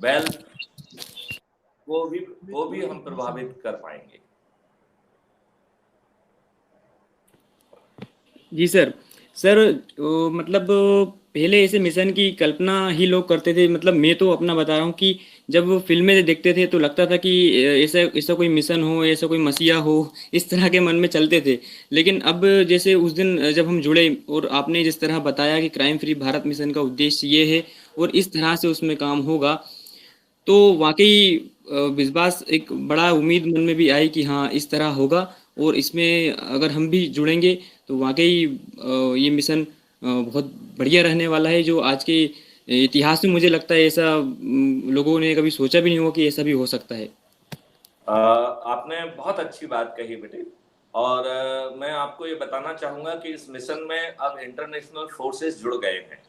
Wealth, वो भी हम प्रभावित कर पाएंगे। जी सर। सर मतलब पहले ऐसे मिशन की कल्पना ही लोग करते थे, मतलब मैं तो अपना बता रहा हूँ कि जब फिल्में देखते थे तो लगता था कि ऐसा ऐसा कोई मिशन हो, ऐसा कोई मसीहा हो, इस तरह के मन में चलते थे। लेकिन अब जैसे उस दिन जब हम जुड़े और आपने जिस तरह बताया कि क्राइम फ्री भारत मिशन का उद्देश्य ये है और इस तरह से उसमें काम होगा, तो वाकई विश्वास, एक बड़ा उम्मीद मन में भी आई कि हाँ इस तरह होगा और इसमें अगर हम भी जुड़ेंगे तो वाकई ये मिशन बहुत बढ़िया रहने वाला है, जो आज के इतिहास में मुझे लगता है ऐसा लोगों ने कभी सोचा भी नहीं होगा कि ऐसा भी हो सकता है। आपने बहुत अच्छी बात कही बेटे, और मैं आपको ये बताना चाहूंगा कि इस मिशन में अब इंटरनेशनल फोर्सेस जुड़ गए हैं।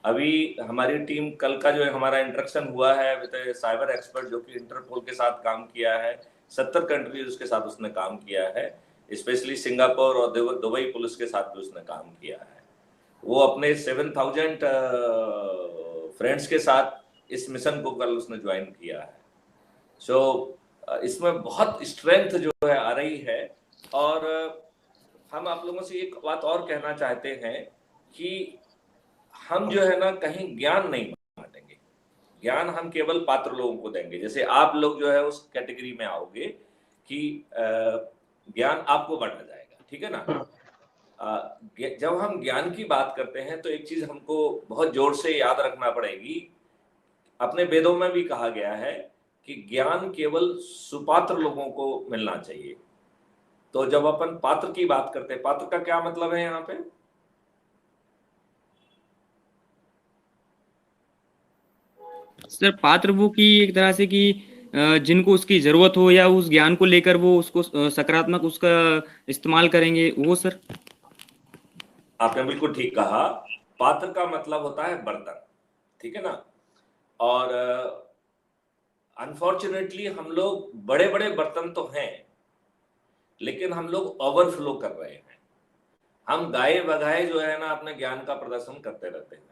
अभी हमारी टीम, कल का जो है हमारा इंटरेक्शन हुआ है विद साइबर एक्सपर्ट जो कि इंटरपोल के साथ काम किया है, 70 कंट्रीज उसके साथ उसने काम किया है, स्पेशली सिंगापुर और दुबई पुलिस के साथ भी उसने काम किया है। वो अपने 7000 फ्रेंड्स के साथ इस मिशन को कल उसने ज्वाइन किया है। सो इसमें बहुत स्ट्रेंथ जो है आ रही है। और हम आप लोगों से एक बात और कहना चाहते हैं कि हम जो है ना कहीं ज्ञान नहीं बांटेंगे, ज्ञान हम केवल पात्र लोगों को देंगे। जैसे आप लोग जो है उस कैटेगरी में आओगे कि ज्ञान आपको बांटा जाएगा, ठीक है ना। जब हम ज्ञान की बात करते हैं तो एक चीज हमको बहुत जोर से याद रखना पड़ेगी, अपने वेदों में भी कहा गया है कि ज्ञान केवल सुपात्र लोगों को मिलना चाहिए। तो जब अपन पात्र की बात करते हैं, पात्र का क्या मतलब है यहाँ पे? सर पात्र वो की एक तरह से कि जिनको उसकी जरूरत हो या उस ज्ञान को लेकर वो उसको सकारात्मक उसका इस्तेमाल करेंगे, वो सर। आपने बिल्कुल ठीक कहा, पात्र का मतलब होता है बर्तन, ठीक है ना। और अनफॉर्चुनेटली हम लोग बड़े बड़े बर्तन तो हैं, लेकिन हम लोग ओवरफ्लो कर रहे हैं। हम गाए बगाए जो है ना अपने ज्ञान का प्रदर्शन करते रहते हैं।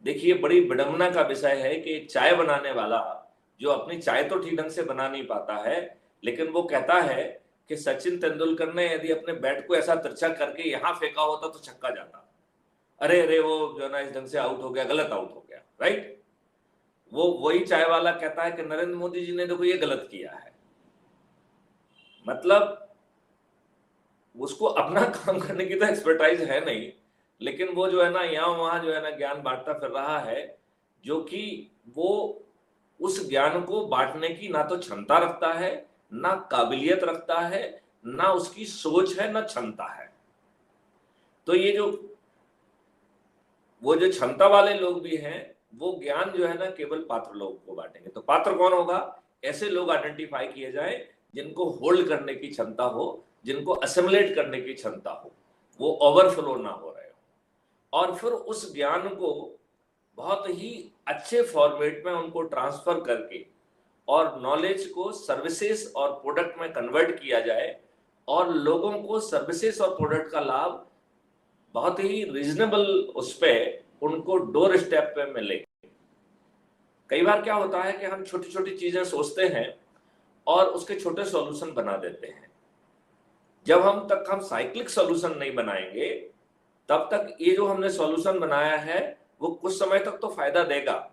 देखिए, बड़ी विडंबना का विषय है कि चाय बनाने वाला जो अपनी चाय तो ठीक ढंग से बना नहीं पाता है, लेकिन वो कहता है कि सचिन तेंदुलकर ने यदि अपने बैट को ऐसा तिरछा करके यहां फेंका होता तो छक्का जाता। अरे अरे, वो जो है ना इस ढंग से आउट हो गया, गलत आउट हो गया, राइट। वो वही चाय वाला कहता है कि नरेंद्र मोदी जी ने देखो ये गलत किया है। मतलब उसको अपना काम करने की तो एक्सपर्टाइज है नहीं, लेकिन वो जो है ना यहाँ वहां जो है ना ज्ञान बांटता फिर रहा है, जो कि वो उस ज्ञान को बांटने की ना तो क्षमता रखता है, ना काबिलियत रखता है, ना उसकी सोच है, ना क्षमता है। तो ये जो वो जो क्षमता वाले लोग भी हैं, वो ज्ञान जो है ना केवल पात्र लोगों को बांटेंगे। तो पात्र कौन होगा? ऐसे लोग आइडेंटिफाई किए जाए जिनको होल्ड करने की क्षमता हो, जिनको असिमुलेट करने की क्षमता हो, वो ओवरफ्लो ना हो रहे हो, और फिर उस ज्ञान को बहुत ही अच्छे फॉर्मेट में उनको ट्रांसफर करके और नॉलेज को सर्विसेज और प्रोडक्ट में कन्वर्ट किया जाए, और लोगों को सर्विसेज और प्रोडक्ट का लाभ बहुत ही रीजनेबल उस पे उनको डोर स्टेप पे मिले। कई बार क्या होता है कि हम छोटी छोटी चीजें सोचते हैं और उसके छोटे सॉल्यूशन बना देते हैं। जब हम साइक्लिक सॉल्यूशन नहीं बनाएंगे, तब तक ये जो हमने सॉल्यूशन बनाया है वो कुछ समय तक तो फायदा देगा,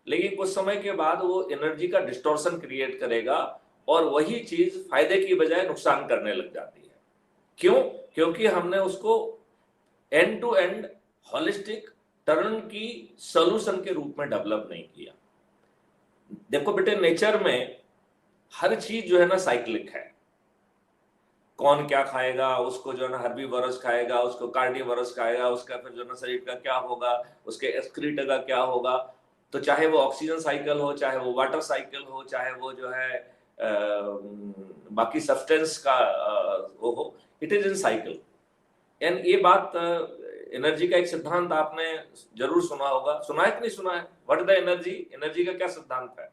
लेकिन कुछ समय के बाद वो एनर्जी का डिस्टॉर्शन क्रिएट करेगा और वही चीज फायदे की बजाय नुकसान करने लग जाती है। क्यों? क्योंकि हमने उसको end to end holistic turnkey solution के रूप में डेवलप नहीं किया। देखो बेटे, नेचर में हर चीज जो है ना साइक्लिक है। कौन क्या खाएगा, उसको जो है ना हर्बीवोरस खाएगा, उसको कार्निवोरस खाएगा, उसका फिर जो है ना शरीर का क्या होगा, उसके एक्सक्रीट का क्या होगा। तो चाहे वो ऑक्सीजन साइकिल हो, चाहे वो वाटर साइकिल हो, चाहे वो जो है बाकी सब्सटेंस का वो हो, it is in cycle. And ये बात एनर्जी का एक सिद्धांत आपने जरूर सुना होगा, सुना है कि नहीं सुना है? What is the energy? Energy का क्या सिद्धांत है?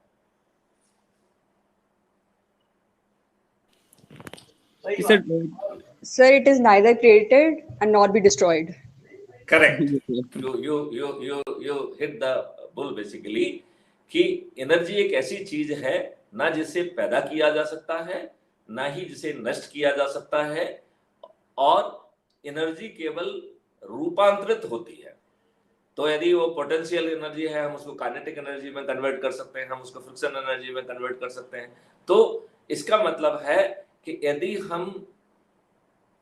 Sir Sir, it is neither created and nor be destroyed. Correct. You hit the bull basically. कि एनर्जी एक ऐसी चीज है ना जिसे पैदा किया जा सकता है, ना ही जिसे नष्ट किया जा सकता है, और एनर्जी केवल रूपांतरित होती है। तो यदि वो पोटेंशियल एनर्जी है, हम उसको काइनेटिक एनर्जी में कन्वर्ट कर सकते हैं, हम उसको फ्रिक्शन एनर्जी में कन्वर्ट कर सकते हैं। तो इसका मतलब है कि यदि हम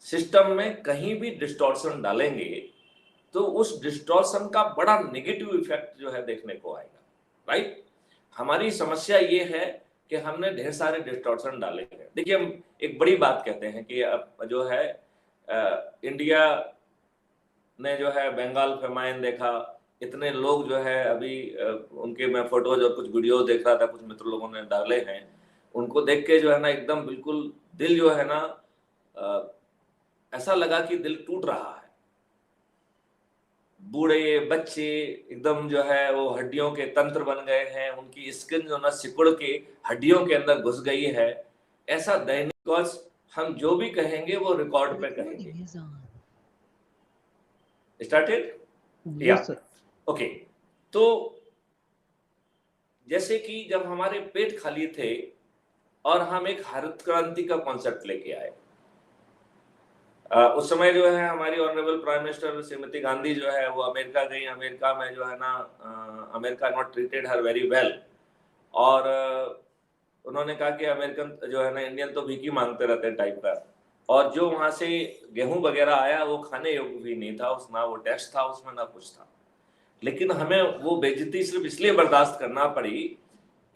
सिस्टम में कहीं भी डिस्टॉर्शन डालेंगे तो उस डिस्टॉर्शन का बड़ा नेगेटिव इफेक्ट जो है देखने को आएगा, राइट। हमारी समस्या ये है कि हमने ढेर सारे डिस्टॉर्शन डाले हैं। देखिए, हम एक बड़ी बात कहते हैं कि अब जो है इंडिया ने जो है बंगाल फेमाइन देखा, इतने लोग जो है अभी उनके मैं फोटोज और कुछ वीडियो देख रहा था, कुछ मित्र लोगों ने डाले हैं, उनको देख के जो है ना एकदम बिल्कुल दिल जो है ना ऐसा लगा कि दिल टूट रहा है। बूढ़े बच्चे एकदम जो है वो हड्डियों के तंत्र बन गए हैं, उनकी स्किन जो ना सिकुड़ के हड्डियों के अंदर घुस गई है। ऐसा दैनिक हम जो भी कहेंगे वो रिकॉर्ड पे कहेंगे। स्टार्टेड या ओके। तो जैसे कि जब हमारे पेट खाली थे और हम एक हरित क्रांति का कॉन्सेप्ट लेके आए, उस समय जो है हमारी honourable prime minister Shrimati Gandhi जो है वो अमेरिका गई। अमेरिका में जो है ना America not treated her very well, और उन्होंने कहा कि अमेरिकन जो है ना इंडियन तो भीख ही मांगते रहते हैं टाइप का। और जो वहां से गेहूं वगैरह आया वो खाने योग्य भी नहीं था, ना वो टैक्स था उसमें, ना कुछ था। लेकिन हमें वो बेइज्जती सिर्फ इसलिए बर्दाश्त करना पड़ी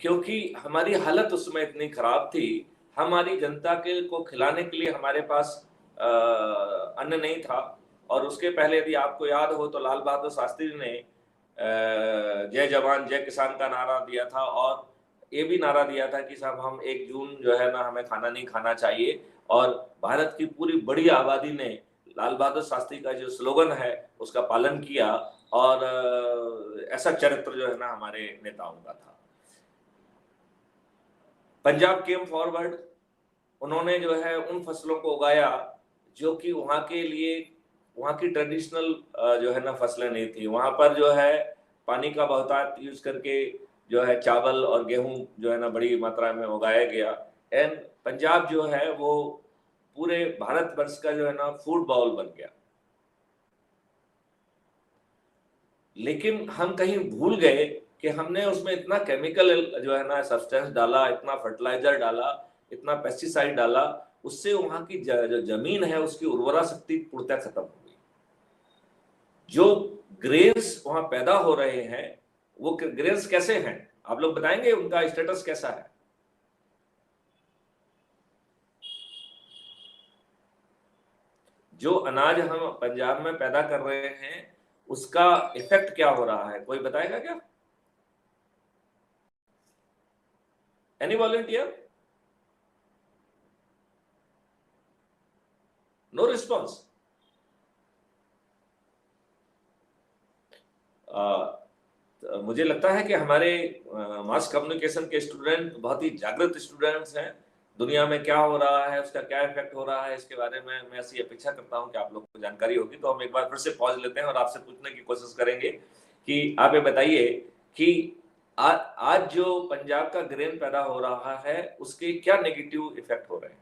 क्योंकि हमारी हालत उसमें इतनी खराब थी, हमारी जनता के को खिलाने के लिए हमारे पास अन्न नहीं था। और उसके पहले यदि आपको याद हो तो लाल बहादुर शास्त्री ने जय जवान जय किसान का नारा दिया था, और ये भी नारा दिया था कि साहब हम 1 जून जो है ना हमें खाना नहीं खाना चाहिए। और भारत की पूरी बड़ी आबादी ने लाल बहादुर शास्त्री का जो स्लोगन है उसका पालन किया, और ऐसा चरित्र जो है ना हमारे नेताओं का था। पंजाब केम फॉरवर्ड, उन्होंने जो है उन फसलों को उगाया जो कि वहां के लिए वहां की ट्रेडिशनल जो है ना फसलें नहीं थी। वहां पर जो है पानी का बहुतायत यूज करके जो है चावल और गेहूं जो है ना बड़ी मात्रा में उगाया गया। एंड पंजाब जो है वो पूरे भारतवर्ष का जो है ना फूड बाउल बन गया। लेकिन हम कहीं भूल गए कि हमने उसमें इतना केमिकल जो है ना सब्सटेंस डाला, इतना फर्टिलाइजर डाला, इतना पेस्टिसाइड डाला, उससे वहां की जो जमीन है उसकी उर्वरा शक्ति पूर्णतः खत्म हो गई। जो ग्रेन्स वहां पैदा हो रहे हैं वो ग्रेन्स कैसे हैं आप लोग बताएंगे, उनका स्टेटस कैसा है? जो अनाज हम पंजाब में पैदा कर रहे हैं उसका इफेक्ट क्या हो रहा है, कोई बताएगा क्या? Any volunteer? No response. मुझे लगता है कि हमारे मास कम्युनिकेशन के स्टूडेंट बहुत ही जागृत स्टूडेंट्स हैं। दुनिया में क्या हो रहा है, उसका क्या इफेक्ट हो रहा है, इसके बारे में मैं ऐसी अपेक्षा करता हूं कि आप लोगों को जानकारी होगी। तो हम एक बार फिर से पॉज लेते हैं और आपसे पूछने की कोशिश करेंगे कि आप ये बताइए कि आज जो पंजाब का ग्रेन पैदा हो रहा है उसके क्या नेगेटिव इफेक्ट हो रहे हैं?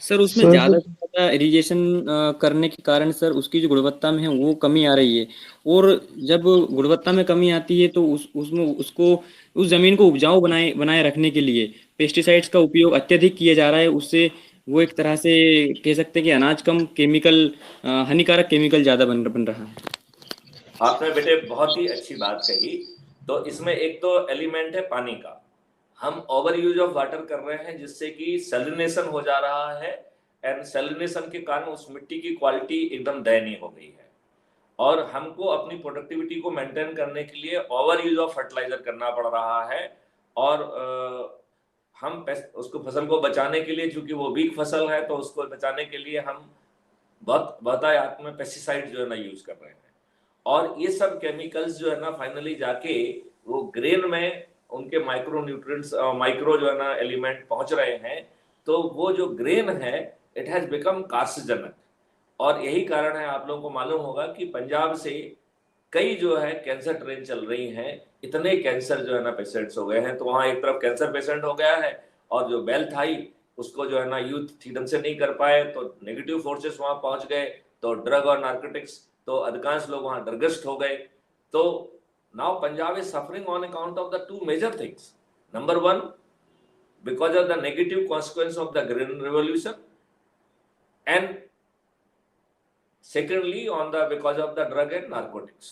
सर उसमें ज्यादा से ज्यादा इरिगेशन करने के कारण सर उसकी जो गुणवत्ता में है वो कमी आ रही है। और जब गुणवत्ता में कमी आती है तो उसमें उसको उस जमीन को उपजाऊ बनाए बनाए रखने के लिए पेस्टिसाइड्स का उपयोग अत्यधिक किया जा रहा है। उससे वो एक तरह से कह सकते हैं कि अनाज कम केमिकल हानिकारक केमिकल ज्यादा बन रहा है। आपने बेटे बहुत ही अच्छी बात कही। तो इसमें एक तो एलिमेंट है पानी का। हम ओवर यूज ऑफ वाटर कर रहे हैं जिससे कि सैलिनेशन हो जा रहा है, एंड सैलिनेशन के कारण उस मिट्टी की क्वालिटी एकदम दयनीय हो गई है। और हमको अपनी प्रोडक्टिविटी को मेंटेन करने के लिए ओवर यूज ऑफ फर्टिलाइजर करना पड़ रहा है। और हम उसको फसल को बचाने के लिए, चूंकि वो वीक फसल है, तो उसको बचाने के लिए हम बहुतायत में पेस्टिसाइड जो है ना यूज कर रहे हैं। और ये सब केमिकल्स जो है ना फाइनली जाके वो ग्रेन में उनके माइक्रो न्यूट्रिएंट्स माइक्रो जो है ना एलिमेंट पहुंच रहे हैं। तो वो जो ग्रेन है इट हैज बिकम कार्सिनोजेनिक। और यही कारण है, आप लोगों को मालूम होगा कि पंजाब से कई जो है कैंसर ट्रेन चल रही हैं, इतने कैंसर जो है ना पेशेंट्स हो गए हैं। तो वहाँ एक तरफ कैंसर पेशेंट हो गया है और जो वेल्थ आई उसको जो है ना यूथ ठीक ढंग से नहीं कर पाए, तो नेगेटिव फोर्सेस वहां पहुंच गए, तो ड्रग और नार्कोटिक्स, तो अधिकांश लोग वहां ड्रगिस्ट हो गए। तो now Punjab is suffering on account of the two major things. Number one, because of the negative consequence of the green revolution, and secondly on the because of the drug and narcotics।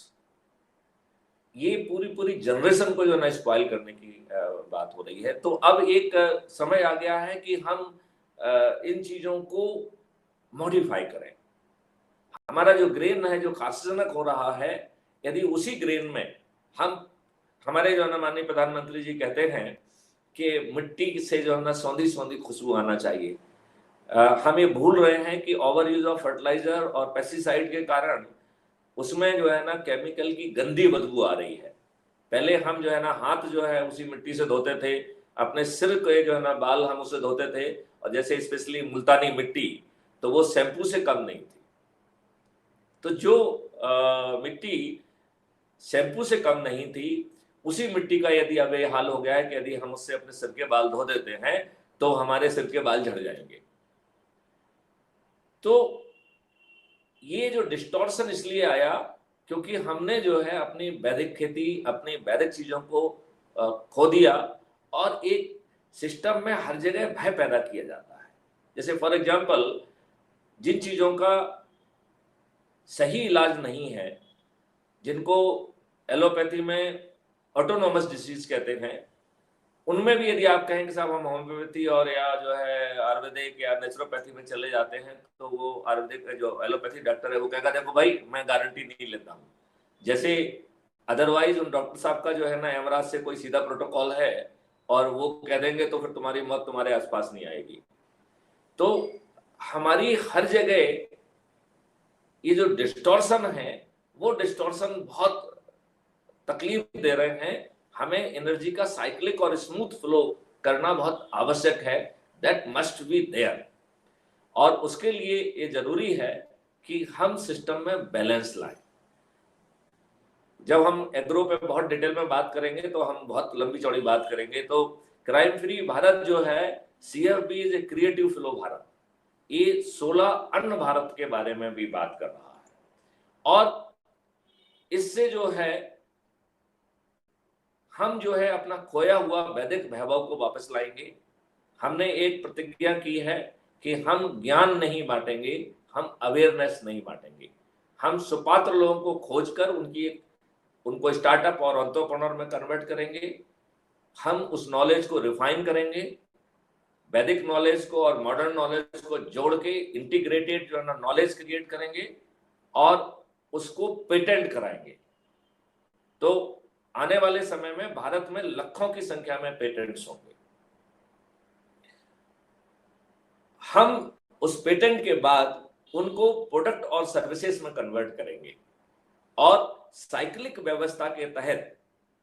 ये पूरी generation को जो ना spoil करने की बात हो रही है। तो अब एक समय आ गया है कि हम इन चीजों को मॉडिफाई करें। हमारा जो ग्रेन है जो खासजनक हो रहा है, यदि उसी ग्रेन में हम, हमारे जो है ना माननीय प्रधानमंत्री जी कहते हैं कि मिट्टी से जो है ना सौंधी सौंधी खुशबू आना चाहिए। हम ये भूल रहे हैं कि ओवर यूज ऑफ फर्टिलाइजर और पेस्टिसाइड के कारण उसमें जो है ना केमिकल की गंदी बदबू आ रही है। पहले हम जो है ना हाथ जो है उसी मिट्टी से धोते थे, अपने सिर के जो है ना बाल हम उससे धोते थे, और जैसे स्पेशली मुल्तानी मिट्टी, तो वो शैम्पू से कम नहीं थी। तो जो मिट्टी शैम्पू से कम नहीं थी, उसी मिट्टी का यदि अब ये हाल हो गया है कि यदि हम उससे अपने सिर के बाल धो देते हैं तो हमारे सिर के बाल झड़ जाएंगे। तो ये जो डिस्टॉर्शन इसलिए आया क्योंकि हमने जो है अपनी वैदिक खेती, अपनी वैदिक चीजों को खो दिया, और एक सिस्टम में हर जगह भय पैदा किया जाता है। जैसे फॉर एग्जांपल, जिन चीजों का सही इलाज नहीं है, जिनको एलोपैथी में ऑटोनोमस डिसीज कहते हैं, उनमें भी यदि आप कहें कि साहब हम होम्योपैथी और या जो है आयुर्वेदिक या नेचुरोपैथी में चले जाते हैं, तो वो आयुर्वेदिक जो एलोपैथी डॉक्टर है वो कहेगा देखो भाई मैं गारंटी नहीं लेता हूँ। जैसे अदरवाइज उन डॉक्टर साहब का जो है ना एमराज से कोई सीधा प्रोटोकॉल है और वो कह देंगे तो फिर तुम्हारी मौत तुम्हारे आसपास नहीं आएगी। तो हमारी हर जगह ये जो डिस्टॉर्शन है, वो डिस्टॉर्शन बहुत तकलीफ दे रहे हैं। हमें एनर्जी का साइक्लिक और स्मूथ फ्लो करना बहुत आवश्यक है, दैट मस्ट बी देयर। और उसके लिए ये जरूरी है कि हम सिस्टम में बैलेंस लाएं। जब हम एग्रो पे बहुत डिटेल में बात करेंगे तो हम बहुत लंबी चौड़ी बात करेंगे। तो क्राइम फ्री भारत जो है, CFB is a creative flow Bharat, ये 16 अन्न भारत के बारे में भी बात कर रहा है। और इससे जो है हम जो है अपना खोया हुआ वैदिक वैभव को वापस लाएंगे। हमने एक प्रतिज्ञा की है कि हम ज्ञान नहीं बांटेंगे, हम अवेयरनेस नहीं बांटेंगे। हम सुपात्र लोगों को खोजकर उनको स्टार्टअप और एंटरप्रेन्योर में कन्वर्ट करेंगे। हम उस नॉलेज को रिफाइन करेंगे, वैदिक नॉलेज को और मॉडर्न नॉलेज को जोड़ के इंटीग्रेटेड जो है ना नॉलेज क्रिएट करेंगे और उसको पेटेंट कराएंगे। तो आने वाले समय में भारत में लाखों की संख्या में पेटेंट्स होंगे। हम उस पेटेंट के बाद उनको प्रोडक्ट और सर्विसेज में कन्वर्ट करेंगे, और साइक्लिक व्यवस्था के तहत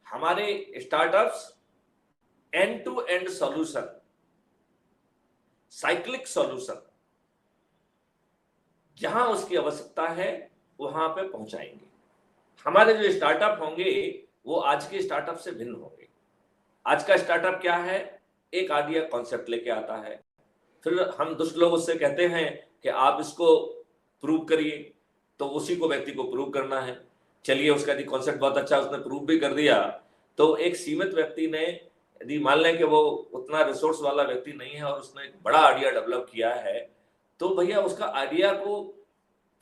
हमारे startups end to end solution, cyclic solution, जहां उसकी आवश्यकता है वहां पे पहुंचाएंगे। हमारे जो स्टार्टअप होंगे वो आज के स्टार्टअप से भिन्न होंगे। आज का स्टार्टअप क्या है? एक आइडिया कॉन्सेप्ट लेके आता है, फिर हम दुष्ट लोग उससे कहते हैं कि आप इसको प्रूव करिए, तो उसी को व्यक्ति को प्रूव करना है। चलिए, उसका यदि कॉन्सेप्ट बहुत अच्छा, उसने प्रूव भी कर दिया, तो एक सीमित व्यक्ति ने, यदि मान लें कि वो उतना रिसोर्स वाला व्यक्ति नहीं है और उसने एक बड़ा आइडिया डेवलप किया है, तो भैया उसका आइडिया को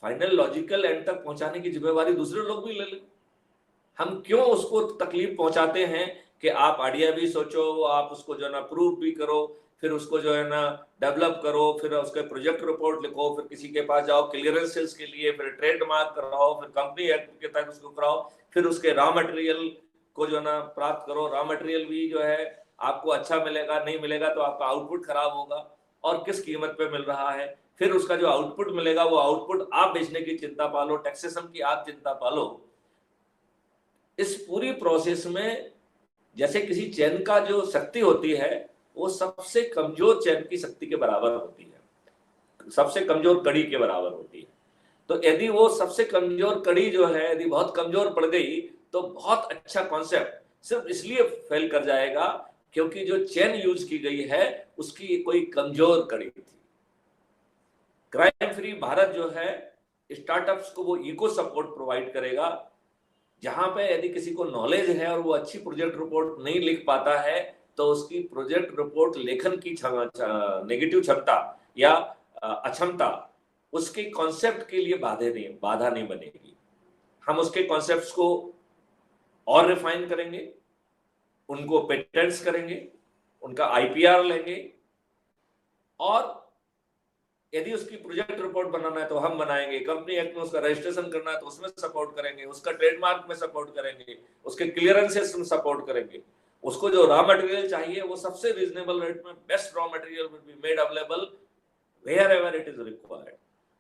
फाइनल लॉजिकल एंड तक पहुंचाने की जिम्मेवारी दूसरे लोग भी ले लें। हम क्यों उसको तकलीफ पहुंचाते हैं कि आप आइडिया भी सोचो, आप उसको जो है ना प्रूव भी करो, फिर उसको जो है ना डेवलप करो, फिर उसके प्रोजेक्ट रिपोर्ट लिखो, फिर किसी के पास जाओ क्लियरेंसेस के लिए, फिर ट्रेडमार्क कराओ, फिर कंपनी एक्ट के तहत उसको कराओ, फिर उसके रॉ मटेरियल को जो है ना प्राप्त करो। रॉ मटेरियल भी जो है आपको अच्छा मिलेगा, नहीं मिलेगा तो आपका आउटपुट खराब होगा, और किस कीमत पे मिल रहा है। फिर उसका जो आउटपुट मिलेगा वो आउटपुट आप बेचने की चिंता पालो, टैक्सेशन की आप चिंता पालो। इस पूरी प्रोसेस में जैसे किसी चैन का जो शक्ति होती है वो सबसे कमजोर चैन की शक्ति के बराबर होती है, सबसे कमजोर कड़ी के बराबर होती है। तो यदि वो सबसे कमजोर कड़ी जो है यदि बहुत कमजोर पड़ गई तो बहुत अच्छा कॉन्सेप्ट सिर्फ इसलिए फेल कर जाएगा क्योंकि जो चेन यूज की गई है उसकी कोई कमजोर कड़ी थी। क्राइम फ्री भारत जो है स्टार्टअप्स को वो इको सपोर्ट प्रोवाइड करेगा, जहां पे यदि किसी को नॉलेज है और वो अच्छी प्रोजेक्ट रिपोर्ट नहीं लिख पाता है तो उसकी प्रोजेक्ट रिपोर्ट लेखन की नेगेटिव क्षमता या अक्षमता उसके कॉन्सेप्ट के लिए बाधा नहीं बनेगी। हम उसके कॉन्सेप्ट्स को और रिफाइन करेंगे, उनको पेटेंट्स करेंगे, उनका आईपीआर लेंगे, और यदि उसकी प्रोजेक्ट रिपोर्ट बनाना है तो हम बनाएंगे, कंपनी एक्ट में उसका रजिस्ट्रेशन करना है तो उसमें सपोर्ट करेंगे, उसका ट्रेडमार्क में सपोर्ट करेंगे, उसके क्लियरेंसेस में सपोर्ट करेंगे, उसको जो रॉ मटेरियल चाहिए वो सबसे रीजनेबल रेट में best raw material will be made available wherever it is required.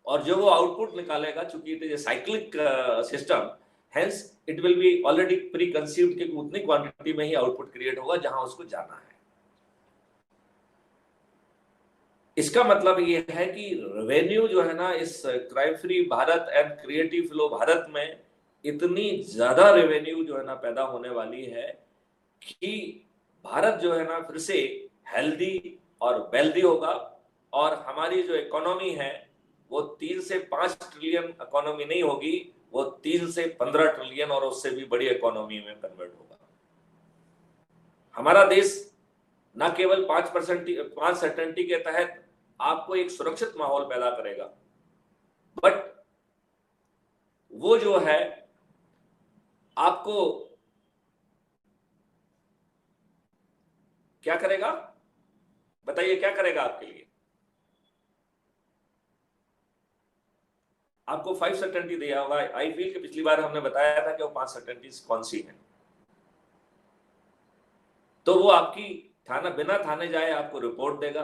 और जो वो आउटपुट निकालेगा, चूंकि it is a cyclic system, hence it will be already preconceived कि उतनी क्वांटिटी में ही आउटपुट क्रिएट होगा जहां उसको जाना है। इसका मतलब ये है कि रेवेन्यू जो है ना इस crime free Bharat and creative flow Bharat में इतनी ज्यादा रेवेन्यू जो है ना पैदा होने वाली है कि भारत जो है ना फिर से हेल्दी और वेल्दी होगा, और हमारी जो इकोनॉमी है वो 3 से 5 ट्रिलियन इकोनॉमी नहीं होगी, वो 3 से 15 ट्रिलियन और उससे भी बड़ी इकोनॉमी में कन्वर्ट होगा। हमारा देश न केवल 5 सर्टेनिटी के तहत आपको एक सुरक्षित माहौल पैदा करेगा, बट वो जो है आपको क्या करेगा, बताइए क्या करेगा आपके लिए? आपको 5 सर्टेनिटी दिया होगा। आई फील कि पिछली बार हमने बताया था कि वो 5 सर्टेनिटीज कौन सी हैं। तो वो आपकी बिना थाने जाए आपको रिपोर्ट देगा,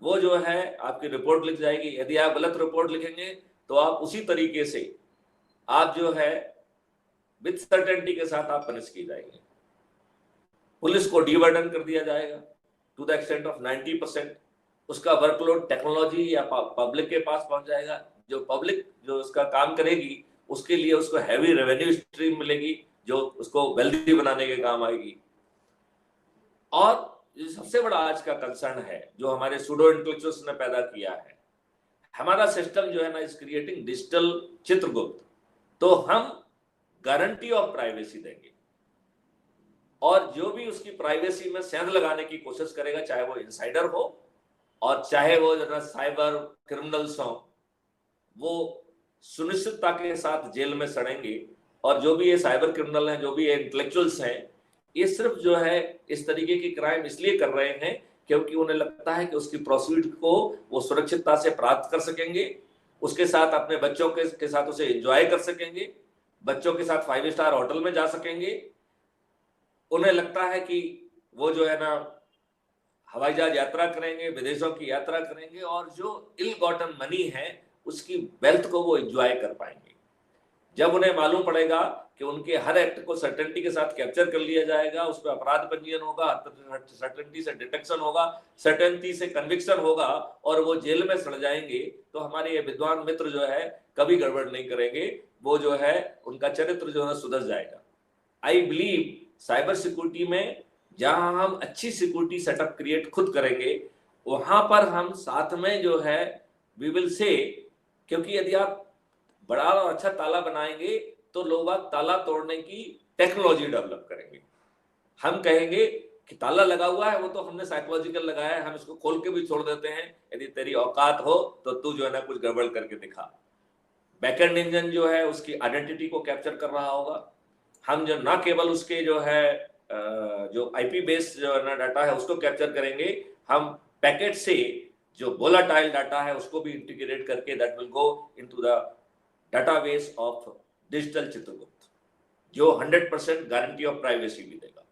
वो जो है आपकी रिपोर्ट लिख जाएगी। यदि आप गलत रिपोर्ट लिखेंगे तो आप उसी तरीके से आप जो है विद सर्टेनिटी के साथ आप पनिश की जाएंगे। पुलिस को डीबर्डन कर दिया जाएगा टू द एक्सटेंट ऑफ 90%। उसका वर्कलोड टेक्नोलॉजी या पब्लिक के पास पहुंच जाएगा। जो पब्लिक जो उसका काम करेगी उसके लिए उसको हैवी रेवेन्यू स्ट्रीम मिलेगी जो उसको वेल्दी बनाने के काम आएगी। और सबसे बड़ा आज का कंसर्न है जो हमारे सूडो इंटेलेक्चुअल्स ने पैदा किया है, हमारा सिस्टम जो है ना इज क्रिएटिंग डिजिटल चित्रगुप्त। तो हम गारंटी ऑफ प्राइवेसी देंगे, और जो भी उसकी प्राइवेसी में सेंध लगाने की कोशिश करेगा, चाहे वो इनसाइडर हो और चाहे वो जो ना साइबर क्रिमिनल्स हो, वो सुनिश्चितता के साथ जेल में सड़ेंगे। और जो भी ये साइबर क्रिमिनल हैं, जो भी ये इंटेलेक्चुअल्स हैं, ये सिर्फ जो है इस तरीके की क्राइम इसलिए कर रहे हैं क्योंकि उन्हें लगता है कि उसकी प्रोसीड को वो सुरक्षितता से प्राप्त कर सकेंगे, उसके साथ अपने बच्चों के साथ उसे एंजॉय कर सकेंगे, बच्चों के साथ 5 स्टार होटल में जा सकेंगे। उन्हें लगता है कि वो जो है ना हवाई जहाज यात्रा करेंगे, विदेशों की यात्रा करेंगे, और जो इल गॉटन मनी है उसकी वेल्थ को वो एंजॉय कर पाएंगे। जब उन्हें मालूम पड़ेगा कि उनके हर एक्ट को सर्टेनिटी के साथ कैप्चर कर लिया जाएगा, उस पर अपराध पंजीयन होगा, सर्टेनिटी से डिटेक्शन होगा, सर्टेनिटी से कन्विक्शन होगा, और वो जेल में सड़ जाएंगे, तो हमारे ये विद्वान मित्र जो है कभी गड़बड़ नहीं करेंगे। वो जो है उनका चरित्र जो है सुधर जाएगा। आई बिलीव साइबर सिक्योरिटी में जहां हम अच्छी सिक्योरिटी सेटअप क्रिएट खुद करेंगे, वहां पर हम साथ में जो है वी विल से, क्योंकि यदि आप बड़ा और अच्छा ताला बनाएंगे तो लोग ताला तोड़ने की टेक्नोलॉजी डेवलप करेंगे। हम कहेंगे कि ताला लगा हुआ है, वो तो हमने साइकोलॉजिकल लगाया है, हम इसको खोल के भी छोड़ देते हैं, यदि तेरी औकात हो तो तू जो है ना कुछ गड़बड़ करके दिखा। बैकएंड इंजन जो है उसकी आइडेंटिटी को कैप्चर कर रहा होगा। हम जो ना केवल उसके जो है जो आईपी बेस्ड जो है ना डाटा है उसको कैप्चर करेंगे, हम पैकेट से जो वोलाटाइल डाटा है उसको भी इंटीग्रेट करके that will go into the database of digital Chitragupta, जो 100% गारंटी ऑफ प्राइवेसी भी देगा।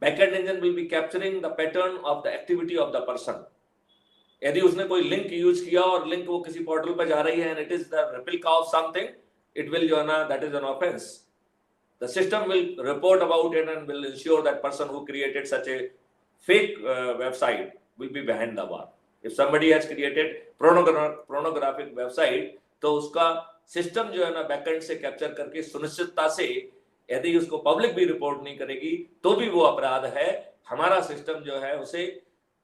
Backend engine will be capturing the pattern of the activity of the person. यदि उसने कोई लिंक यूज किया और लिंक वो किसी पोर्टल पर जा रही है and it is the replica of something, it will जो है ना that is an offence. The system will report about it and will ensure that person who created such a fake website will be behind the bar. If somebody has created pornographic website, तो उसका system जो है ना backend से capture करके सुनिश्चितता से यदि उसको पब्लिक भी रिपोर्ट नहीं करेगी तो भी वो अपराध है। हमारा सिस्टम जो है उसे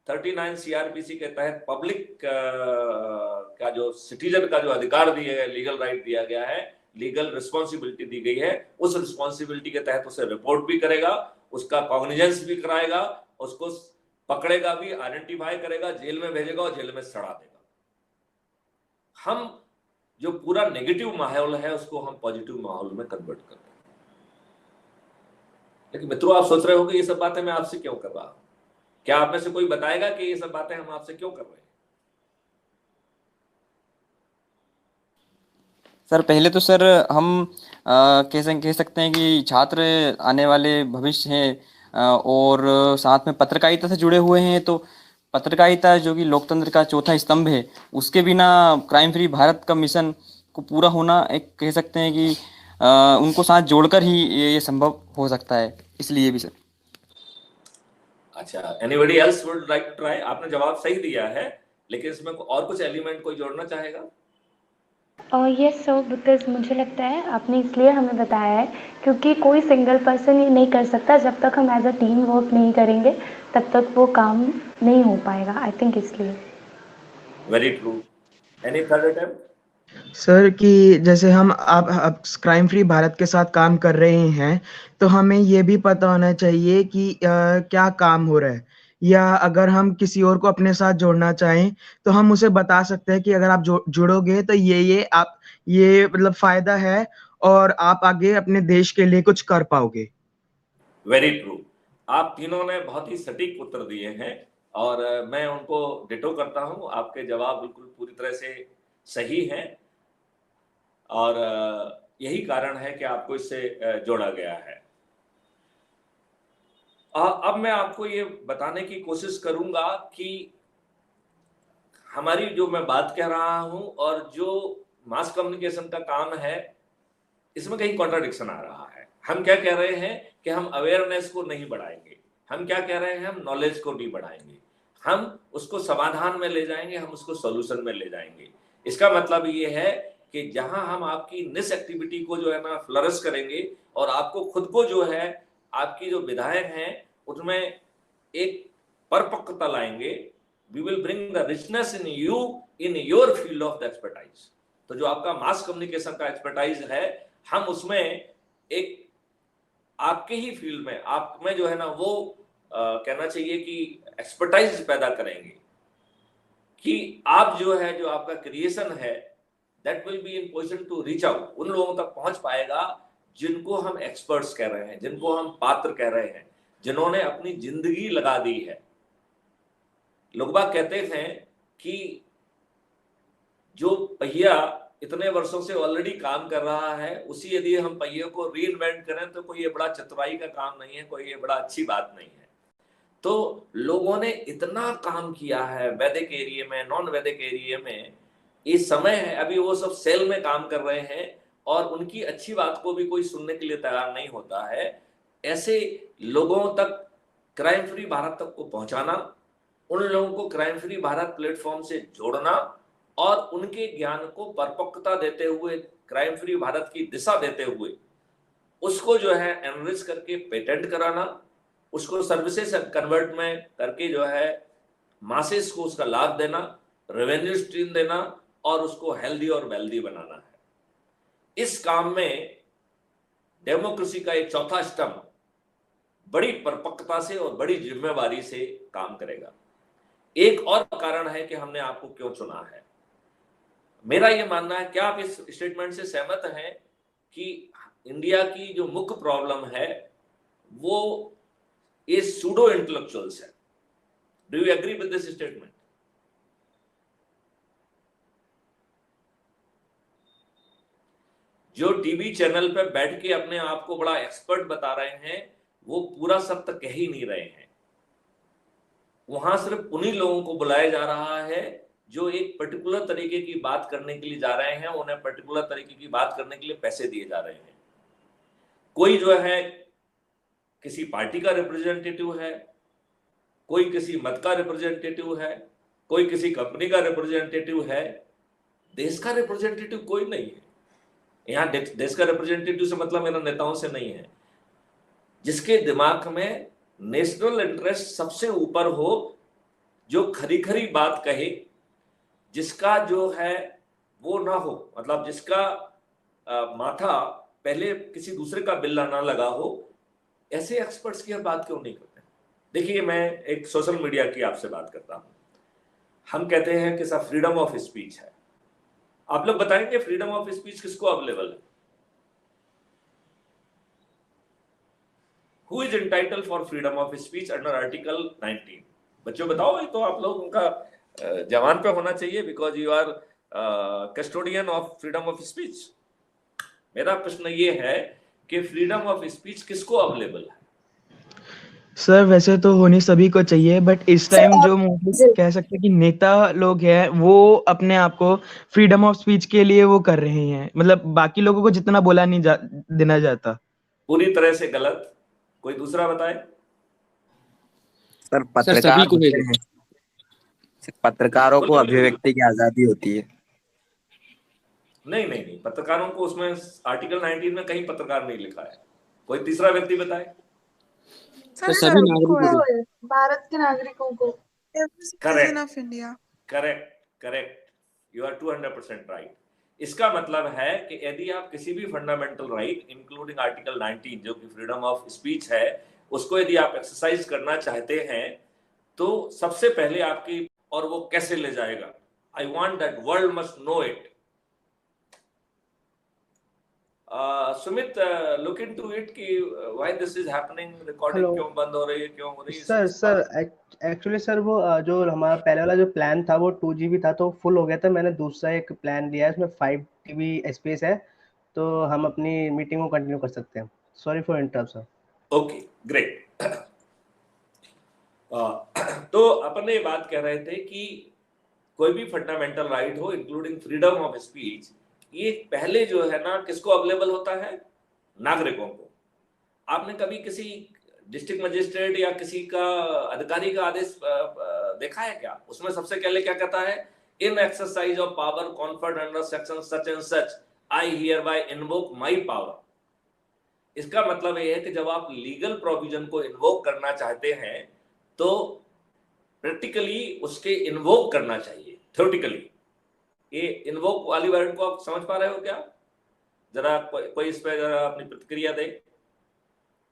39 सीआरपीसी के तहत पब्लिक का जो सिटीजन का जो अधिकार दिया गया, लीगल राइट दिया गया है, लीगल रिस्पॉन्सिबिलिटी दी गई है, उस रिस्पॉन्सिबिलिटी के तहत उसे रिपोर्ट भी करेगा, उसका कॉग्निजेंस भी कराएगा, उसको पकड़ेगा भी, आइडेंटिफाई करेगा, जेल में भेजेगा और जेल में सड़ा देगा। हम जो पूरा नेगेटिव माहौल है उसको हम पॉजिटिव माहौल में कन्वर्ट कर रहे हैं। लेकिन मित्रों, आप सोच रहे होंगे ये सब बातें मैं आपसे क्यों कर रहा हूं? क्या आप में से कोई बताएगा कि ये सब बातें हम आपसे क्यों कर रहे हैं? सर पहले तो सर हम कह सकते हैं कि छात्र आने वाले भविष्य हैं, और साथ में पत्रकारिता से जुड़े हुए हैं। तो पत्रकारिता जो कि लोकतंत्र का चौथा स्तंभ है, उसके बिना क्राइम फ्री भारत का मिशन को पूरा होना एक कह सकते हैं कि उनको साथ जोड़कर ही ये संभव हो सकता है, इसलिए भी सर। अच्छा, anybody else would like to try? आपने जवाब सही दिया है, लेकिन इसमें और कुछ एलिमेंट कोई जोड़ना चाहेगा? यस सर, बिकॉज मुझे लगता है आपने इसलिए हमें बताया है क्योंकि कोई सिंगल पर्सन ये नहीं कर सकता। जब तक हम एज अ टीम वर्क नहीं करेंगे तब तक वो काम नहीं हो पाएगा। आई थिंक इसलिए। Very true. Any third attempt? Sir कि जैसे हम अब क्राइम फ्री भारत के साथ काम कर रहे हैं, तो हमें ये भी पता होना चाहिए कि क्या काम हो रहा है, या अगर हम किसी और को अपने साथ जोड़ना चाहें तो हम उसे बता सकते हैं कि अगर आप जुड़ोगे तो ये मतलब फायदा है और आप आगे अपने देश के लिए कुछ कर पाओगे। Very true. आप तीनों ने बहुत ही सटीक उत्तर दिए हैं और मैं उनको डिटो करता हूं। आपके जवाब बिल्कुल पूरी तरह से सही हैं और यही कारण है कि आपको इससे जोड़ा गया है। अब मैं आपको ये बताने की कोशिश करूंगा कि हमारी जो मैं बात कह रहा हूं और जो मास कम्युनिकेशन का काम है, इसमें कहीं कॉन्ट्राडिक्शन आ रहा है। हम क्या कह रहे हैं कि हम अवेयरनेस को नहीं बढ़ाएंगे, हम क्या कह रहे हैं, हम नॉलेज को नहीं बढ़ाएंगे, हम उसको समाधान में ले जाएंगे, हम उसको सॉल्यूशन में ले जाएंगे। इसका मतलब ये है कि जहां हम आपकी निस एक्टिविटी को जो है ना फ्लरिश करेंगे और आपको खुद को जो है आपकी जो विधायक हैं उसमें एक परिपक्वता लाएंगे, we will bring the richness in you in your field of the expertise. तो जो आपका मास कम्युनिकेशन का एक्सपर्टाइज है, हम उसमें एक आपके ही फील्ड में आप में जो है ना वो कहना चाहिए कि एक्सपर्टाइज पैदा करेंगे कि आप जो है जो आपका क्रिएशन है that will be in position to reach out, उन लोगों तक पहुंच पाएगा जिनको हम एक्सपर्ट्स कह रहे हैं, जिनको हम पात्र कह रहे हैं, जिन्होंने अपनी जिंदगी लगा दी है। लोग बाग कहते थे कि जो पहिया इतने वर्षों से ऑलरेडी काम कर रहा है, उसी यदि हम पहिए को रीइन्वेंट करें तो कोई ये बड़ा चतुराई का काम नहीं है, कोई ये बड़ा अच्छी बात नहीं है। तो लोगों ने इतना काम किया है वैदिक एरिया में, नॉन वैदिक एरिया में, इस समय है अभी वो सब सेल में काम कर रहे हैं और उनकी अच्छी बात को भी कोई सुनने के लिए तैयार नहीं होता है। ऐसे लोगों तक क्राइम फ्री भारत तक को पहुंचाना, उन लोगों को क्राइम फ्री भारत प्लेटफॉर्म से जोड़ना और उनके ज्ञान को परिपक्वता देते हुए, क्राइम फ्री भारत की दिशा देते हुए, उसको जो है एनरिच करके पेटेंट कराना, उसको सर्विसेज कन्वर्ट में करके जो है मासेस को उसका लाभ देना, रेवेन्यू स्ट्रीम देना और उसको हेल्दी और वेल्दी बनाना है। इस काम में डेमोक्रेसी का एक चौथा स्तंभ बड़ी परिपक्वता से और बड़ी जिम्मेवारी से काम करेगा। एक और कारण है कि हमने आपको क्यों चुना है। मेरा यह मानना है, क्या आप इस स्टेटमेंट से सहमत हैं कि इंडिया की जो मुख्य प्रॉब्लम है वो ये सूडो इंटेलेक्चुअल्स है? Do you agree with this statement? जो टीवी चैनल पे बैठ के अपने आप को बड़ा एक्सपर्ट बता रहे हैं, वो पूरा सत्य कह ही नहीं रहे हैं। वहां सिर्फ उन्हीं लोगों को बुलाया जा रहा है जो एक पर्टिकुलर तरीके की बात करने के लिए जा रहे हैं, उन्हें पर्टिकुलर तरीके की बात करने के लिए पैसे दिए जा रहे हैं। कोई जो है किसी पार्टी का रिप्रेजेंटेटिव है, कोई किसी मत का रिप्रेजेंटेटिव है, कोई किसी कंपनी का रिप्रेजेंटेटिव है। देश का रिप्रेजेंटेटिव कोई नहीं है यहाँ। देश का रिप्रेजेंटेटिव से मतलब मेरा नेताओं से नहीं है, जिसके दिमाग में नेशनल इंटरेस्ट सबसे ऊपर हो, जो खरी खरी बात कहे, जिसका जो है वो ना हो, मतलब जिसका माथा पहले किसी दूसरे का बिल्ला ना लगा हो, ऐसे एक्सपर्ट्स की हम बात क्यों नहीं करते? देखिए, मैं एक सोशल मीडिया की आपसे बात करता हूं। हम कहते हैं कि सब फ्रीडम ऑफ स्पीच है। आप लोग बताएंगे फ्रीडम ऑफ स्पीच किसको अवेलेबल है? Who is entitled for freedom of speech under Article 19? बच्चों बताओ, ये तो आप लोग उनका जवान पे होना चाहिए, because you are custodian of freedom of speech. मेरा प्रश्न ये है कि फ्रीडम ऑफ स्पीच किसको अवेलेबल है? सर वैसे तो होनी सभी को चाहिए, बट इस टाइम जो जी। कह सकते हैं कि नेता लोग हैं वो अपने आप को फ्रीडम ऑफ स्पीच के लिए वो कर रहे हैं, मतलब बाकी लोगों को जितना बोला नहीं देना जाता। पूरी तरह से गलत। कोई दूसरा बताए? सर सर पत्रकार सभी को होते है। हैं, पत्रकारों को बोलिए, बोलिए, बोलिए। अभिव्यक्ति की आजादी होती है। नहीं नहीं नहीं, पत्रकारों को उसमें आर्टिकल 19 में कहीं पत्रकार नहीं लिखा है। कोई तीसरा व्यक्ति बताए? सर सभी नागरिकों को। भारत के नागरिकों को। Correct, of India. Correct, correct, you are 200% right. इसका मतलब है कि यदि आप किसी भी फंडामेंटल राइट इंक्लूडिंग आर्टिकल 19 जो कि फ्रीडम ऑफ स्पीच है, उसको यदि आप एक्सरसाइज करना चाहते हैं तो सबसे पहले आपकी, और वो कैसे ले जाएगा? I want that world must know it. Sumit, look into it कि why this is happening, recording hello क्यों बंद हो रही है, क्यों हो रही है? सर एक्चुअली सर वो जो हमारा पहले वाला जो प्लान था वो 2 GB था तो फुल हो गया था। मैंने दूसरा एक प्लान लिया है, उसमें 5 TB स्पेस है, तो हम अपनी मीटिंग को कंटिन्यू कर सकते हैं। Sorry for interrupt sir. Okay, great. तो अपन ने ये बात कह रहे थे कि कोई भी फंडामेंटल राइट हो इंक्लूडिंग फ्रीडम ऑफ स्पीच, ये पहले जो है ना किसको अवेलेबल होता है? नागरिकों को। आपने कभी किसी डिस्ट्रिक्ट मजिस्ट्रेट या किसी का अधिकारी का आदेश देखा है क्या? उसमें सबसे पहले क्या कहता है? In exercise of power conferred under section such and such I hereby invoke my power. इसका मतलब यह है कि जब आप लीगल प्रोविजन को इन्वोक करना चाहते हैं तो प्रैक्टिकली उसके इन्वोक करना चाहिए, थ्योरेटिकली। ये इन्वोक वाली वर्ड को आप समझ पा रहे हो क्या? जरा कोई इस पे जरा अपनी प्रतिक्रिया दे।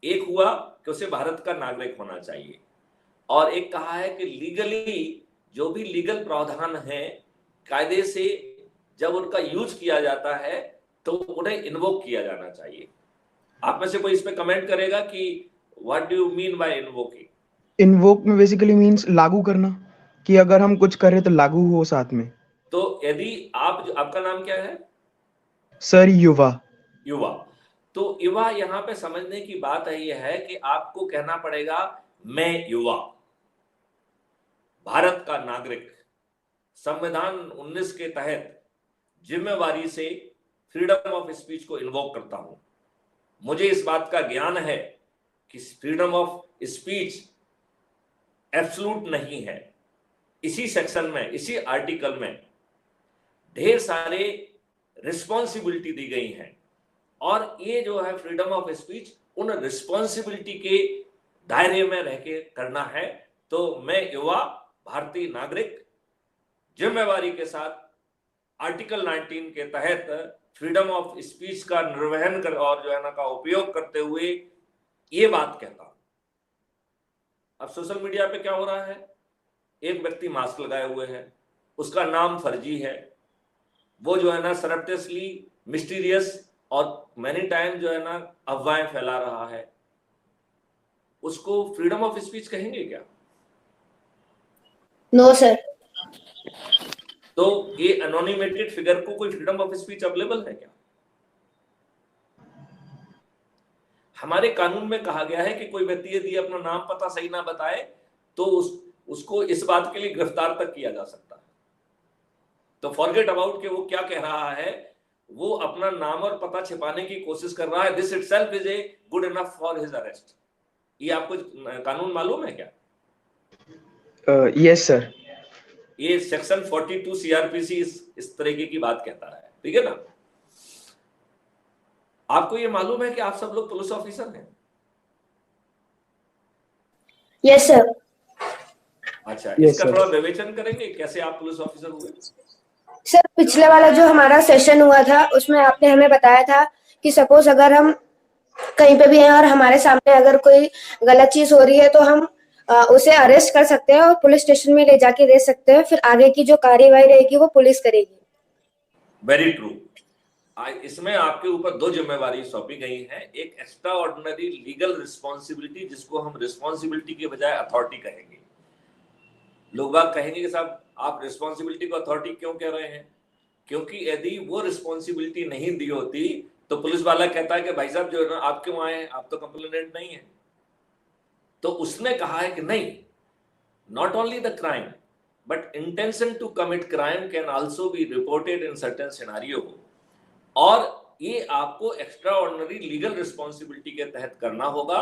एक हुआ कि उसे भारत का नागरिक होना चाहिए, और एक कहा है कि लीगली जो भी लीगल प्रावधान है कायदे से जब उनका यूज किया जाता है तो उन्हें इन्वोक किया जाना चाहिए। आप में से कोई इस पे कमेंट करेगा कि what do you mean by invoking? Invoke में बेसिकली मीन्स लागू करना, कि अगर हम कुछ करें तो लागू हो साथ में। तो यदि आपका नाम क्या है? सर युवा। युवा। तो युवा, यहाँ पे समझने की बात है, यह है कि आपको कहना पड़ेगा मैं युवा, भारत का नागरिक, संविधान 19 के तहत जिम्मेवारी से फ्रीडम ऑफ स्पीच को इन्वोक करता हूं। मुझे इस बात का ज्ञान है कि फ्रीडम ऑफ स्पीच एब्सोल्यूट नहीं है। इसी सेक्शन में, इसी आर्टिकल में ढेर सारे रिस्पॉन्सिबिलिटी दी गई हैं, और ये जो है फ्रीडम ऑफ स्पीच उन रिस्पॉन्सिबिलिटी के दायरे में रह के करना है। तो मैं युवा भारतीय नागरिक जिम्मेवारी के साथ आर्टिकल 19 के तहत फ्रीडम ऑफ स्पीच का निर्वहन कर और जो है ना का उपयोग करते हुए ये बात कहता हूं। अब सोशल मीडिया पे क्या हो रहा है? एक व्यक्ति मास्क लगाए हुए है, उसका नाम फर्जी है, वो जो है ना सरप्टेसली मिस्टीरियस और मैनी टाइम जो है ना अफवाहें फैला रहा है। उसको फ्रीडम ऑफ स्पीच कहेंगे क्या? No sir. तो ये एनोनिमेटेड फिगर को कोई फ्रीडम ऑफ स्पीच अवेलेबल है क्या? हमारे कानून में कहा गया है कि कोई व्यक्ति यदि अपना नाम पता सही ना बताए तो उसको इस बात के लिए गिरफ्तार तक किया जा सकता है। तो फॉरगेट अबाउट कि वो क्या कह रहा है, वो अपना नाम और पता छिपाने की कोशिश कर रहा है। This itself is a good enough for his arrest. ये आपको कानून मालूम है क्या? Yes sir. ये सेक्शन 42 सीआरपीसी इस तरीके की बात कहता है, ठीक है ना। आपको ये मालूम है कि आप सब लोग पुलिस ऑफिसर हैं? Yes sir. अच्छा, Yes, इसका sir. थोड़ा विवेचन करेंगे कैसे आप पुलिस ऑफिसर हुए? सर पिछले वाला जो हमारा सेशन हुआ था उसमें आपने हमें बताया था कि सपोज अगर हम कहीं पे भी हैं और हमारे सामने अगर कोई गलत चीज हो रही है तो हम उसे अरेस्ट कर सकते हैं और पुलिस स्टेशन में ले जाके दे सकते हैं, फिर आगे की जो कार्यवाही रहेगी वो पुलिस करेगी। Very true. इसमें आपके ऊपर दो जिम्मेवारी सौंपी गई है, एक एक्स्ट्रा ऑर्डिनरी लीगल रिस्पॉन्सिबिलिटी जिसको हम रिस्पॉन्सिबिलिटी के बजाय अथॉरिटी कहेंगे। लोग बात कहेंगे कि साहब आप रिस्पॉन्सिबिलिटी को अथॉरिटी क्यों कह रहे हैं? क्योंकि यदि वो रिस्पॉन्सिबिलिटी नहीं दी होती तो पुलिस वाला कहता है कि भाई साहब जो है ना आप क्यों आए हैं, आप तो कंप्लेनेंट नहीं है। तो उसने कहा है कि नहीं, not only the crime but intention to commit crime can also be reported in certain scenario, और ये आपको एक्स्ट्रा ऑर्डिनरी लीगल रिस्पॉन्सिबिलिटी के तहत करना होगा।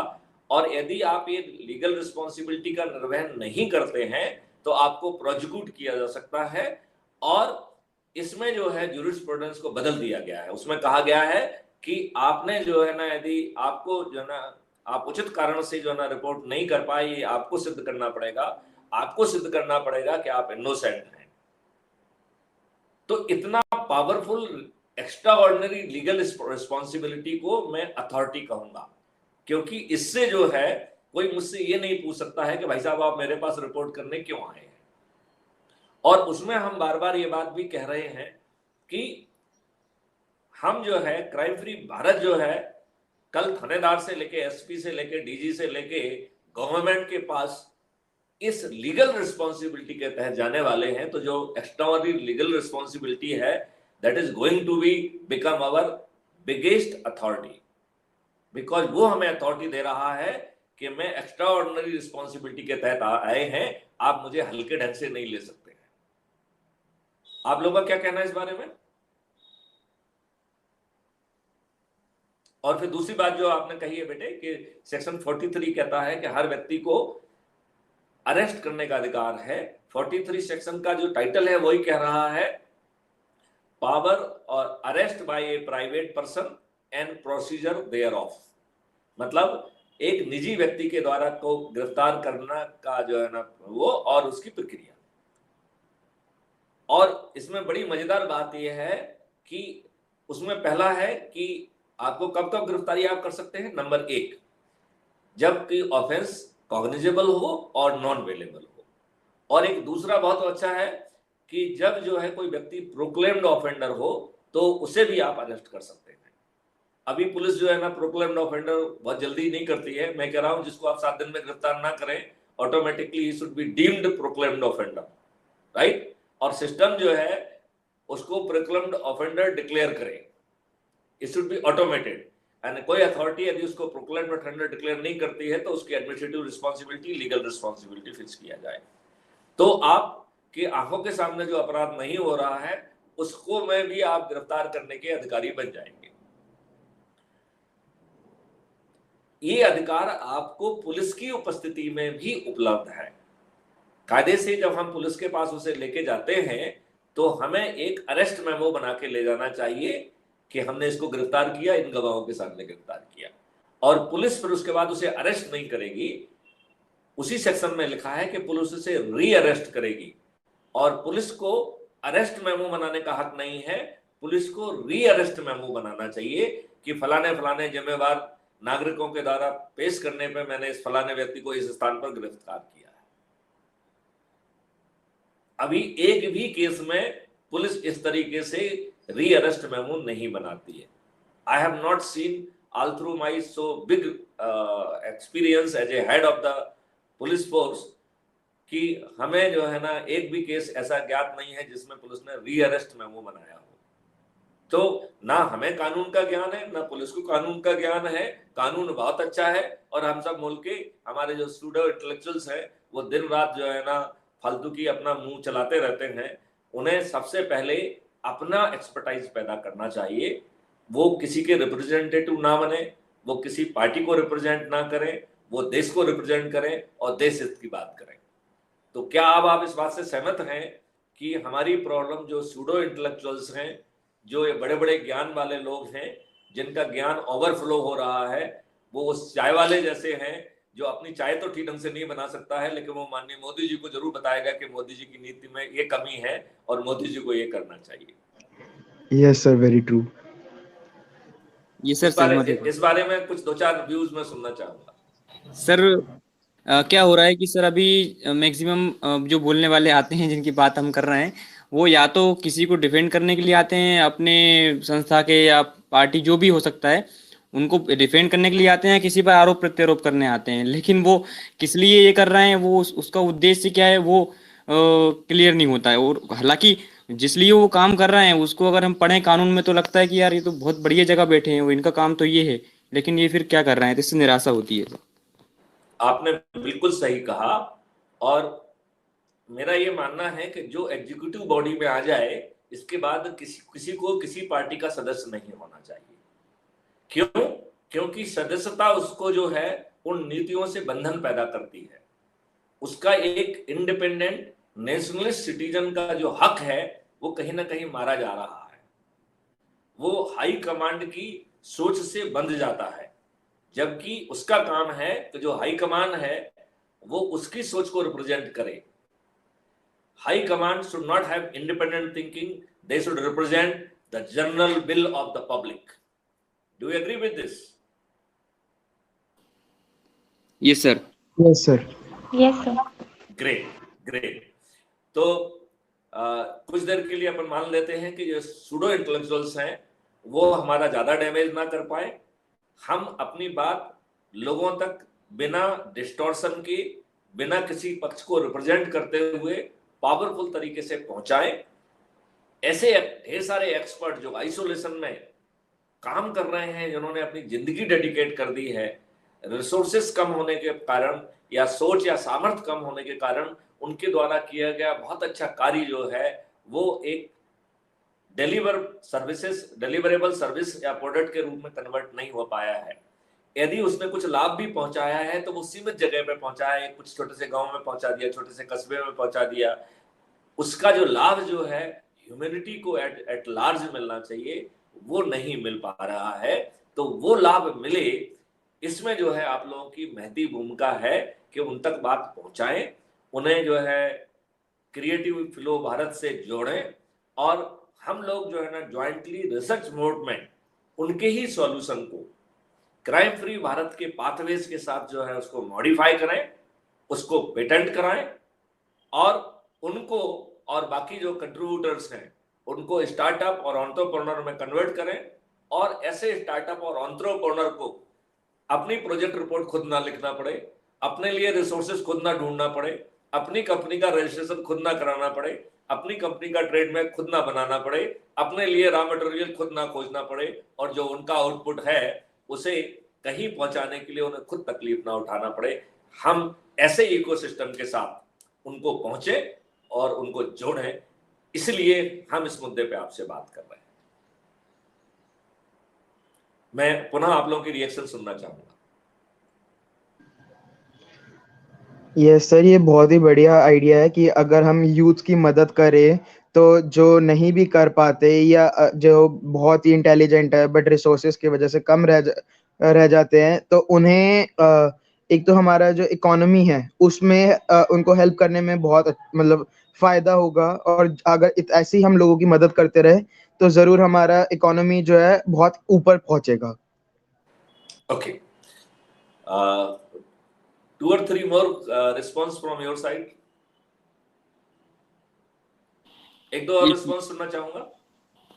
और यदि आप ये लीगल रिस्पॉन्सिबिलिटी का निर्वहन नहीं करते हैं तो आपको प्रोसिक्यूट किया जा सकता है। और इसमें जो है ज्यूरिस्प्रूडेंस को बदल दिया गया है, उसमें कहा गया है कि आपने जो है ना यदि आपको जो है ना आप उचित कारण से जो है ना रिपोर्ट नहीं कर पाए, ये आपको सिद्ध करना पड़ेगा, आपको सिद्ध करना पड़ेगा कि आप इनोसेंट हैं। तो इतना powerful extra ordinary legal responsibility को मैं अथॉरिटी कहूंगा, क्योंकि इससे जो है कोई मुझसे ये नहीं पूछ सकता है कि भाई साहब आप मेरे पास रिपोर्ट करने क्यों आए हैं। और उसमें हम बार बार ये बात भी कह रहे हैं कि हम जो है क्राइम फ्री भारत जो है कल थानेदार से लेके एसपी से लेके डीजी से लेके गवर्नमेंट के पास इस लीगल रिस्पॉन्सिबिलिटी के तहत जाने वाले हैं। तो जो एक्स्ट्राऑर्डिनरी लीगल रिस्पॉन्सिबिलिटी है that is going to be become our biggest authority, because वो हमें अथॉरिटी दे रहा है कि मैं एक्स्ट्रा ऑर्डिनरी रिस्पॉन्सिबिलिटी के तहत आए हैं, आप मुझे हल्के ढंग से नहीं ले सकते हैं। आप लोगों का क्या कहना है इस बारे में? और फिर दूसरी बात जो आपने कही है बेटे कि सेक्शन 43 कहता है कि हर व्यक्ति को अरेस्ट करने का अधिकार है। 43 सेक्शन का जो टाइटल है वही कह रहा है पावर और arrest by a private person and procedure thereof, मतलब एक निजी व्यक्ति के द्वारा को गिरफ्तार करना का जो है ना वो और उसकी प्रक्रिया। और इसमें बड़ी मजेदार बात यह है कि उसमें पहला है कि आपको कब कब गिरफ्तारी आप कर सकते हैं। नंबर 1, जबकि ऑफेंस कॉग्निजेबल हो और नॉन वेलेबल हो। और एक दूसरा बहुत अच्छा है कि जब जो है कोई व्यक्ति प्रोक्लेम्ड ऑफेंडर हो तो उसे भी आप अरेस्ट कर सकते हैं। अभी पुलिस जो है ना प्रोक्लेम्ड ऑफेंडर बहुत जल्दी नहीं करती है। मैं कह रहा हूं जिसको आप 7 दिन में गिरफ्तार ना करें automatically he should be deemed proclaimed offender, right. और सिस्टम जो है उसको प्रोक्लेम्ड ऑफेंडर डिक्लेयर करे, it should be automated. And कोई अथॉरिटी यदि उसको प्रोक्लेम्ड ऑफेंडर डिक्लेयर नहीं करती है तो उसकी administrative responsibility, legal responsibility fix किया जाए। तो आपकी आंखों के सामने जो अपराध नहीं हो रहा है उसको में भी आप गिरफ्तार करने के अधिकारी बन जाएंगे। ये अधिकार आपको पुलिस की उपस्थिति में भी उपलब्ध है। कायदे से जब हम पुलिस के पास उसे लेके जाते हैं तो हमें एक अरेस्ट मेमो बना के ले जाना चाहिए कि हमने इसको गिरफ्तार किया, इन गवाहों के सामने गिरफ्तार किया। और पुलिस फिर उसके बाद उसे अरेस्ट नहीं करेगी। उसी सेक्शन में लिखा है कि पुलिस उसे री अरेस्ट करेगी, और पुलिस को अरेस्ट मेमो बनाने का हक नहीं है, पुलिस को री अरेस्ट मेमो बनाना चाहिए कि फलाने फलाने जिम्मेवार नागरिकों के द्वारा पेश करने पे मैंने इस फलाने व्यक्ति को इस स्थान पर गिरफ्तार किया है। अभी एक भी केस में पुलिस इस तरीके से री अरेस्ट मेमो नहीं बनाती है। I have not seen all through my so big experience as a head of the police force कि हमें जो है ना एक भी केस ऐसा ज्ञात नहीं है जिसमें पुलिस ने री अरेस्ट मेमो बनाया हो। तो ना हमें कानून का ज्ञान है ना पुलिस को कानून का ज्ञान है। कानून बहुत अच्छा है और हम सब मुल्क के हमारे जो स्टूडो इंटेलेक्चुअल्स हैं वो दिन रात जो है ना फालतू की अपना मुंह चलाते रहते हैं। उन्हें सबसे पहले अपना एक्सपर्टाइज पैदा करना चाहिए। वो किसी के रिप्रेजेंटेटिव ना बने, वो किसी पार्टी को रिप्रेजेंट ना करें, वो देश को रिप्रेजेंट करें और देश हित की बात करें। तो क्या अब आप इस बात से सहमत हैं कि हमारी प्रॉब्लम जो सूडो इंटेलेक्चुअल्स हैं, जो बड़े बड़े ज्ञान वाले लोग हैं, जिनका ज्ञान ओवरफ्लो हो रहा है, वो उस चाय वाले जैसे हैं जो अपनी चाय तो ठीक ढंग से नहीं बना सकता है, लेकिन वो माननीय मोदी जी को जरूर बताएगा कि मोदी जी की नीति में ये कमी है और मोदी जी को ये करना चाहिए। Yes sir, very true. ये सर सहमत है। इस बारे में कुछ 2-4 व्यूज मैं सुनना चाहूंगा। सर क्या हो रहा है कि सर अभी मैक्सिमम जो बोलने वाले आते हैं जिनकी बात हम कर रहे हैं, वो या तो किसी को डिफेंड करने के लिए आते हैं, अपने संस्था के या पार्टी जो भी हो सकता है उनको डिफेंड करने के लिए आते हैं, किसी पर आरोप प्रत्यारोप करने आते हैं। लेकिन वो किस लिए ये कर रहे हैं, वो उसका उद्देश्य क्या है, वो क्लियर नहीं होता है। और हालांकि जिस लिए वो काम कर रहे हैं उसको अगर हम पढ़ें कानून में तो लगता है कि यार ये तो बहुत बढ़िया जगह बैठे हैं, वो इनका काम तो ये है, लेकिन ये फिर क्या कर रहे हैं, तो इससे निराशा होती है। आपने बिल्कुल सही कहा, और मेरा ये मानना है कि जो एग्जीक्यूटिव बॉडी में आ जाए इसके बाद किसी को किसी पार्टी का सदस्य नहीं होना चाहिए। क्यों? क्योंकि सदस्यता उसको जो है उन नीतियों से बंधन पैदा करती है। उसका एक इंडिपेंडेंट नेशनलिस्ट सिटीजन का जो हक है वो कहीं ना कहीं मारा जा रहा है। वो हाई कमांड की सोच से बंध जाता है, जबकि उसका काम है कि जो हाई कमान है वो उसकी सोच को रिप्रेजेंट करे। High command should not have independent thinking, they should represent the general will of the public. Do you agree with this? Yes sir. Yes sir. Yes sir. Great great. तो कुछ देर के लिए अपन मान लेते हैं कि जो सूडो इंटेलेक्चुअल्स हैं वो हमारा ज्यादा डैमेज ना कर पाए। हम अपनी बात लोगों तक बिना डिस्टॉर्शन के, बिना किसी पक्ष को रिप्रेजेंट करते हुए पावरफुल तरीके से पहुंचाएं। ऐसे ढेर सारे एक्सपर्ट जो आइसोलेशन में काम कर रहे हैं, जिन्होंने अपनी जिंदगी डेडिकेट कर दी है, रिसोर्सेस कम होने के कारण या सोच या सामर्थ्य कम होने के कारण उनके द्वारा किया गया बहुत अच्छा कार्य जो है वो एक डिलीवरेबल सर्विस या प्रोडक्ट के रूप में कन्वर्ट नहीं हो पाया है। यदि उसने कुछ लाभ भी पहुंचाया है तो वो सीमित जगह पे पहुंचाया है, कुछ छोटे से गांव में पहुंचा दिया, छोटे से कस्बे में पहुंचा दिया। उसका जो लाभ जो है ह्यूमैनिटी को एट लार्ज मिलना चाहिए, वो नहीं मिल पा रहा है। तो वो लाभ मिले, इसमें जो है आप लोगों की महती भूमिका है कि उन तक बात पहुंचाएं, उन्हें जो है क्रिएटिव फ्लो भारत से जोड़ें, और हम लोग जो है ना ज्वाइंटली रिसर्च मोड में उनके ही सॉल्यूशन को क्राइम फ्री भारत के पाथवेज के साथ जो है उसको मॉडिफाई करें, उसको पेटेंट कराएं, और उनको और बाकी जो कंट्रीब्यूटर्स हैं उनको स्टार्टअप और एंटरप्रेन्योर में कन्वर्ट करें, और ऐसे स्टार्टअप और एंटरप्रेन्योर को अपनी प्रोजेक्ट रिपोर्ट खुद ना लिखना पड़े, अपने लिए रिसोर्सेज खुद ना ढूंढना पड़े, अपनी कंपनी का रजिस्ट्रेशन खुद ना कराना पड़े, अपनी कंपनी का ट्रेडमार्क खुद ना बनाना पड़े, अपने लिए रॉ मटेरियल खुद ना खोजना पड़े, और जो उनका आउटपुट है उसे कहीं पहुंचाने के लिए उन्हें खुद तकलीफ ना उठाना पड़े। हम ऐसे इकोसिस्टम के साथ उनको पहुंचे और उनको जोड़ें, इसलिए हम इस मुद्दे पे आपसे बात कर रहे हैं। मैं पुनः आप लोगों की रिएक्शन सुनना चाहूंगा। यस सर, ये बहुत ही बढ़िया आइडिया है कि अगर हम यूथ की मदद करें तो जो नहीं भी कर पाते या जो बहुत ही इंटेलिजेंट है बट रिसोर्सेज की वजह से कम रह जाते हैं, तो उन्हें एक तो हमारा जो इकोनॉमी है उसमें उनको हेल्प करने में बहुत मतलब फायदा होगा। और अगर ऐसी हम लोगों की मदद करते रहे तो जरूर हमारा इकोनॉमी जो है बहुत ऊपर पहुंचेगा। Okay, 2 or 3 more response from your side. एक दो और रिस्पॉन्स सुनना चाहूंगा।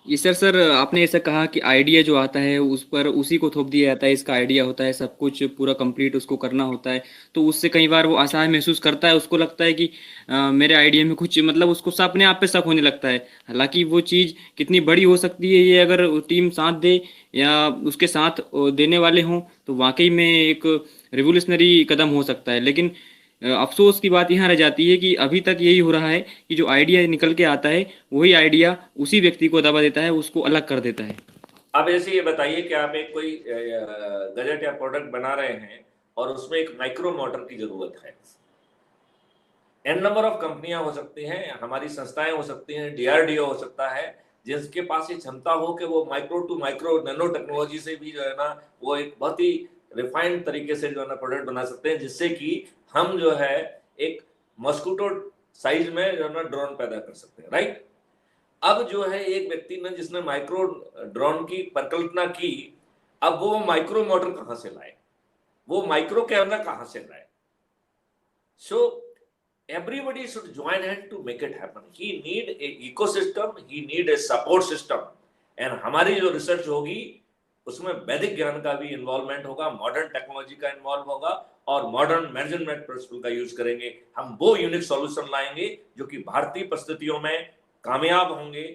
ये सर आपने ऐसा कहा कि आइडिया जो आता है उस पर उसी को थोप दिया जाता है, इसका आइडिया होता है, सब कुछ पूरा कंप्लीट उसको करना होता है, तो उससे कई बार वो असहाय महसूस करता है, उसको लगता है कि मेरे आइडिया में कुछ मतलब उसको अपने आप पे शक होने लगता है। हालांकि वो चीज़ कितनी बड़ी हो सकती है, ये अगर टीम साथ दे या उसके साथ देने वाले हों तो वाकई में एक रिवोल्यूशनरी कदम हो सकता है। लेकिन अफसोस की बात यहाँ रह जाती है कि अभी तक यही हो रहा है कि जो आइडिया निकल के आता है वही आइडिया उसी व्यक्ति को दबा देता है, उसको अलग कर देता है। अब ऐसे ये बताइए कि आप एक कोई गैजेट या प्रोडक्ट बना रहे हैं और उसमें एक माइक्रो मोटर की जरूरत है। एन नंबर ऑफ कंपनियां हो सकती हैं, हमारी संस्थाएं हो सकती हैं, DRDO हो सकता है, जिसके पास ये क्षमता हो कि वो micro to micro nano technology से भी जो है ना वो एक बहुत ही रिफाइंड तरीके से जो है ना प्रोडक्ट बना सकते हैं, जिससे कि हम जो है एक मॉस्किटो साइज में जो है ना ड्रोन पैदा कर सकते हैं, राइट। अब जो है एक व्यक्ति ने जिसने माइक्रो ड्रोन की परिकल्पना की, अब वो माइक्रो मोटर कहां से लाए, वो माइक्रो कैमरा कहां से लाए। सो everybody should join hand to make it happen. He need a ecosystem, he need a support system. And हमारी जो रिसर्च होगी उसमें वैदिक ज्ञान का भी इन्वॉल्वमेंट होगा, मॉडर्न टेक्नोलॉजी का इन्वॉल्व होगा और मॉडर्न मैनेजमेंट प्रिंसिपल का यूज करेंगे। हम वो यूनिक सॉल्यूशन लाएंगे जो कि भारतीय परिस्थितियों में कामयाब होंगे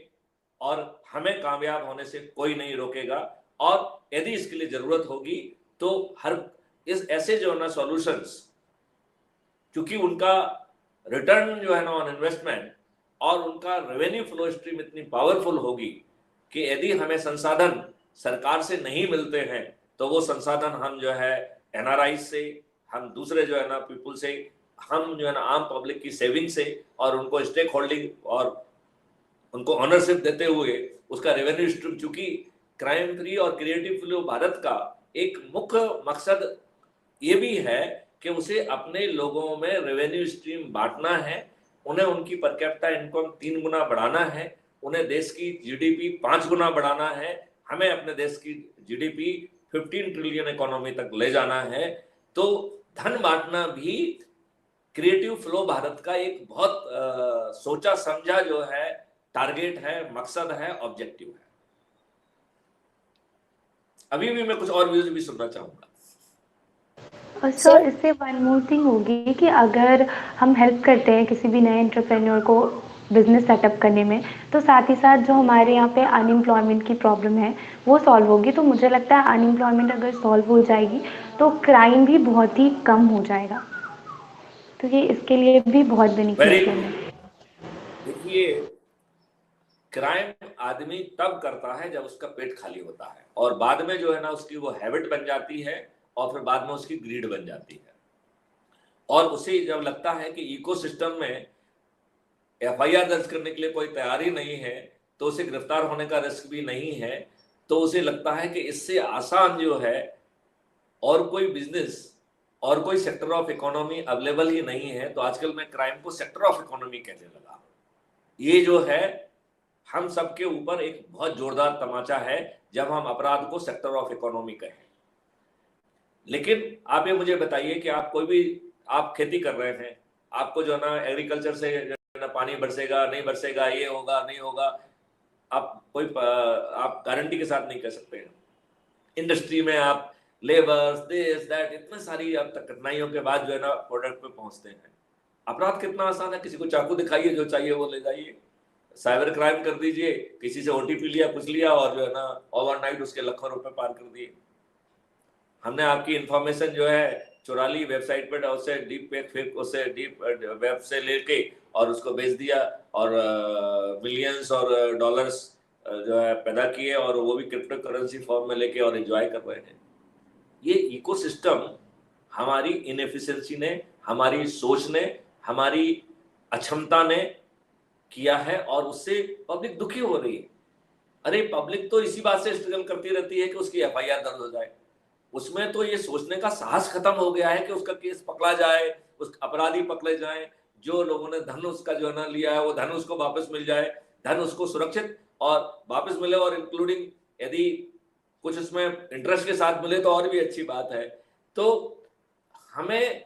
और हमें कामयाब होने से कोई नहीं रोकेगा। और यदि इसके लिए जरूरत होगी तो हर इस ऐसे जो है ना सॉल्यूशंस, क्योंकि उनका रिटर्न जो है ना ऑन इन्वेस्टमेंट और उनका रेवेन्यू फ्लो स्ट्रीम इतनी पावरफुल होगी कि यदि हमें संसाधन सरकार से नहीं मिलते हैं तो वो संसाधन हम जो है NRI से, हम दूसरे जो है ना पीपुल से, हम जो है ना आम पब्लिक की सेविंग से और उनको स्टेक होल्डिंग और उनको ऑनरशिप देते हुए उसका रेवेन्यू स्ट्रीम, चूंकि क्राइम फ्री और क्रिएटिव फ्लो भारत का एक मुख्य मकसद ये भी है कि उसे अपने लोगों में रेवेन्यू स्ट्रीम बांटना है, उन्हें उनकी पर कैपिटा इनकम 3 गुना बढ़ाना है, उन्हें देश की GDP 5 गुना बढ़ाना है, हमें अपने देश की GDP 15 ट्रिलियन इकोनॉमी तक ले जाना है। तो धन बांटना भी क्रिएटिव फ्लो भारत का एक बहुत सोचा समझा जो है टारगेट है, मकसद है, ऑब्जेक्टिव है। अभी भी मैं कुछ और व्यूज भी सुनना चाहूंगा। सर इससे वन मोर थिंग होगी कि अगर हम हेल्प करते हैं किसी भी नए एंटरप्रेन्योर को बिजनेस सेटअप करने में, तो साथ ही साथ जो हमारे यहाँ पे अनएम्प्लॉयमेंट की प्रॉब्लम है वो सॉल्व होगी। तो मुझे लगता है अनएम्प्लॉयमेंट अगर सॉल्व हो जाएगी तो क्राइम भी बहुत ही कम हो जाएगा, तो ये इसके लिए भी बहुत बेनिफिशियल है। देखिए, क्राइम आदमी तब करता है जब उसका पेट खाली होता है और बाद में जो है ना उसकी वो हैबिट बन जाती है और फिर बाद में उसकी ग्रीड बन जाती है। और उसे जब लगता है कि इकोसिस्टम में FIR दर्ज करने के लिए कोई तैयारी नहीं है, तो उसे गिरफ्तार होने का रिस्क भी नहीं है, तो उसे लगता है कि इससे आसान जो है और कोई बिजनेस और कोई सेक्टर ऑफ इकोनॉमी अवेलेबल ही नहीं है। तो आजकल मैं क्राइम को सेक्टर ऑफ इकोनॉमी कहने लगा। ये जो है हम सबके ऊपर एक बहुत जोरदार तमाचा है जब हम अपराध को सेक्टर ऑफ इकोनॉमी कहें। लेकिन आप ये मुझे बताइए कि आप कोई भी आप खेती कर रहे हैं, आपको जो है ना एग्रीकल्चर से जो है ना पानी बरसेगा नहीं बरसेगा, ये होगा नहीं होगा, आप गारंटी के साथ नहीं कह सकते हैं। इंडस्ट्री में आप लेबर्स दिस दैट इतने सारी अब तक कठिनाइयों के बाद जो है ना प्रोडक्ट पे पहुंचते हैं। अपराध कितना आसान है, किसी को चाकू दिखाइए, जो चाहिए वो ले जाइए, साइबर क्राइम कर दीजिए, किसी से OTP लिया कुछ लिया और जो है ना ओवरनाइट उसके लाखों रुपए पार कर दिए। हमने आपकी इंफॉर्मेशन जो है चुरा ली वेबसाइट पर, उससे डीप फेक उससे डीप वेब से लेके और उसको बेच दिया और मिलियंस और डॉलर्स जो है पैदा किए और वो भी क्रिप्टो करेंसी फॉर्म में लेके और एंजॉय कर रहे हैं। ये इकोसिस्टम हमारी इनएफिशिएंसी ने, हमारी सोच ने, हमारी अक्षमता ने किया है और उससे पब्लिक दुखी हो रही है। अरे पब्लिक तो इसी बात से स्ट्रगल करती रहती है कि उसकी FIR दर्ज हो जाए। उसमें तो ये सोचने का साहस खत्म हो गया है कि उसका केस पकड़ा जाए, उस अपराधी पकड़े जाए, जो लोगों ने धन उसका जो है ना लिया है वो धन उसको वापस मिल जाए, धन उसको सुरक्षित और वापस मिले, और इंक्लूडिंग यदि कुछ उसमें इंटरेस्ट के साथ मिले तो और भी अच्छी बात है। तो हमें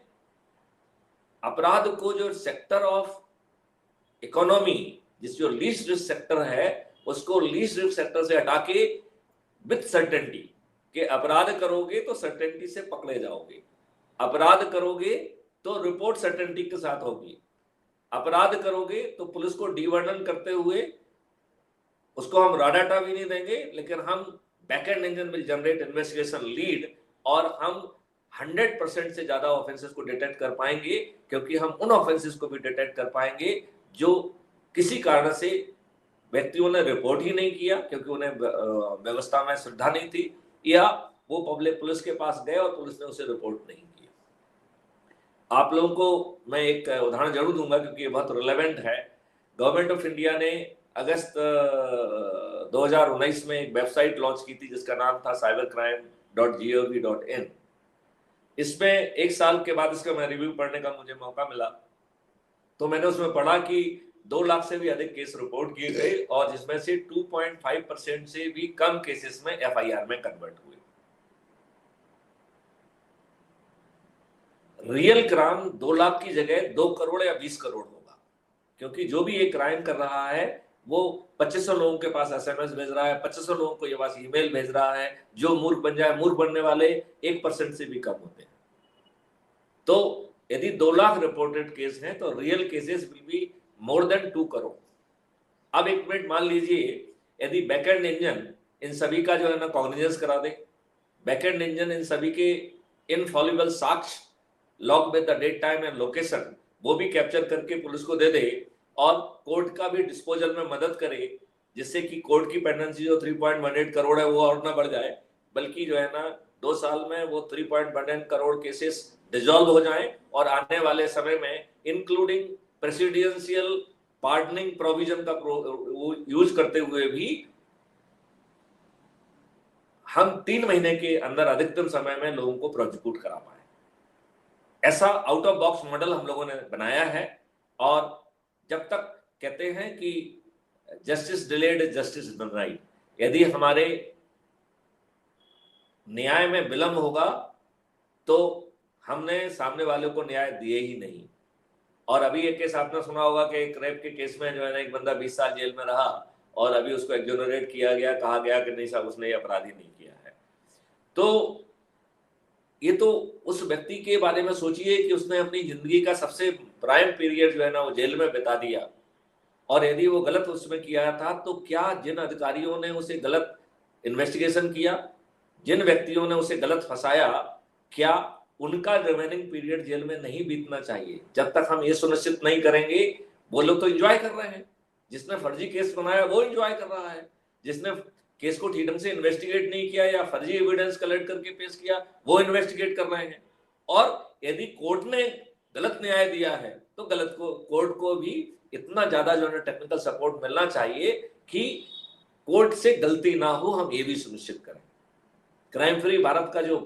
अपराध को जो सेक्टर ऑफ इकोनॉमी, जिस जो लीस्ट रिस्क सेक्टर है, उसको लीस्ट रिस्क सेक्टर से हटा के विद सर्टेनिटी कि अपराध करोगे तो सर्टेनिटी से पकड़े जाओगे, अपराध करोगे तो रिपोर्ट सर्टेनिटी के साथ होगी, अपराध करोगे तो पुलिस को डीवर्णन करते हुए उसको हम रॉ डाटा भी नहीं देंगे, लेकिन हम backend engine will generate investigation lead और हम 100% से ज्यादा ऑफेंसेस को डिटेक्ट कर पाएंगे, क्योंकि हम उन ऑफेंसेस को भी डिटेक्ट कर पाएंगे जो किसी कारण से व्यक्तियों ने रिपोर्ट ही नहीं किया क्योंकि उन्हें व्यवस्था में श्रद्धा नहीं थी, या वो पब्लिक पुलिस के पास गए और पुलिस ने उसे रिपोर्ट नहीं किया। आप लोगों को मैं एक उदाहरण जरूर दूंगा क्योंकि ये बहुत रिलेवेंट है। गवर्नमेंट ऑफ इंडिया ने अगस्त 2019 में एक वेबसाइट लॉन्च की थी जिसका नाम था cybercrime.gov.in। इसमें एक साल के बाद इसका मैं रिव्यू पढ़ने का मुझे मौका मिला, तो मैंने उसमें पढ़ा कि 2 लाख से भी अधिक केस रिपोर्ट किए गए और जिसमें से 2.5% से भी कम केसेस में FIR में कन्वर्ट हुए। रियल क्राइम 2 लाख की जगह 2 करोड़ या 20 करोड़ होगा, क्योंकि जो भी ये क्राइम कर रहा है वो 2500 लोगों के पास SMS भेज रहा है, 2500 लोगों को ये पास ईमेल भेज रहा है। जो मूर्ख बन जाए, मूर्ख बनने वाले 1% से भी कम होते हैं। तो यदि 2 लाख रिपोर्टेड केस हैं तो real cases will be more than 2 crore. अब एक मिनट मान लीजिए यदि बैकएंड इंजन इन सभी का जो है ना कॉग्निजेंस करा दे, बैकएंड इंजन इन सभी के इनफॉलिबल साक्ष्य log with the date time and location वो भी कैप्चर करके पुलिस को दे दे और कोर्ट का भी डिस्पोजल में मदद करे, जिससे कि कोर्ट की पेंडेंसी जो 3.18 करोड़ है वो और ना बढ़ जाए, बल्कि जो है ना 2 साल में वो 3.18 करोड़ केसेस डिसॉल्व हो जाएं और आने वाले समय में इंक्लूडिंग प्रेसिडेंशियल पार्डनिंग प्रोविजन का यूज करते हुए भी हम 3 महीने के अंदर अधिकतम समय में लोगों को प्रोसिक्यूट करा पाए। ऐसा आउट ऑफ बॉक्स मॉडल हम लोगों ने बनाया है। और जब तक कहते हैं कि जस्टिस डिलेड जस्टिस डिनाइड, यदि हमारे न्याय में विलंब होगा तो हमने सामने वाले को न्याय दिए ही नहीं। और अभी एक केस आपने सुना होगा कि एक रेप के केस में जो है ना एक बंदा 20 साल जेल में रहा और अभी उसको एक्सोनरेट किया गया, कहा गया कि नहीं साहब उसने ये अपराधी नहीं किया है। तो ये तो उस व्यक्ति के बारे में सोचिए कि उसने अपनी जिंदगी का सबसे प्राइम पीरियड जो है ना वो जेल में बिता दिया, और यदि वो गलत उसमें किया था तो क्या जिन अधिकारियों ने उसे गलत इन्वेस्टिगेशन किया, जिन व्यक्तियों ने उसे गलत फंसाया, क्या उनका रिमेनिंग पीरियड जेल में नहीं बीतना चाहिए? जब तक हम ये सुनिश्चित नहीं करेंगे, वो लोग तो एंजॉय कर रहे हैं। जिसने फर्जी केस बनाया वो एंजॉय कर रहा है, जिसने केस को ठीक ढंग से इन्वेस्टिगेट नहीं किया या फर्जी एविडेंस कलेक्ट करके पेश किया वो इन्वेस्टिगेट कर रहे हैं। और यदि कोर्ट ने गलत न्याय दिया है तो गलत को कोर्ट को भी इतना ज्यादा जो है टेक्निकल सपोर्ट मिलना चाहिए कि कोर्ट से गलती ना हो, हम ये भी सुनिश्चित करें। क्राइम फ्री भारत का जो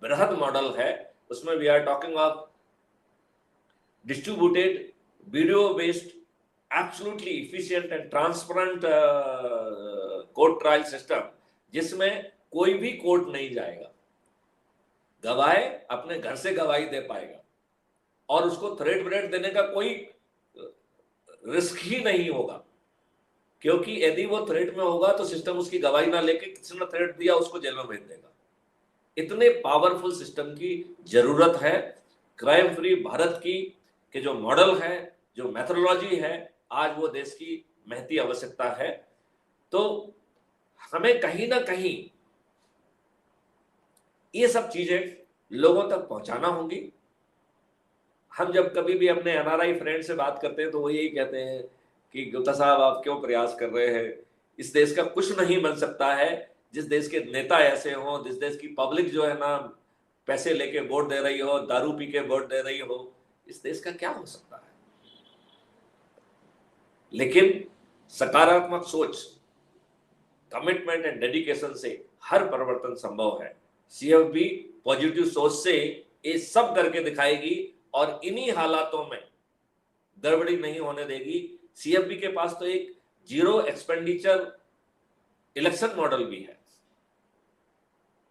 बृहद मॉडल है उसमें we are talking of distributed video based absolutely efficient and transparent court trial system, जिसमें कोई भी कोर्ट नहीं जाएगा, गवाह अपने घर से गवाही दे पाएगा और उसको थ्रेट व्रेट देने का कोई रिस्क ही नहीं होगा, क्योंकि यदि वो थ्रेट में होगा तो सिस्टम उसकी गवाही ना लेके किसी ने थ्रेट दिया उसको जेल में भेज देगा। इतने पावरफुल सिस्टम की जरूरत है। क्राइम फ्री भारत की के जो मॉडल है, जो मेथोडोलॉजी है, आज वो देश की महती आवश्यकता है। तो हमें कहीं ना कहीं ये सब चीजें लोगों तक पहुंचाना होंगी। हम जब कभी भी अपने NRI फ्रेंड से बात करते हैं तो वो यही कहते हैं कि गुप्ता साहब आप क्यों प्रयास कर रहे हैं, इस देश का कुछ नहीं बन सकता है जिस देश के नेता ऐसे हों, जिस देश की पब्लिक जो है ना पैसे लेके वोट दे रही हो, दारू पी के वोट दे रही हो, इस देश का क्या हो सकता है। लेकिन सकारात्मक सोच, कमिटमेंट एंड डेडिकेशन से हर परिवर्तन संभव है। CFB पॉजिटिव सोच से ये सब करके दिखाएगी और इन्हीं हालातों में गड़बड़ी नहीं होने देगी। CFB के पास तो एक जीरो एक्सपेंडिचर इलेक्शन मॉडल भी है।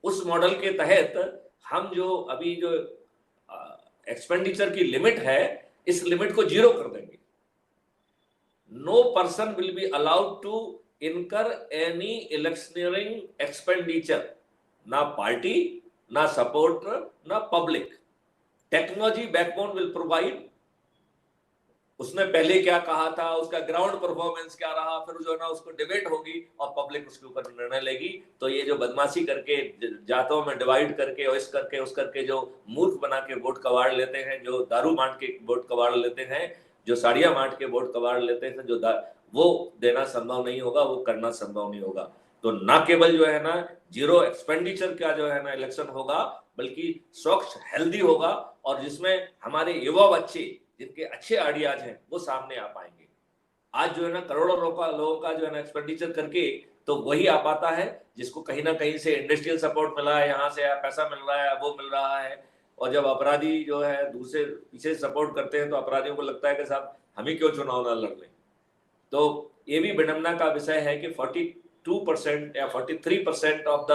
उस मॉडल के तहत हम जो अभी जो एक्सपेंडिचर की लिमिट है, इस लिमिट को जीरो कर देंगे। No person will be allowed to incur any electioneering expenditure, ना पार्टी, ना सपोर्टर, ना public. Technology backbone will provide. उसने पहले क्या कहा था, उसका ग्राउंड परफॉर्मेंस क्या रहा, फिर जो है ना उसको डिबेट होगी और पब्लिक उसके ऊपर निर्णय लेगी। तो ये जो बदमाशी करके जातों में डिवाइड करके और इस करके उस करके जो मूर्ख बना के वोट कबाड़ लेते हैं, जो दारू बांट के वोट कबाड़ लेते हैं, जो साड़ियां बांट के वोट कबाड़ लेते हैं, वो देना संभव नहीं होगा, वो करना संभव नहीं होगा। तो ना केवल जो है ना जीरो एक्सपेंडिचर का जो है ना इलेक्शन होगा, बल्कि स्वच्छ हेल्दी होगा, और जिसमें हमारे युवा बच्चे जिनके अच्छे आइडियाज हैं वो सामने आ पाएंगे। आज जो है ना करोड़ों लोगों का जो है ना एक्सपेंडिचर करके तो वही आ पाता है जिसको कहीं ना कहीं से इंडस्ट्रियल सपोर्ट मिला है, यहाँ से पैसा मिल रहा है, वो मिल रहा है। और जब अपराधी जो है दूसरे पीछे सपोर्ट करते हैं तो अपराधियों को लगता है कि साहब हम ही क्यों चुनाव ना लड़ लें। तो ये भी विडंबना का विषय है कि 42% या 43% of the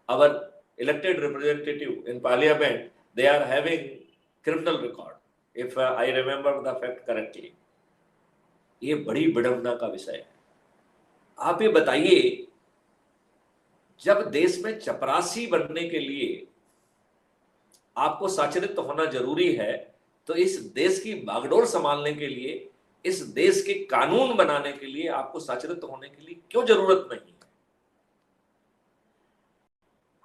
our elected representative in parliament, they are having criminal record, if I remember the fact correctly. ये बड़ी विडंबना का विषय है। आप ये बताइए, जब देश में चपरासी बनने के लिए आपको साक्षरित होना जरूरी है, तो इस देश की बागडोर संभालने के लिए, इस देश के कानून बनाने के लिए आपको साक्षरित होने के लिए क्यों जरूरत नहीं है?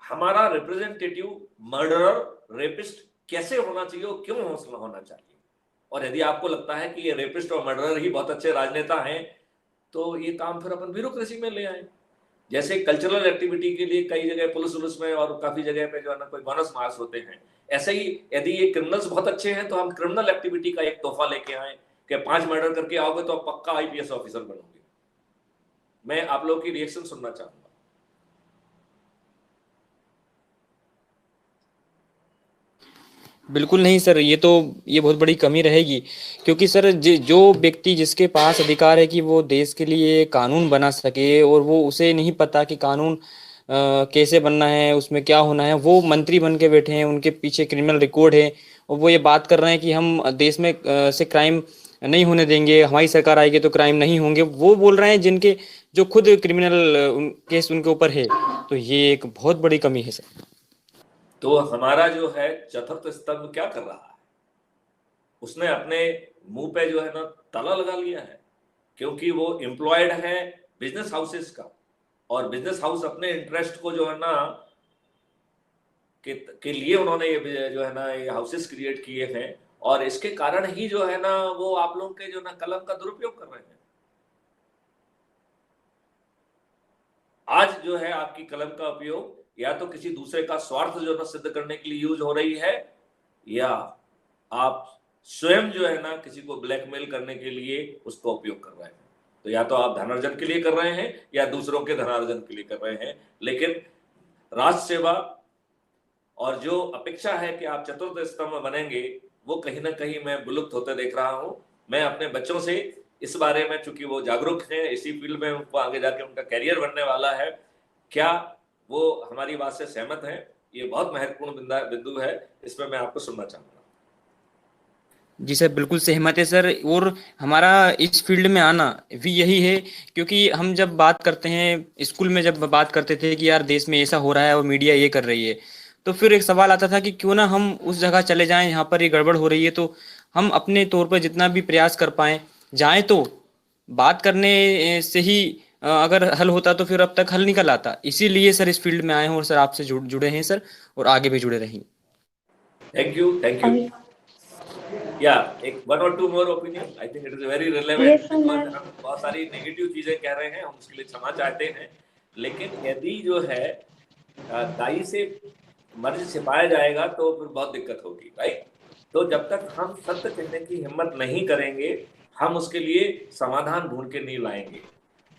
हमारा रिप्रेजेंटेटिव मर्डरर, रेपिस्ट कैसे होना चाहिए और क्यों होना चाहिए? और यदि आपको लगता है कि ये रेपिस्ट और मर्डरर ही बहुत अच्छे राजनेता हैं, तो ये काम फिर अपन ब्यूरोक्रेसी में ले आए। जैसे कल्चरल एक्टिविटी के लिए कई जगह पुलिस में और काफी जगह पे जो है ना कोई बोनस मार्क्स होते हैं, ऐसे ही यदि ये क्रिमिनल्स बहुत अच्छे हैं तो हम क्रिमिनल एक्टिविटी का एक तोहफा लेके आए कि 5 मर्डर करके आओगे तो आप पक्का आईपीएस ऑफिसर बनोगे। मैं आप लोगों की रिएक्शन सुनना चाहूंगा। बिल्कुल नहीं सर, ये बहुत बड़ी कमी रहेगी, क्योंकि सर जो व्यक्ति जिसके पास अधिकार है कि वो देश के लिए कानून बना सके, और वो उसे नहीं पता कि कानून कैसे बनना है, उसमें क्या होना है, वो मंत्री बन के बैठे हैं, उनके पीछे क्रिमिनल रिकॉर्ड है, और वो ये बात कर रहे हैं कि हम देश में से क्राइम नहीं होने देंगे, हमारी सरकार आएगी तो क्राइम नहीं होंगे। वो बोल रहे हैं जिनके जो खुद क्रिमिनल केस उनके ऊपर है। तो ये एक बहुत बड़ी कमी है सर। तो हमारा जो है चतुर्थ स्तंभ क्या कर रहा है? उसने अपने मुंह पे जो है ना ताला लगा लिया है, क्योंकि वो एम्प्लॉयड है बिजनेस हाउसेस का, और बिजनेस हाउस अपने इंटरेस्ट को जो है ना के लिए उन्होंने ये जो है ना ये हाउसेस क्रिएट किए हैं, और इसके कारण ही जो है ना वो आप लोगों के जो ना कलम का दुरुपयोग कर रहे हैं। आज जो है आपकी कलम का उपयोग या तो किसी दूसरे का स्वार्थ जो ना सिद्ध करने के लिए यूज हो रही है, या आप स्वयं जो है ना किसी को ब्लैकमेल करने के लिए उसका उपयोग कर रहे हैं। तो या तो आप धनार्जन के लिए कर रहे हैं या दूसरों के धनार्जन के लिए कर रहे हैं, लेकिन राष्ट्र सेवा और जो अपेक्षा है कि आप चतुर्थ स्तंभ बनेंगे, वो कहीं ना कहीं मैं विलुप्त होते देख रहा हूं। मैं अपने बच्चों से इस बारे में, चूंकि वो जागरूक हैं, इसी फील्ड में उनको आगे जाके उनका कैरियर बनने वाला है, क्या वो हमारी बात से सहमत हैं? ये बहुत महत्वपूर्ण बिंदु है, इसमें मैं आपको सुनना चाहूंगा। जी सर, बिल्कुल सहमत है सर। और हमारा इस फील्ड में आना भी यही है, क्योंकि हम जब बात करते हैं, स्कूल में जब बात करते थे कि यार देश में ऐसा हो रहा है और मीडिया ये कर रही है, तो फिर एक सवाल आता था कि क्यों ना हम उस जगह चले जाएं यहाँ पर ये गड़बड़ हो रही है, तो हम अपने तौर पर जितना भी प्रयास कर पाए जाएं। तो बात करने से ही अगर हल होता तो फिर अब तक हल निकल आता। इसीलिए सर इस फील्ड में आए हैं और सर आपसे जुड़े हैं सर, और आगे भी जुड़े रहेंगे। Thank you. Yeah, एक 1 or 2 more opinion. I think it is very relevant. हम बहुत सारी नेगेटिव चीजें कह रहे हैं, हम उसके लिए क्षमा चाहते हैं, लेकिन यदि जो है दाई से मर्ज छिपाया जाएगा तो फिर बहुत दिक्कत होगी, राइट? तो जब तक हम सत्य कहने की हिम्मत नहीं करेंगे, हम उसके लिए समाधान ढूंढ के नहीं लाएंगे।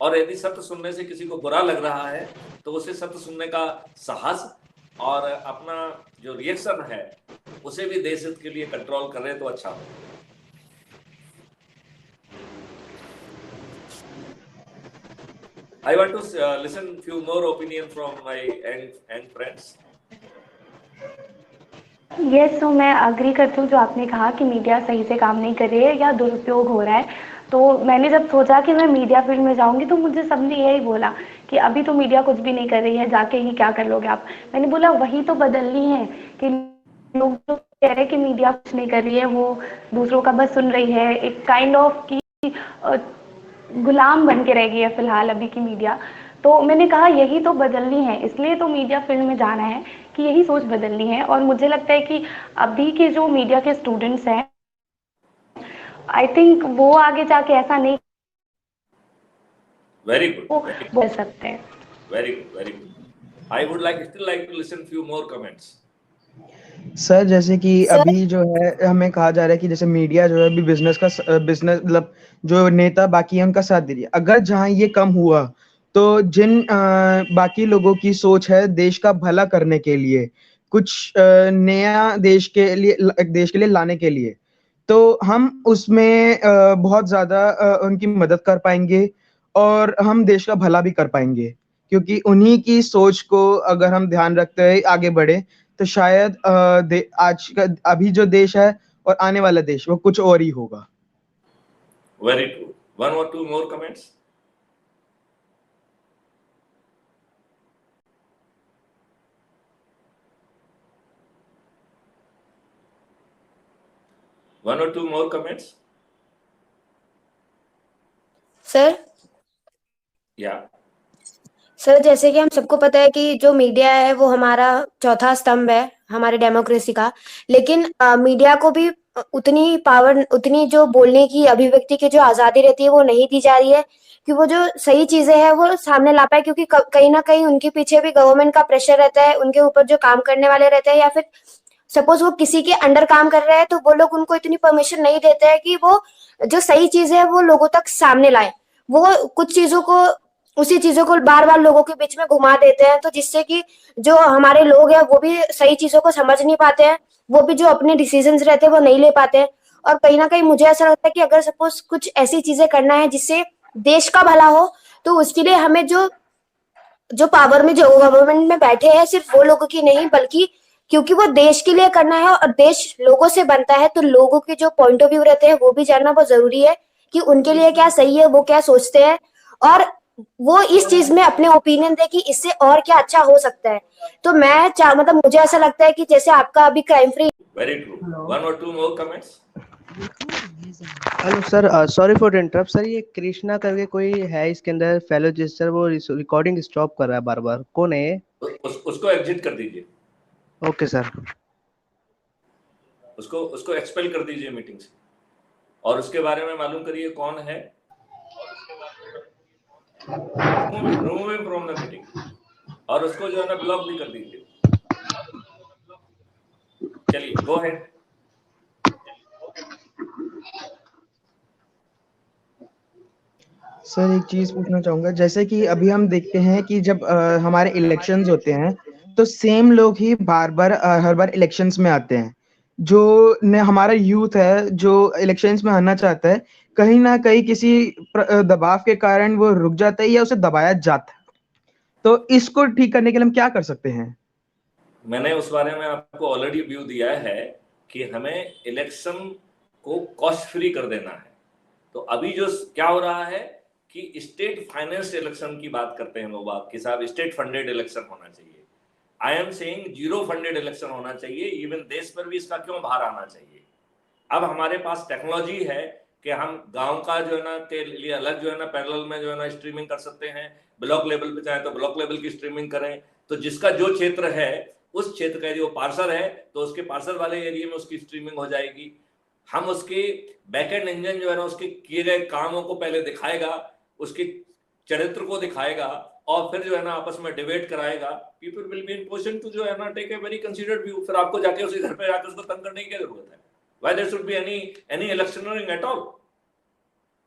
और यदि सत्य सुनने से किसी को बुरा लग रहा है तो उसे सत्य सुनने का साहस और अपना जो रिएक्शन है उसे भी देश हित के लिए कंट्रोल करें तो अच्छा हो। I want to listen few more opinion from my young friends. Yes, तो मैं अग्री करती हूँ जो आपने कहा कि मीडिया सही से काम नहीं कर रही है या दुरुपयोग हो रहा है। तो मैंने जब सोचा कि मैं मीडिया फील्ड में जाऊंगी तो मुझे सबने यही बोला कि अभी तो मीडिया कुछ भी नहीं कर रही है, जाके ही क्या कर लोगे आप। मैंने बोला वही तो बदलनी है कि लोग तो कह रहे हैं कि मीडिया कुछ नहीं कर रही है, वो दूसरों का बस सुन रही है, एक काइंड ऑफ की गुलाम बन के रह गई है फिलहाल अभी की मीडिया। तो मैंने कहा यही तो बदलनी है, इसलिए तो मीडिया फील्ड में जाना है कि यही सोच बदलनी है। और मुझे लगता है कि अभी के जो मीडिया के स्टूडेंट्स हैं, आई थिंक वो आगे जाके ऐसा नहीं वेरी गुड बोल सकते हैं। Very good, very good. I would still like to listen few more comments. Sir जैसे कि सर अभी जो है हमें कहा जा रहा है कि जैसे मीडिया जो है अभी बिजनेस मतलब जो नेता बाकी है उनका साथ दे रही है। अगर जहाँ ये कम हुआ तो जिन बाकी लोगों की सोच है देश का भला करने के लिए, कुछ नया देश के लिए लाने के लिए, तो हम उसमें बहुत ज्यादा उनकी मदद कर पाएंगे और हम देश का भला भी कर पाएंगे, क्योंकि उन्हीं की सोच को अगर हम ध्यान रखते हुए आगे बढ़े तो शायद आज का अभी जो देश है और आने वाला देश वो कुछ और ही होगा। Very true. One or two more comments. One or two more comments. Sir Yeah. Sir जैसे कि हम सबको पता है कि जो मीडिया है वो हमारा चौथा स्तंभ है हमारे डेमोक्रेसी का, लेकिन मीडिया को भी उतनी पावर, उतनी जो बोलने की, अभिव्यक्ति की जो आजादी रहती है वो नहीं दी जा रही है कि वो जो सही चीजें हैं वो सामने ला पाए, क्योंकि कहीं ना कहीं उनके पीछे भी गवर्नमेंट का प्रेशर रहता है, उनके ऊपर जो काम करने वाले रहते हैं, या फिर सपोज वो किसी के अंडर काम कर रहे हैं तो वो लोग उनको इतनी परमिशन नहीं देते हैं कि वो जो सही चीज है वो लोगों तक सामने लाए। वो कुछ चीजों को, उसी चीजों को बार बार लोगों के बीच में घुमा देते हैं, तो जिससे कि जो हमारे लोग हैं वो भी सही चीजों को समझ नहीं पाते हैं, वो भी जो अपने डिसीजंस रहते हैं वो नहीं ले पाते हैं। और कहीं ना कहीं मुझे ऐसा लगता है कि अगर सपोज कुछ ऐसी चीजें करना है जिससे देश का भला हो, तो उसके लिए हमें जो पावर में, जो गवर्नमेंट में बैठे हैं, सिर्फ वो लोगों की नहीं, बल्कि क्योंकि वो देश के लिए करना है और देश लोगों से बनता है, तो लोगों के जो पॉइंट ऑफ व्यू रहते हैं वो भी जानना बहुत जरूरी है कि उनके लिए क्या सही है, वो क्या सोचते हैं, और वो इस चीज में अपने ओपिनियन दे कि इससे और क्या अच्छा हो सकता है। तो मैं मतलब मुझे ऐसा लगता है कि जैसे आपका अभी crime free. Very true. One or two more comments. Hello sir, sorry for interrupt sir, ये कृष्णा करके कोई है इसके अंदर फेलो सर, वो रिकॉर्डिंग स्टॉप कर रहा है बार बार, कौन है ये? उसको एग्जिट कर दीजिए। Okay sir. उसको एक्सपेल कर दीजिए मीटिंग से, और उसके बारे में मालूम करिए कौन है, remove him from the meeting, और उसको जो है ना ब्लॉक भी कर दीजिए। चलिए गो अहेड। सर एक चीज पूछना चाहूंगा, जैसे कि अभी हम देखते हैं कि जब हमारे इलेक्शंस होते हैं तो सेम लोग ही बार बार हर बार इलेक्शंस में आते हैं। जो हमारा यूथ है जो इलेक्शंस में आना चाहता है, कहीं ना कहीं किसी दबाव के कारण वो रुक जाता है या उसे दबाया जाता है। तो इसको ठीक करने के लिए हम क्या कर सकते हैं? मैंने उस बारे में आपको ऑलरेडी व्यू दिया है कि हमें इलेक्शन को कॉस्ट फ्री कर देना है। तो अभी जो क्या हो रहा है कि स्टेट फाइनेंस इलेक्शन की बात करते हैं लोग, आपके साथ स्टेट फंडेड इलेक्शन होना चाहिए। आई am saying zero funded election होना चाहिए। इवन देश पर भी इसका क्यों भार आना चाहिए? अब हमारे पास टेक्नोलॉजी है कि हम गांव का जो है ना के लिए अलग जो है ना पैरेलल में जो है ना स्ट्रीमिंग कर सकते हैं, ब्लॉक लेवल पे चाहे तो ब्लॉक लेवल की स्ट्रीमिंग करें। तो जिसका जो क्षेत्र है उस क्षेत्र का जो पार्सर है तो उसके पार्सर वाले एरिया में उसकी स्ट्रीमिंग हो जाएगी। हम उसके बैकएंड इंजन जो है ना उसके किए गए कामों को पहले दिखाएगा, उसके चरित्र को दिखाएगा, और फिर जो है ना आपस में डिबेट कराएगा। People will be in position to जो है ना take a very considered view. फिर आपको जाके उसके घर पे जाके उसको तंग करने की क्या जरूरत है? Why there should be any electioneering at all?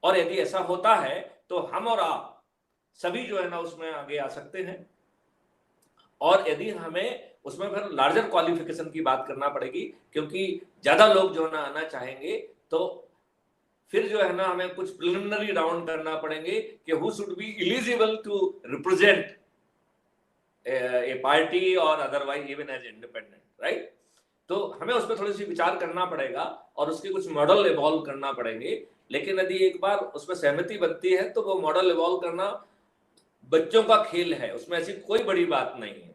और यदि ऐसा होता है तो हम और आप सभी जो है ना उसमें आगे आ सकते हैं। और यदि हमें उसमें फिर लार्जर क्वालिफिकेशन की बात करना पड़ेगी, क्योंकि ज्यादा लोग जो है ना आना चाहेंगे, तो फिर जो है ना हमें कुछ प्रिलिमिनरी राउंड करना पड़ेंगे कि who should be eligible to represent a party और otherwise even as independent, right? तो हमें उस पर थोड़ी सी विचार करना पड़ेगा और उसके कुछ मॉडल इवॉल्व करना पड़ेंगे। लेकिन यदि एक बार उसमें सहमति बनती है तो वो मॉडल इवॉल्व करना बच्चों का खेल है, उसमें ऐसी कोई बड़ी बात नहीं है।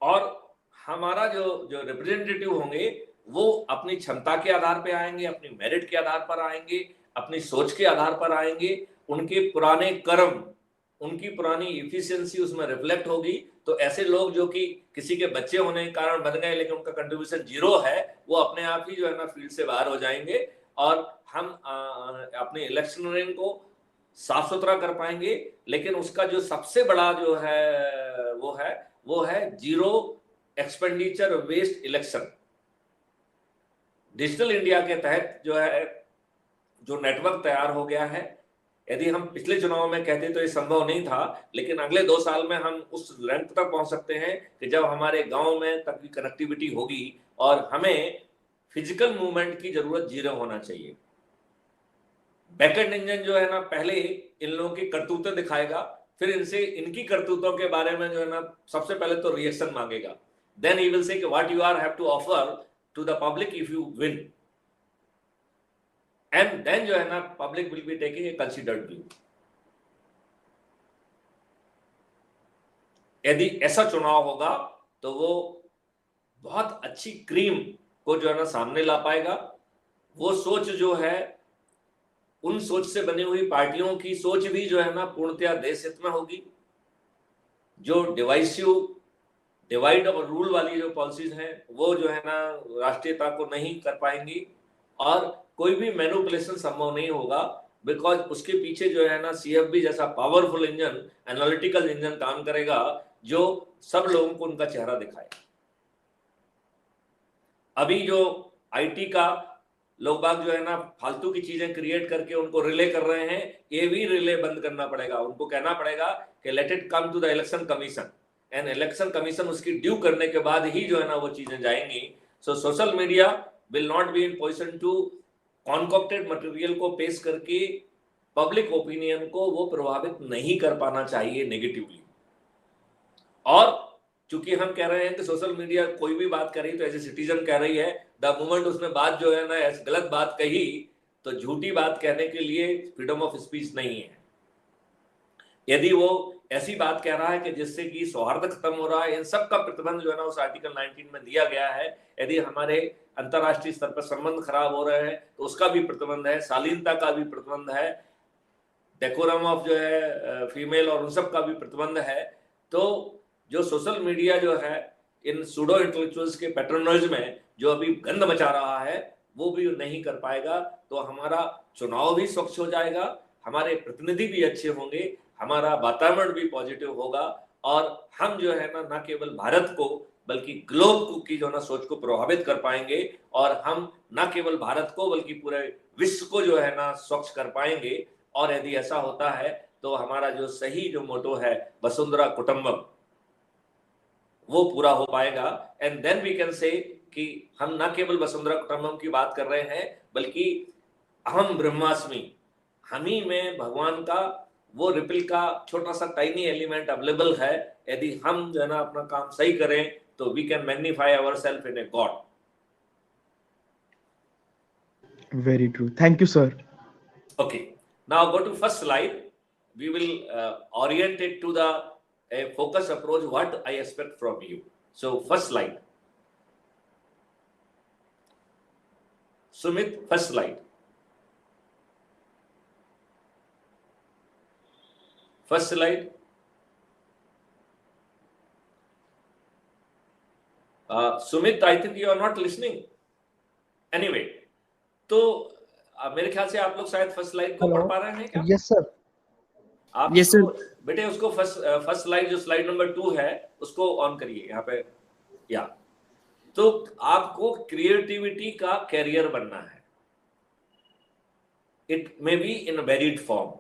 और हमारा जो रिप्रेजेंटेटिव होंगे वो अपनी क्षमता के आधार पर आएंगे, अपनी मेरिट के आधार पर आएंगे, अपनी सोच के आधार पर आएंगे, उनके पुराने कर्म, उनकी पुरानी इफिशियंसी उसमें रिफ्लेक्ट होगी। तो ऐसे लोग जो कि किसी के बच्चे होने के कारण बन गए लेकिन उनका कंट्रीब्यूशन जीरो है, वो अपने आप ही जो है ना फील्ड से बाहर हो जाएंगे। और हम अपने इलेक्शनरिंग को साफ सुथरा कर पाएंगे, लेकिन उसका जो सबसे बड़ा जो है वो है zero expenditure waste election. Digital India के तहत जो है जो नेटवर्क तैयार हो गया है, यदि हम पिछले चुनाव में कहते तो ये संभव नहीं था, लेकिन अगले 2 साल में हम उस रैंक तक पहुंच सकते हैं कि जब हमारे गांव में तक की कनेक्टिविटी होगी और हमें फिजिकल मूवमेंट की जरूरत जीरो होना चाहिए। बैकएंड इंजन जो है ना पहले इन लोगों की करतूतें दिखाएगा, फिर इनसे इनकी करतूतों के बारे में जो है ना सबसे पहले तो रिएक्शन मांगेगा, देन ही विल से कि what you are have to offer to the public if you win, and then जो है ना public will be taking a considered view. यदि ऐसा चुनाव होगा तो वो बहुत अच्छी क्रीम को जो है ना सामने ला पाएगा। वो सोच जो है उन सोच से बनी हुई पार्टियों की सोच भी जो है ना पूर्णतया देश हित में होगी। जो डिवाइड और रूल वाली जो पॉलिसीज हैं वो जो है ना राष्ट्रीयता को नहीं कर पाएंगी, और कोई भी मैनिपुलेशन संभव नहीं होगा, बिकॉज उसके पीछे जो है ना CFB जैसा पावरफुल इंजन, एनालिटिकल इंजन काम करेगा जो सब लोगों को उनका चेहरा दिखाए। अभी जो IT का लोग बाग जो है ना फालतू की चीजें क्रिएट करके उनको रिले कर रहे हैं, ये भी रिले बंद करना पड़ेगा। उनको कहना पड़ेगा कि let it come to the election commission, and election commission उसकी ड्यू करने के बाद ही जो है ना वो चीजें जाएंगी। So social media will not be in position to concocted material को पेश करके पब्लिक ओपिनियन को वो प्रभावित नहीं कर पाना चाहिए नेगेटिवली। और चूंकि हम कह रहे हैं कि सोशल मीडिया कोई भी बात कर रही तो एज ए सिटीजन कह रही है, द मोमेंट उसने बात जो है ना गलत बात कही तो झूठी बात कहने के लिए फ्रीडम ऑफ स्पीच नहीं है। यदि वो ऐसी बात कह रहा है कि जिससे कि सौहार्द खत्म हो रहा है, इन सब का प्रतिबंध जो है ना उस आर्टिकल 19 में दिया गया है। यदि हमारे अंतरराष्ट्रीय स्तर पर संबंध खराब हो रहे हैं तो उसका भी प्रतिबंध है, शालीनता का भी प्रतिबंध है, डेकोरम ऑफ जो है फीमेल और उन सब का भी प्रतिबंध है। तो जो सोशल मीडिया जो है इन सूडो इंटेलेक्चुअल्स के पैट्रोनेज में जो अभी गंद मचा रहा है वो भी नहीं कर पाएगा, तो हमारा चुनाव भी स्वच्छ हो जाएगा, हमारे प्रतिनिधि भी अच्छे होंगे, हमारा वातावरण भी पॉजिटिव होगा, और हम जो है ना न केवल भारत को बल्कि ग्लोब की जो ना सोच को प्रभावित कर पाएंगे, और हम न केवल भारत को बल्कि पूरे विश्व को जो है ना स्वच्छ कर पाएंगे। और यदि ऐसा होता है तो हमारा जो सही जो मोटो है वसुंधरा कुटुंबम वो पूरा हो पाएगा, and then we can say कि हम न केवल वसुंधरा कुटुंबम की बात कर रहे हैं बल्कि अहम ब्रह्मास्मि, हम ही में भगवान का वो रिपल का छोटा सा टाइनी एलिमेंट अवेलेबल है। यदि हम जो है ना अपना काम सही करें तो we can magnify ourselves in a god. Very true, thank you sir. Okay, now go to first slide. We will orient it to the a focus approach what I expect from you. So first slide. Sumit, first slide. First slide. Sumit, I think you are not listening. Anyway, तो मेरे ख्याल से आप लोग शायद first slide को पढ़ पा रहे हैं क्या? Yes sir. आप Yes, sir. बेटे उसको फर्स्ट स्लाइड जो स्लाइड नंबर 2 है उसको ऑन करिए यहाँ पे। या तो आपको क्रिएटिविटी का कैरियर बनना है। It may be in varied form,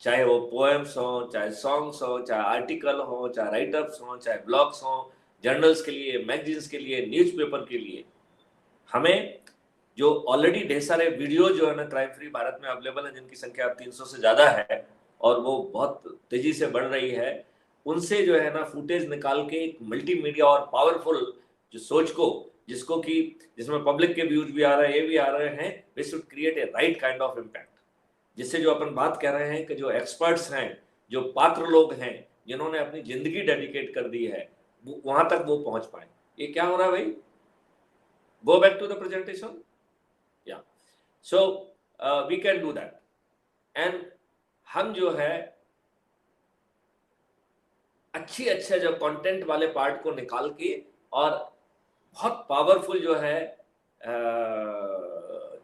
चाहे वो पोएम्स हो, चाहे सॉन्ग्स हो, चाहे आर्टिकल हो, चाहे राइटअप्स हो, चाहे ब्लॉग्स हो, जर्नल्स के लिए, मैगजीन्स के लिए, न्यूज़पेपर के लिए। हमें जो ऑलरेडी ढेर सारे वीडियो जो है ना क्राइम फ्री भारत में अवेलेबल है, जिनकी संख्या 300 से ज्यादा है और वो बहुत तेजी से बढ़ रही है, उनसे जो है ना फुटेज निकाल के एक मल्टीमीडिया और पावरफुल जो सोच को, जिसको कि जिसमें पब्लिक के व्यूज भी आ रहे हैं, ये भी आ रहे हैं, we should create a right kind of impact, जिससे जो अपन बात कर रहे हैं कि जो एक्सपर्ट्स हैं, जो पात्र लोग हैं, जिन्होंने अपनी जिंदगी डेडिकेट कर दी है, वहां तक वो पहुंच पाए। ये क्या हो रहा है भाई? Go back to the presentation. या so we can do that. And हम जो है अच्छे जो कंटेंट वाले पार्ट को निकाल के और बहुत पावरफुल जो है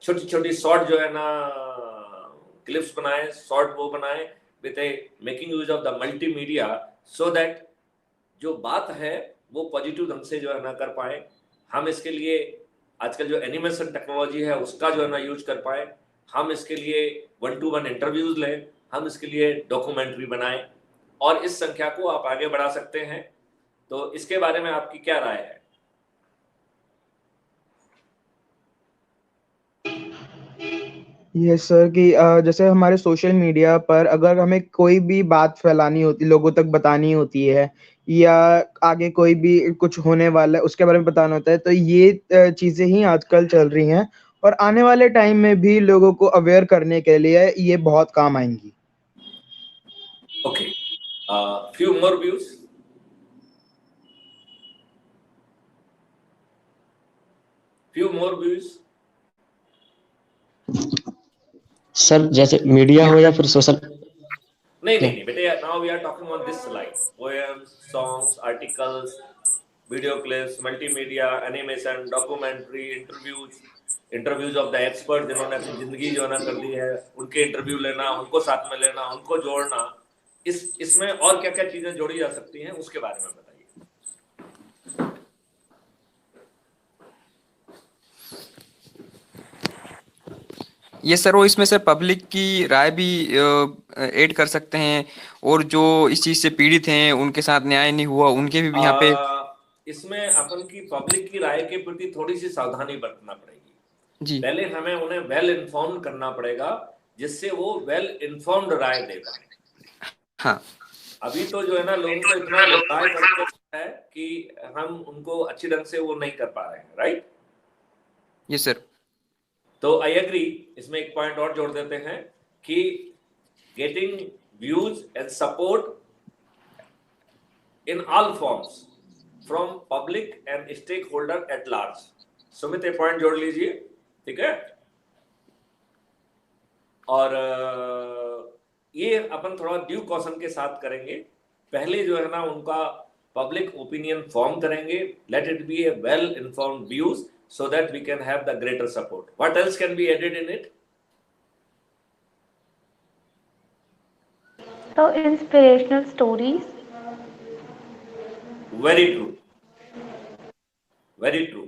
छोटी छोटी शॉर्ट जो है ना क्लिप्स बनाएं, शॉर्ट वो बनाएं with A making use of the multimedia, so that जो बात है वो पॉजिटिव ढंग से जो है ना कर पाए। हम इसके लिए आजकल जो एनिमेशन टेक्नोलॉजी है उसका जो है ना यूज कर पाए, हम इसके लिए 1-to-1 इंटरव्यूज लें, हम इसके लिए डॉक्यूमेंट्री बनाएं, और इस संख्या को आप आगे बढ़ा सकते हैं। तो इसके बारे में आपकी क्या राय है? ये सर कि जैसे हमारे सोशल मीडिया पर अगर हमें कोई भी बात फैलानी होती, लोगों तक बतानी होती है, या आगे कोई भी कुछ होने वाला है उसके बारे में बताना होता है, तो ये चीजें ही आजकल चल रही हैं और आने वाले टाइम में भी लोगों को अवेयर करने के लिए ये बहुत काम आएंगी। Okay, few more views. Few more views. Sir जैसे मीडिया हो या फिर सोशल, नहीं बेटे, now we are talking on this slide. Poems, songs, articles, video clips, multimedia, animation, documentary, interviews of the experts जिन्होंने अपनी जिंदगी जो ना कर दी है, उनके इंटरव्यू लेना, उनको साथ में लेना, उनको जोड़ना, इसमें और क्या क्या चीजें जोड़ी जा सकती हैं उसके बारे में बताइए। ये सर वो इसमें सर पब्लिक की राय भी ऐड कर सकते हैं, और जो इस चीज से पीड़ित हैं उनके साथ न्याय नहीं हुआ उनके भी यहाँ पे इसमें अपन की पब्लिक की राय के प्रति थोड़ी सी सावधानी बरतना पड़ेगी जी। पहले हमें उन्हें वेल इन्फॉर्म करना पड़ेगा, जिससे वो वेल इन्फॉर्म्ड राय दे पाए। हाँ, अभी तो जो है ना लोगों को इतना बताया करते है कि हम उनको अच्छी ढंग से वो नहीं कर पा रहे हैं, राइट? Yes sir. तो आई एग्री, इसमें एक पॉइंट और जोड़ देते हैं कि getting views and support in all forms from public and stakeholder at large. Sumit एक पॉइंट जोड़ लीजिए, ठीक है? और ये अपन थोड़ा ड्यू कॉशन के साथ करेंगे। पहले जो है ना उनका पब्लिक ओपिनियन फॉर्म करेंगे, let it be A well informed views so that we can have the greater support. What else can be added in it? So inspirational stories. Very true. Very true.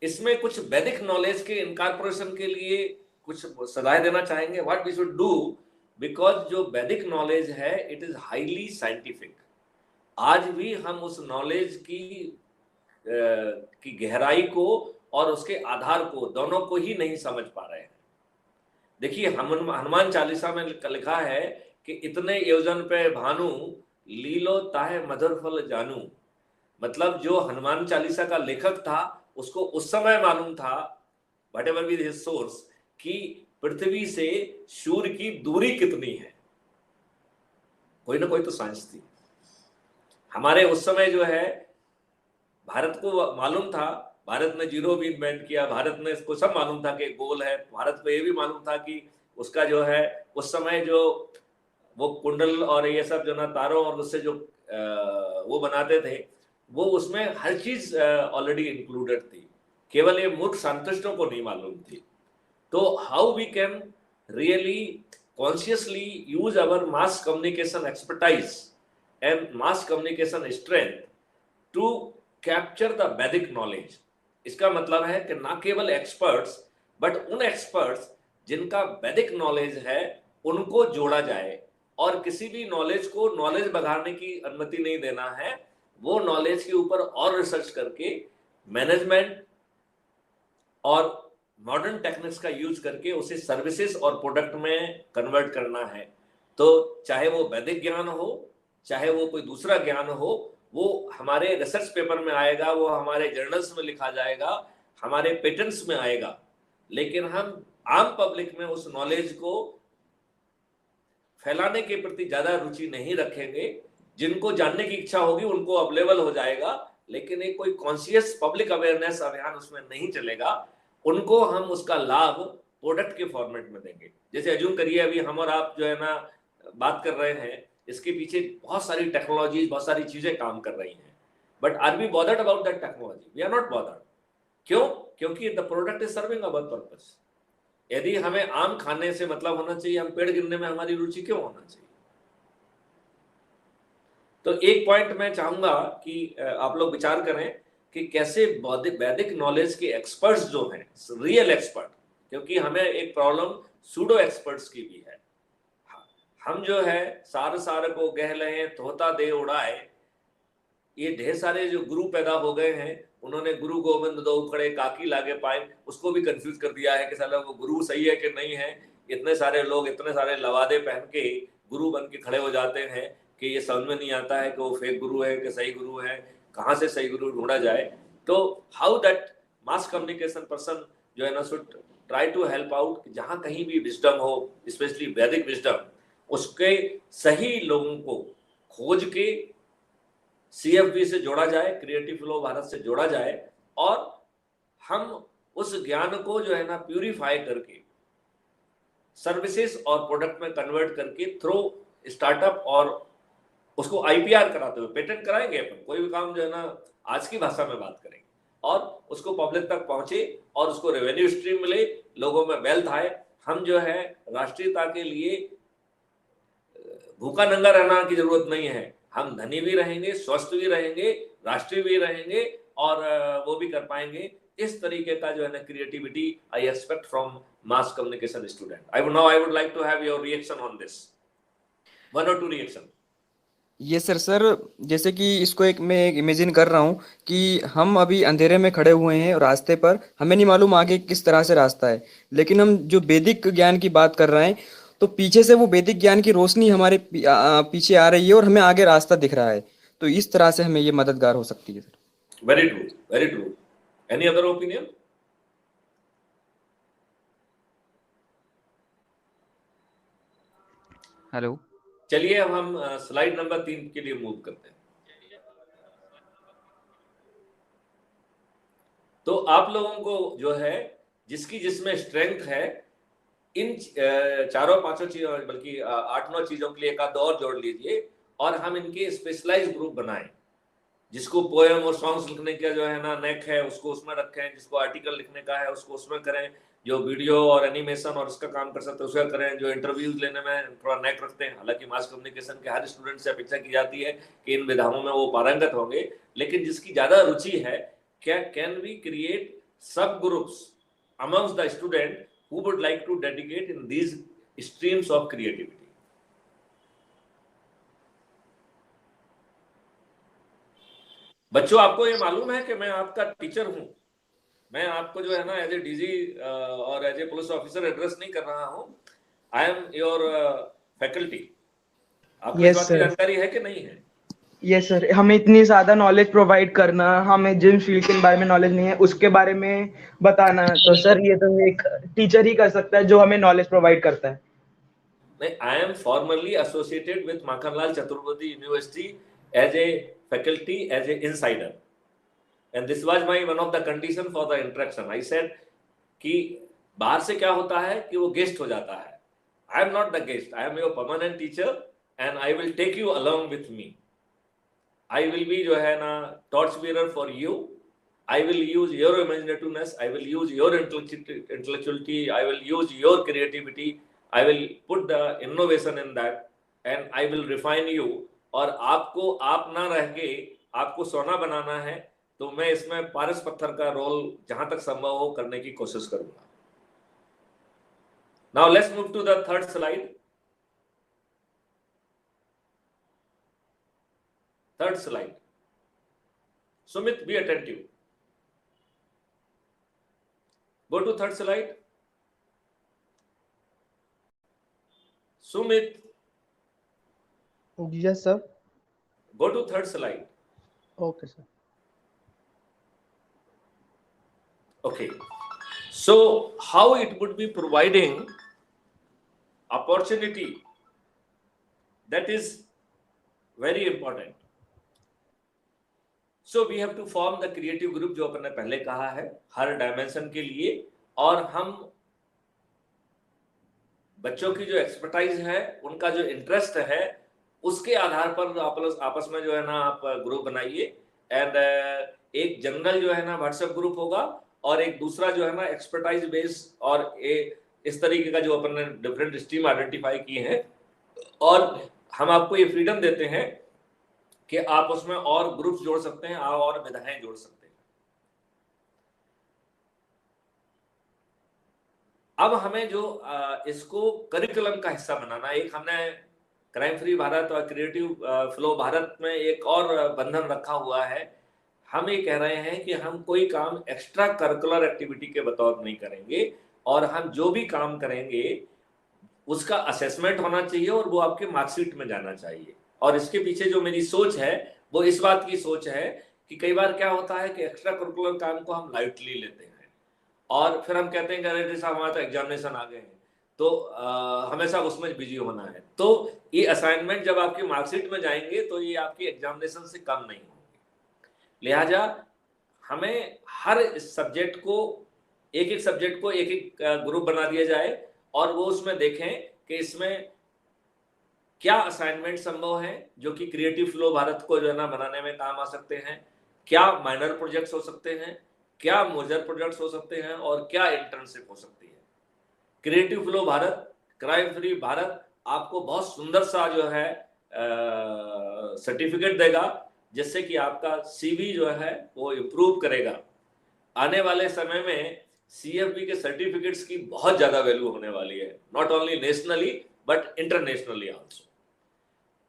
इसमें कुछ वैदिक knowledge के incorporation के लिए कुछ सलाह देना चाहेंगे, what we should do, because जो वैदिक नॉलेज है it is highly scientific. आज भी हम उस नॉलेज की गहराई को और उसके आधार को दोनों को ही नहीं समझ पा रहे हैं। देखिए हनुमान चालीसा में लिखा है कि इतने योजन पे भानु लीलो ताहे मधुर फल जानू। मतलब जो हनुमान चालीसा का लेखक था उसको उस समय मालूम था, व्हाटएवर बी हिज सोर्स, कि पृथ्वी से सूर्य की दूरी कितनी है। कोई ना कोई तो साइंस थी। हमारे उस समय जो है भारत को मालूम था, भारत ने जीरो भी इन्वेंट किया, भारत ने इसको सब मालूम था कि गोल है, भारत को ये भी मालूम था कि उसका जो है उस समय जो वो कुंडल और ये सब जो ना तारों और उससे जो वो बनाते थे, वो उसमें हर चीज ऑलरेडी इंक्लूडेड थी, केवल ये मूर्ख संतुष्टों को नहीं मालूम थी। तो how we can really consciously use our mass communication expertise and mass communication strength to capture the Vedic knowledge. इसका मतलब है कि ना केवल एक्सपर्ट्स बट उन एक्सपर्ट्स जिनका वैदिक नॉलेज है उनको जोड़ा जाए, और किसी भी नॉलेज को नॉलेज बढ़ाने की अनुमति नहीं देना है। वो नॉलेज के ऊपर और रिसर्च करके मैनेजमेंट और मॉडर्न टेक्निक्स का यूज करके उसे सर्विसेज और प्रोडक्ट में कन्वर्ट करना है। तो चाहे वो वैदिक ज्ञान हो, चाहे वो कोई दूसरा ज्ञान हो, वो हमारे रिसर्च पेपर में आएगा, वो हमारे जर्नल्स में लिखा जाएगा, हमारे पेटेंट्स में आएगा, लेकिन हम आम पब्लिक में उस नॉलेज को फैलाने के प्रति ज्यादा रुचि नहीं रखेंगे। जिनको जानने की इच्छा होगी उनको अवेलेबल हो जाएगा, लेकिन एक कोई कॉन्शियस पब्लिक अवेयरनेस अभियान उसमें नहीं चलेगा। उनको हम उसका लाभ प्रोडक्ट के फॉर्मेट में देंगे। जैसे अज्यूम करिए अभी हम और आप जो है ना बात कर रहे हैं, इसके पीछे बहुत सारी टेक्नोलॉजी, बहुत सारी चीजें काम कर रही हैं, but are we bothered about that technology? We are not bothered. क्यों? क्योंकि the product is serving our purpose. यदि हमें आम खाने से मतलब होना चाहिए, हम पेड़ गिनने में हमारी रुचि क्यों होना चाहिए? तो एक पॉइंट मैं चाहूंगा कि आप लोग विचार करें कि कैसे वैदिक नॉलेज के एक्सपर्ट्स जो हैं, रियल एक्सपर्ट, क्योंकि हमें एक प्रॉब्लम सूडो एक्सपर्ट्स की भी है। हम जो है सार को गह लें तोता दे उड़ाए, ये ढेर सारे जो गुरु पैदा हो गए हैं, उन्होंने गुरु गोविंद दो खड़े काकी लागे पाए, उसको भी कंफ्यूज कर दिया है कि साला वो गुरु सही है कि नहीं है। इतने सारे लोग इतने सारे लवादे पहन के गुरु बन के खड़े हो जाते हैं कि ये समझ में नहीं आता है कि वो फेक गुरु है कि सही गुरु है, कहाँ से सही गुरु ढूंढा जाए। तो how that mass communication person जो है ना should try to help out, जहाँ कहीं भी विजडम हो, स्पेशली वैदिक विजडम, उसके सही लोगों को खोज के CFB से जोड़ा जाए, क्रिएटिव फ्लो भारत से जोड़ा जाए, और हम उस ज्ञान को जो है ना प्यूरिफाई करके सर्विसेज और प्रोडक्ट में कन्वर्ट करके थ्रू स्टार्टअप और उसको IPR कराते हुए, पेटेंट कराएंगे अपन, कोई भी काम जो है ना आज की भाषा में बात करेंगे, और उसको पब्लिक तक पहुंचे और उसको रेवेन्यू स्ट्रीम मिले, लोगों में वेल्थ आए। हम जो है राष्ट्रीयता के लिए भूखा नंगा रहना की जरूरत नहीं है, हम धनी भी रहेंगे, स्वस्थ भी रहेंगे, राष्ट्रीय भी रहेंगे, और वो भी कर पाएंगे। इस तरीके का जो है ना creativity I expect from mass communication student. I would like to have your reaction on this, 1 or 2 reaction. ये सर जैसे कि इसको मैं इमेजिन कर रहा हूँ कि हम अभी अंधेरे में खड़े हुए हैं रास्ते पर, हमें नहीं मालूम आगे किस तरह से रास्ता है, लेकिन हम जो वैदिक ज्ञान की बात कर रहे हैं तो पीछे से वो वैदिक ज्ञान की रोशनी हमारे पीछे आ रही है और हमें आगे रास्ता दिख रहा है। तो इस तरह से हमें ये मददगार हो सकती है sir. Very true, very true. Any other opinion? Hello, चलिए अब हम स्लाइड नंबर 3 के लिए मूव करते हैं। तो आप लोगों को जो है जिसकी जिसमें स्ट्रेंथ है, इन 4-5 चीजों, बल्कि 8-9 चीजों के लिए एक आध और जोड़ लीजिए, और हम इनके स्पेशलाइज्ड ग्रुप बनाएं। जिसको पोएम और सॉन्ग्स लिखने का जो है ना नेक है, उसको उसमें रखें, जिसको आर्टिकल लिखने का है उसको उसमें करें, जो वीडियो और एनिमेशन और इसका काम कर सकते हैं उसका करें, जो इंटरव्यूज लेने में थोड़ा नेक रखते हैं। हालांकि मास कम्युनिकेशन के हर स्टूडेंट से अपेक्षा की जाती है कि इन विधाओं में वो पारंगत होंगे, लेकिन जिसकी ज्यादा रुचि है, कैन वी क्रिएट सब groups amongst the student who would like to dedicate in these streams of creativity? बच्चों, आपको ये मालूम है कि मैं आपका टीचर हूं। मैं आपको जो है ना एज ए DG और as a police officer address नहीं कर रहा हूं। I am your faculty. आपको इस बात की जानकारी है कि नहीं है? यस सर, हमें इतनी ज्यादा नॉलेज प्रोवाइड करना, हमें जिन फील्ड के बारे में नॉलेज नहीं है उसके बारे में बताना, तो सर ये तो एक टीचर ही कर सकता है जो हमें नॉलेज प्रोवाइड करता है। नहीं, I am formally associated with Makhanlal Chaturvedi university as a faculty, as a insider, and this was my one of the condition for the interaction. I said कि बाहर से क्या होता है कि वो गेस्ट हो जाता है। I am not the guest, I am your permanent teacher and I will take you along with me. I will be जो है ना torch bearer for you. I will use your imaginativeness. I will use your intellectuality. I will use your creativity. I will put the innovation in that, and I will refine you. और आपको आप ना रह के आपको सोना बनाना है, तो मैं इसमें पारस पत्थर का रोल जहां तक संभव हो करने की कोशिश करूंगा। Now let's move to the third slide. Third slide. Sumit, be attentive. Go to third slide. Sumit. Yes, sir. Go to third slide. Okay, sir. Okay. So, how it would be providing opportunity? That is very important. So we have to form the creative group, जो अपन ने पहले कहा है, हर dimension के लिए, और हम बच्चों की जो एक्सपर्टाइज है, उनका जो इंटरेस्ट है, उसके आधार पर आपस में जो है ना आप ग्रुप बनाइए। एंड एक जनरल जो है ना व्हाट्सएप ग्रुप होगा, और एक दूसरा जो है ना एक्सपर्टाइज बेस और इस तरीके का जो अपन ने डिफरेंट स्ट्रीम आइडेंटिफाई किए हैं, और हम आपको ये फ्रीडम देते हैं कि आप उसमें और ग्रुप्स जोड़ सकते हैं और विधाएं जोड़ सकते हैं। अब हमें जो इसको करिकुलम का हिस्सा बनाना, एक हमने क्राइम फ्री भारत और क्रिएटिव फ्लो भारत में एक और बंधन रखा हुआ है। हम ये कह रहे हैं कि हम कोई काम एक्स्ट्रा करिकुलर एक्टिविटी के बतौर नहीं करेंगे, और हम जो भी काम करेंगे उसका असेसमेंट होना चाहिए और वो आपके मार्कशीट में जाना चाहिए। और इसके पीछे जो मेरी सोच है वो इस बात की सोच है कि कई बार क्या होता है कि एक्स्ट्रा करिकुलर काम को हम लाइटली लेते हैं और फिर हम कहते हैं कि अरे साहब हमारा तो एग्जामिनेशन आ गए हैं, तो हमेशा उसमें बिजी होना है। तो ये असाइनमेंट जब आपकी मार्कशीट में जाएंगे तो ये आपकी एग्जामिनेशन से कम नहीं होंगे। लिहाजा हमें हर सब्जेक्ट को एक एक ग्रुप बना दिया जाए और वो उसमें देखें कि इसमें क्या असाइनमेंट संभव है जो कि क्रिएटिव फ्लो भारत को जो है ना बनाने में काम आ सकते हैं, क्या माइनर प्रोजेक्ट्स हो सकते हैं, क्या मेजर प्रोजेक्ट्स हो सकते हैं, और क्या इंटर्नशिप हो सकती है। Creative flow Bharat, crime free Bharat आपको बहुत सुंदर सा जो है सर्टिफिकेट देगा, जिससे कि आपका सीवी जो है वो इम्प्रूव करेगा। आने वाले समय में CFB के सर्टिफिकेट्स की बहुत ज्यादा वैल्यू होने वाली है, not only nationally but internationally also.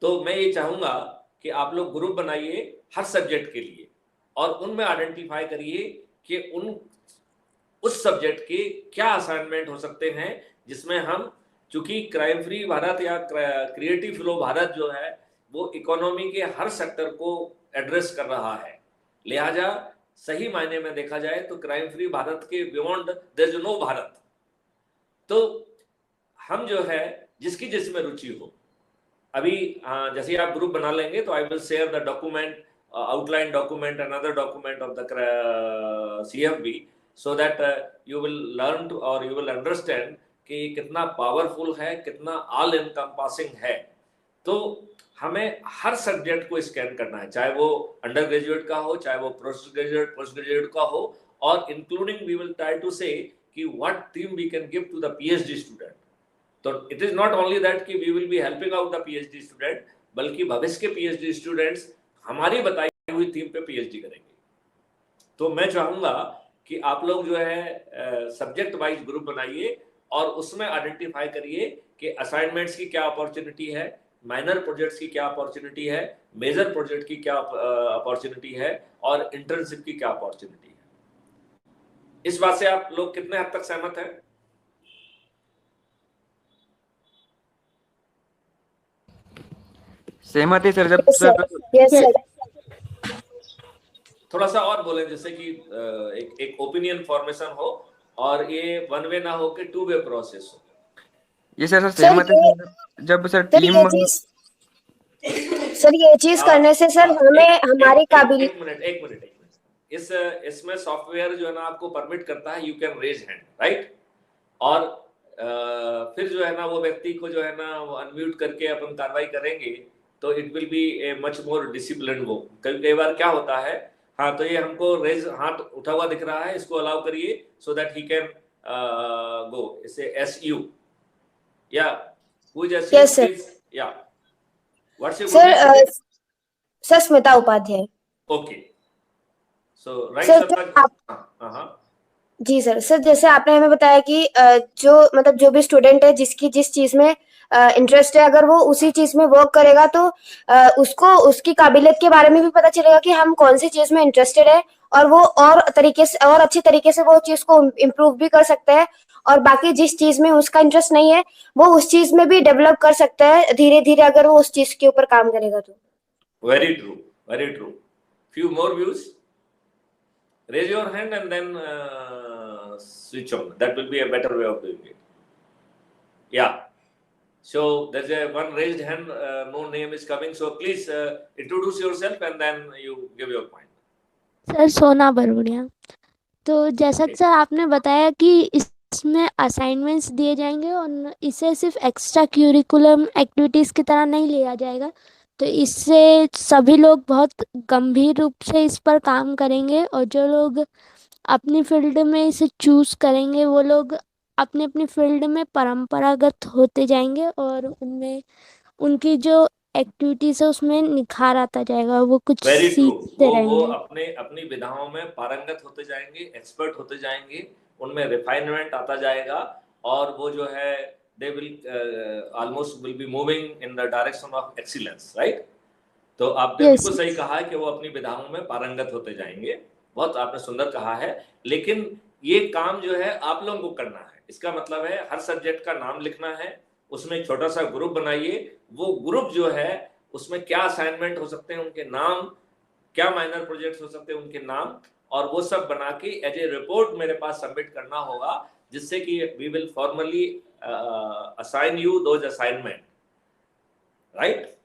तो मैं ये चाहूंगा कि आप लोग ग्रुप बनाइए हर सब्जेक्ट के लिए और उनमें आइडेंटिफाई करिए कि उस सब्जेक्ट के क्या असाइनमेंट हो सकते हैं जिसमें हम, चूंकि क्राइम फ्री भारत या क्रिएटिव फ्लो भारत जो है वो इकोनॉमी के हर सेक्टर को एड्रेस कर रहा है, लिहाजा सही मायने में देखा जाए तो क्राइम फ्री भारत के beyond there is no Bharat. तो हम जो है जिसकी जिसमें रुचि हो, अभी जैसे आप ग्रुप बना लेंगे तो I will share the document, outline document, another document of the CFB, so that you will learn to or you will understand कि ये कितना पावरफुल है, कितना ऑल एनकम्पासिंग है। तो हमें हर सब्जेक्ट को स्कैन करना है, चाहे वो अंडर ग्रेजुएट का हो, चाहे वो पोस्ट ग्रेजुएट का हो, और including we will try to say कि what theme we can give to the PhD student. तो it is not only that कि we will be helping out the PhD student, बल्कि भविष्य के PhD स्टूडेंट्स हमारी बताई हुई थीम पे PhD करेंगे। तो मैं चाहूंगा कि आप लोग जो है सब्जेक्ट वाइज ग्रुप बनाइए और उसमें आइडेंटिफाई करिए कि असाइनमेंट्स की क्या अपॉर्चुनिटी है, माइनर प्रोजेक्ट्स की क्या अपॉर्चुनिटी है, मेजर प्रोजेक्ट की क्या अपॉर्चुनिटी है, और इंटर्नशिप की क्या अपॉर्चुनिटी है। इस बात से आप लोग कितने हद तक सहमत हैं? सहमत है सर। जब थोड़ा सा और बोलें, जैसे कि एक ओपिनियन फॉर्मेशन हो और ये वन वे ना हो कि टू वे प्रोसेस हो। ये सर सहमत है। जब सर टीम सर ये चीज करने से सर हमें हमारी काबिलियत एक मिनट इसमें सॉफ्टवेयर जो है ना आपको परमिट करता है you can raise hand, right, और फिर जो है ना वो व्यक्ति को जो है ना वो अनम्यूट करके अपन कार्रवाई करेंगे तो it will B a much more discipline. वो कई बार क्या होता है, हाँ तो ये हमको रेज हाथ उठा हुआ दिख रहा है, इसको अलाउ करिए so that he can go. इसे SU या who is SU? Yes, sir. Yeah. What's your sir Smita Upadhyay. Okay. So right sir ji sir जैसे आपने हमें बताया कि जो भी स्टूडेंट है जिसकी जिस चीज में इंटरेस्ट है, अगर वो उसी चीज में वर्क करेगा तो उसको उसकी काबिलियत के बारे में भी पता चलेगा कि हम कौन सी चीज में इंटरेस्टेड है, और वो और अच्छे तरीके से वो चीज को इम्प्रूव भी कर सकता है, और बाकी जिस चीज में उसका इंटरेस्ट नहीं है वो उस चीज में भी डेवलप कर सकता है धीरे धीरे, अगर वो उस चीज के ऊपर काम करेगा तो। Very true. Few more views, raise your hand and then switch on. That will be a better way of doing it. Yeah. So there's one raised hand, no name is coming, so please introduce yourself and then you give your point. Sir सोना बरवड़िया। तो जैसा कि sir आपने बताया कि इसमें assignments दिए जाएंगे और इसे सिर्फ एक्स्ट्रा क्यूरिकुलम एक्टिविटीज की तरह नहीं लिया जाएगा, तो इससे सभी लोग बहुत गंभीर रूप से इस पर काम करेंगे, और जो लोग अपनी फील्ड में इसे चूज करेंगे वो लोग अपनी अपनी फील्ड में परंपरागत होते जाएंगे और उनमें उनकी जो एक्टिविटीज है उसमें निखार आता जाएगा, वो कुछ वेरी ट्रू, सीखते वो रहेंगे। अपने अपनी विधाओं में पारंगत होते जाएंगे, एक्सपर्ट होते जाएंगे, उनमें रिफाइनमेंट आता जाएगा और वो जो है they will almost will be moving in the direction of excellence, right. तो आपने यस बिल्कुल सही कहा है कि वो अपनी विधाओं में पारंगत होते जाएंगे, बहुत आपने सुंदर कहा है। लेकिन ये काम जो है आप लोगों को करना है, इसका मतलब है हर सब्जेक्ट का नाम लिखना है, उसमें एक छोटा सा ग्रुप बनाइए, वो ग्रुप जो है उसमें क्या असाइनमेंट हो सकते हैं उनके नाम, क्या माइनर प्रोजेक्ट्स हो सकते हैं उनके नाम, और वो सब बना के एज ए रिपोर्ट मेरे पास सबमिट करना होगा, जिससे कि we will formally assign you those assignment, right.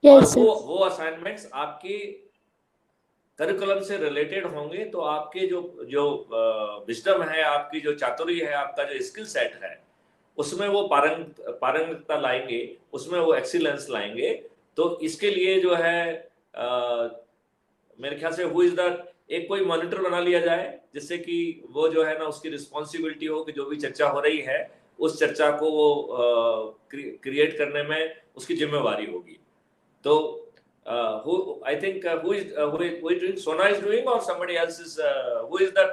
और यस वो असाइनमेंट्स आपके करिकुलम से रिलेटेड होंगे, तो आपके जो जो विजडम है, आपकी जो चातुर्य है, आपका जो स्किल सेट है, उसमें वो पारंगतता लाएंगे, उसमें वो एक्सीलेंस लाएंगे। तो इसके लिए जो है मेरे ख्याल से हु इज द एक कोई मॉनिटर बना लिया जाए, जिससे कि वो जो है ना उसकी रिस्पॉन्सिबिलिटी हो कि जो भी चर्चा हो रही है उस चर्चा को वो क्रिएट करने में उसकी जिम्मेवारी होगी। तो who I think who is doing, Sona is doing or somebody else is who is the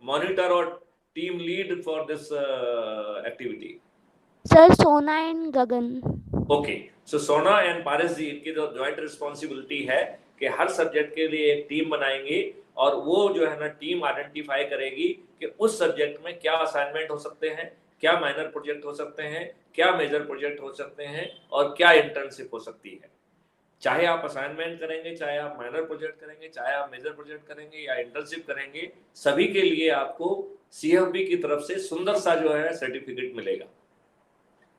monitor or team lead for this activity? Sir, सोना एंड गगन। ओके, सो सोना एंड पारस जी, इनकी तो ज्वाइंट रिस्पॉन्सिबिलिटी है कि हर सब्जेक्ट के लिए एक team बनाएंगे और वो जो है ना टीम आइडेंटिफाई करेगी कि उस सब्जेक्ट में क्या असाइनमेंट हो सकते हैं, क्या माइनर प्रोजेक्ट हो सकते हैं, क्या मेजर प्रोजेक्ट हो सकते हैं और क्या इंटर्नशिप हो सकती है। चाहे आप असाइनमेंट करेंगे, चाहे आप माइनर प्रोजेक्ट करेंगे, चाहे आप मेजर प्रोजेक्ट करेंगे या इंटर्नशिप करेंगे, सभी के लिए आपको सीएफबी की तरफ से सुंदर सा जो है सर्टिफिकेट मिलेगा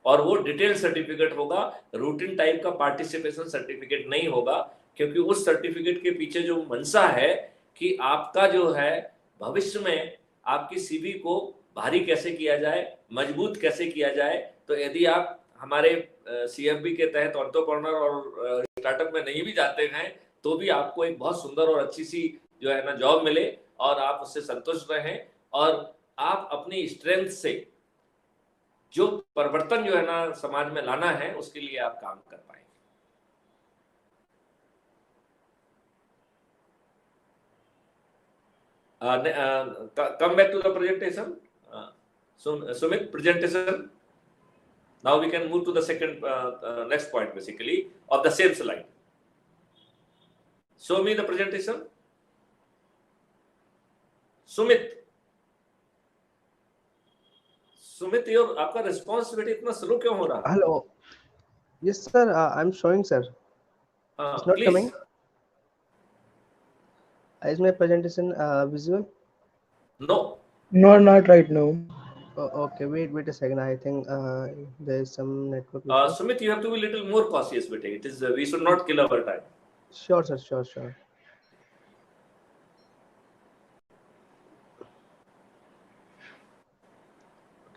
और वो डिटेल सर्टिफिकेट होगा, रूटीन टाइप का पार्टिसिपेशन सर्टिफिकेट नहीं होगा, क्योंकि उस सर्टिफिकेट के पीछे जो मंशा है कि आपका जो है भविष्य में आपकी सीवी को भारी कैसे किया जाए, मजबूत कैसे किया जाए। तो यदि आप हमारे सीएफबी के तहत एंटरप्रेन्योर और स्टार्टअप में नहीं भी जाते हैं, तो भी आपको एक बहुत सुंदर और अच्छी सी जो है ना जॉब मिले और आप उससे संतुष्ट रहें और आप अपनी स्ट्रेंथ से जो परिवर्तन जो है ना समाज में लाना है उसके लिए आप काम कर पाएंगे। Come back to the presentation. Sumit, presentation. Now we can move to the second next point basically of the same slide. Show me the presentation. Sumit, your आपका response बेटे इतना slow क्यों हो रहा है? Hello. Yes, sir. I'm showing, sir. It's not please. coming. Is my presentation visible? No. No, not right now. Oh, okay. Wait a second. I think there is some network issue. Sumit, you have to be a little more cautious, bete. It is we should not kill our time. Sure, sir. Sure.